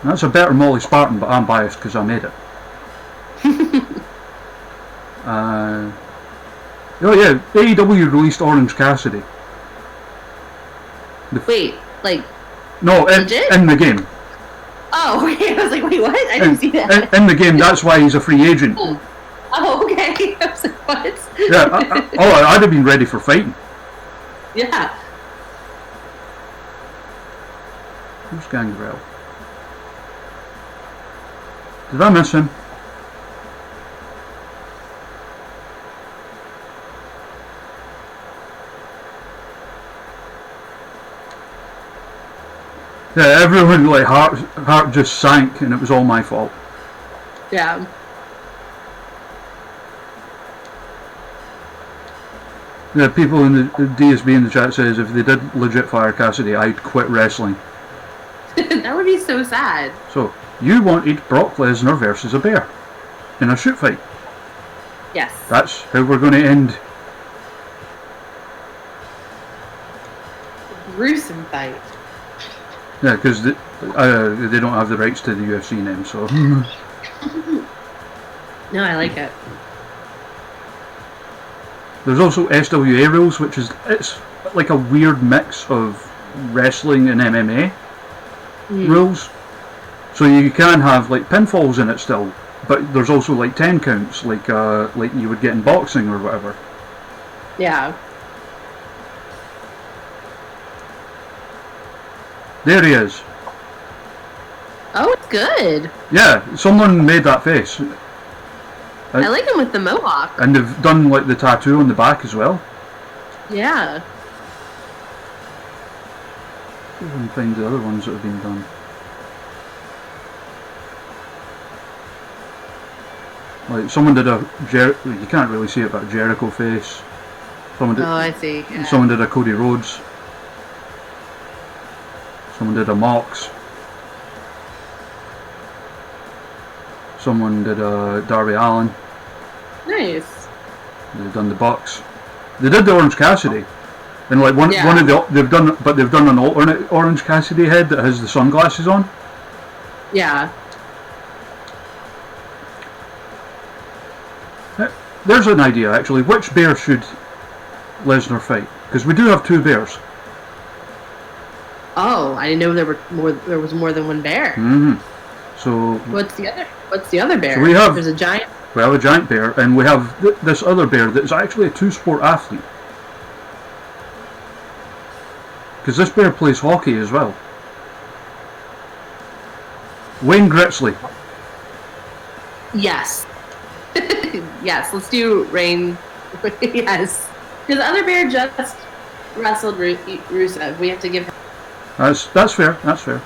That's a better Molly Spartan, but I'm biased because I made it. Oh yeah, AEW released Orange Cassidy. Wait, like... No, in the game. Oh, okay, I was like, wait, what? I didn't see that. In the game, that's why he's a free agent. Oh, okay. I was like, what? Yeah, I'd have been ready for fighting. Yeah. Who's Gangrel? Did I miss him? Yeah, everyone heart just sank, and it was all my fault. Yeah. Yeah, people in the DSB in the chat says if they did legit fire Cassidy, I'd quit wrestling. That would be so sad. So, you wanted Brock Lesnar versus a bear in a shoot fight. Yes. That's how we're going to end. Gruesome fight. Yeah, because they don't have the rights to the UFC name, so... No, I like it. There's also SWA rules, which is... It's like a weird mix of wrestling and MMA rules. So you can have, like, pinfalls in it still, but there's also, like, 10 counts, like you would get in boxing or whatever. Yeah. There he is. Oh, it's good. Yeah, someone made that face. I like him with the mohawk. And they've done like the tattoo on the back as well. Yeah. I can find the other ones that have been done. Like someone did you can't really see it, but a Jericho face. Someone did, Oh, I see. Yeah. Someone did a Cody Rhodes. Someone did a Mox. Someone did a Darby Allin. Nice. They've done the Bucks. They did the Orange Cassidy, and like one Yeah. of the they've done an alternate Orange Cassidy head that has the sunglasses on. Yeah. There's an idea actually. Which bear should Lesnar fight? Because we do have two bears. Oh, I didn't know there was more than one bear. So What's the other bear? So we have- There's a giant. we have a giant bear, and we have this other bear that is actually a two-sport athlete. Because this bear plays hockey as well. Wayne Gretzky. Yes. Yes, let's do Rain. Yes. Because the other bear just wrestled Rusev. We have to give him. That's fair. That's fair.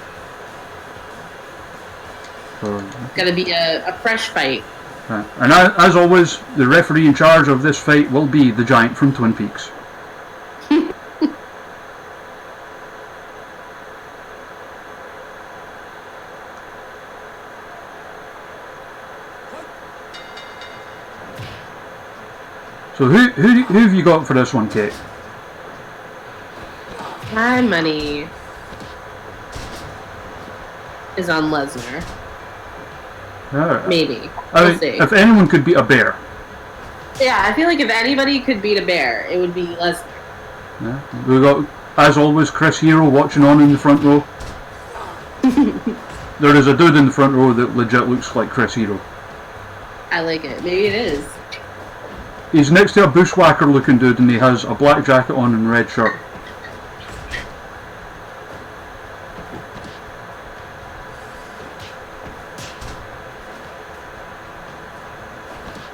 So, It's got to be a fresh fight. and as always, the referee in charge of this fight will be the giant from Twin Peaks. So who have you got for this one, Kate? My money is on Lesnar. Maybe. I We'll mean, see. if anyone could beat a bear, Yeah, I feel like if anybody could beat a bear, it would be Lesnar. yeah, we got, as always, Chris Hero watching on in the front row. There is a dude in the front row that legit looks like Chris Hero. I like it. Maybe it is. He's next to a bushwhacker looking dude, and he has a black jacket on and a red shirt.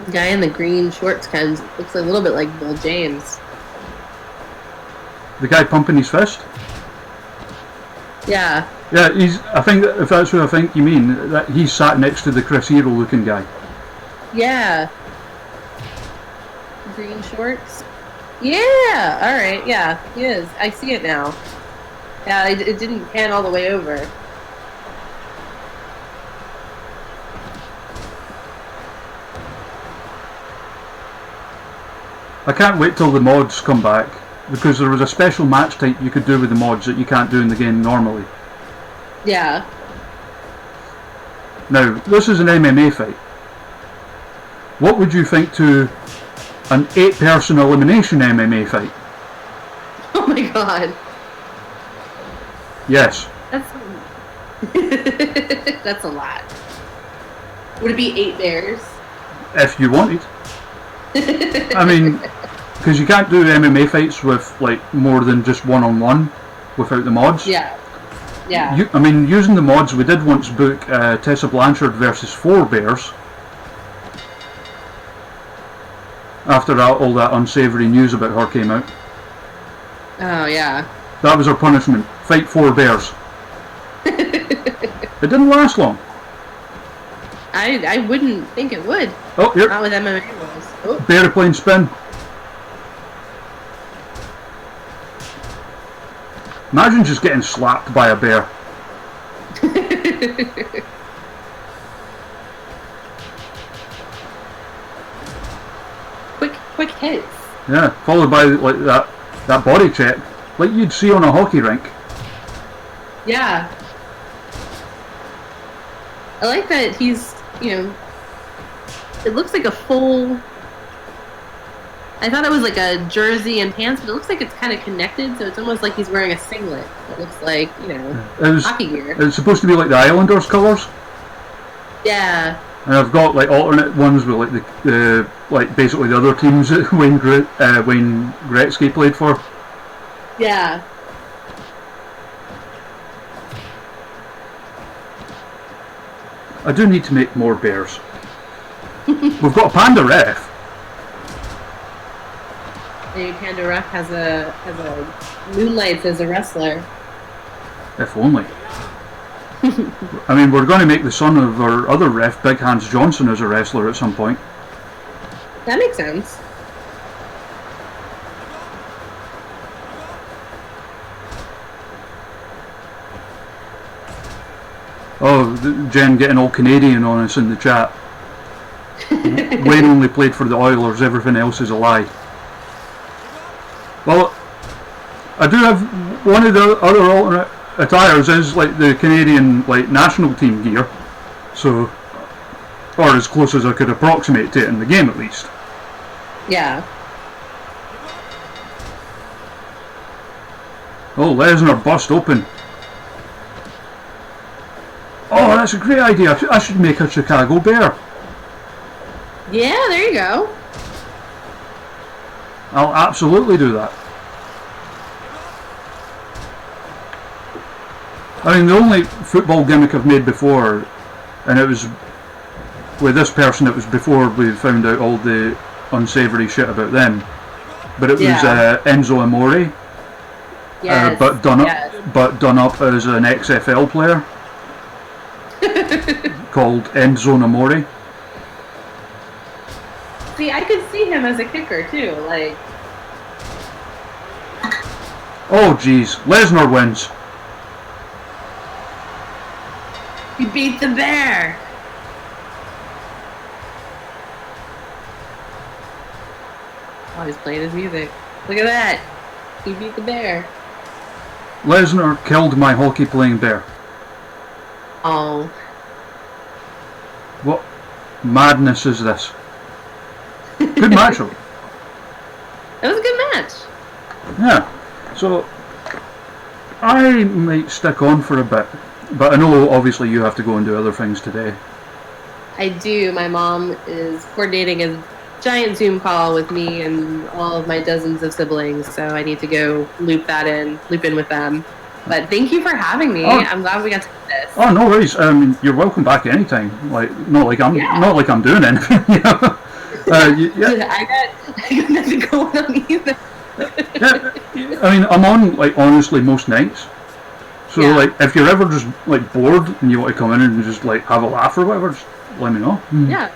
The guy in the green shorts kind of looks a little bit like Bill James. The guy pumping his fist? Yeah. Yeah, I think if that's who I think you mean, that he's sat next to the Chris Hero looking guy. Yeah. Green shorts. Yeah. All right. Yeah, he is. I see it now. Yeah, it didn't pan all the way over. I can't wait till the mods come back, because there was a special match type you could do with the mods that you can't do in the game normally. Yeah. Now, this is an MMA fight. What would you think to an 8-person elimination MMA fight? Oh my god. Yes. That's that's a lot. Would it be 8 bears? If you wanted. I mean, because you can't do MMA fights with like more than just one-on-one without the mods. Yeah. Yeah. I mean, using the mods, we did once book Tessa Blanchard versus 4 bears. After all that unsavoury news about her came out. Oh yeah. That was her punishment. Fight 4 bears. It didn't last long. I wouldn't think it would. Oh, here. Not with MMA rules. Oh. Bear airplane spin. Imagine just getting slapped by a bear. Quick hits. Yeah, followed by like that body check, like you'd see on a hockey rink. Yeah. I like that he's, it looks like a full... I thought it was like a jersey and pants, but it looks like it's kind of connected, so it's almost like he's wearing a singlet. It looks like, hockey gear. It's supposed to be like the Islanders colours. Yeah. And I've got like alternate ones with like the like basically the other teams that Wayne Gretzky played for. Yeah. I do need to make more bears. We've got a panda ref. Maybe Panda Ref has a moonlights as a wrestler. If only. I mean, we're going to make the son of our other ref, Big Hands Johnson, as a wrestler at some point. That makes sense. Oh, Jen getting all Canadian on us in the chat. Wayne only played for the Oilers, everything else is a lie. Well, I do have one of the other alternate attires is like the Canadian like national team gear, so, or as close as I could approximate to it in the game at least. Yeah. Oh, Lesnar bust open. Oh, that's a great idea. I should make a Chicago Bear. Yeah, there you go. I'll absolutely do that. I mean, the only football gimmick I've made before, and it was with this person, it was before we found out all the unsavoury shit about them. But it was Enzo Amore, Yes. but done up as an XFL player called Enzo Amore. See, I could see him as a kicker too. Like, Oh jeez, Lesnar wins. he beat the bear. Oh, he's playing his music. Look at that. He beat the bear. Lesnar killed my hockey playing bear. Oh. What madness is this? Good match though. It was a good match. Yeah. So I might stick on for a bit. But I know obviously you have to go and do other things today. I do. My mom is coordinating a giant Zoom call with me and all of my dozens of siblings, so I need to go loop in with them. But thank you for having me. Oh. I'm glad we got to do this. Oh, no worries. You're welcome back anytime. Like, not like I'm doing anything. You know? Yeah. I got nothing going on either. Yeah. I mean, I'm on like honestly most nights. So like, if you're ever just like bored and you want to come in and just like have a laugh or whatever, just let me know. Yeah.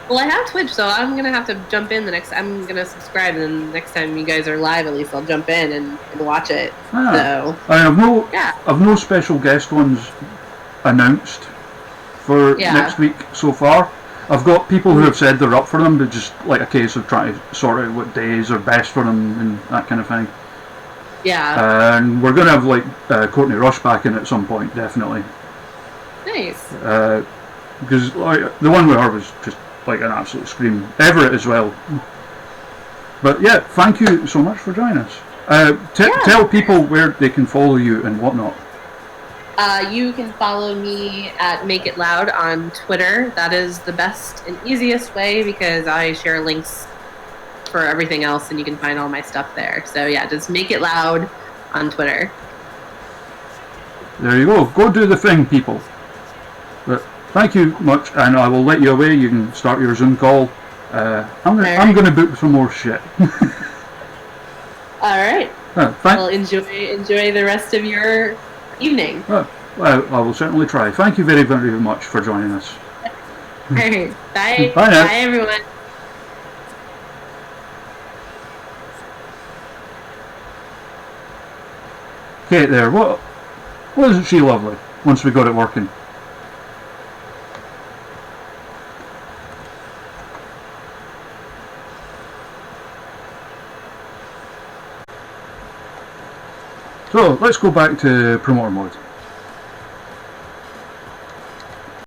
Well, I have Twitch, so I'm gonna have to jump in I'm gonna subscribe, and then next time you guys are live, at least I'll jump in and watch it. So. I mean, I've no special guest ones announced for next week so far. I've got people who have said they're up for them, but just like a case of trying to sort out what days are best for them and that kind of thing. Yeah. And we're going to have like Courtney Rush back in at some point, definitely. Nice. Because like, the one with her was just like an absolute scream. Everett as well. But yeah, thank you so much for joining us. Tell people where they can follow you and whatnot. You can follow me at Make It Loud on Twitter. That is the best and easiest way because I share links for everything else and you can find all my stuff there. So yeah, just Make It Loud on Twitter. There you go. Go do the thing, people. But thank you much, and I will let you away. You can start your Zoom call. I'm going to book some more shit. All right. Well, enjoy the rest of your evening. I will certainly try. Thank you very, very much for joining us. All right. Bye. Bye now. Bye, everyone. Kate there, wasn't she lovely once we got it working? So let's go back to promoter mode.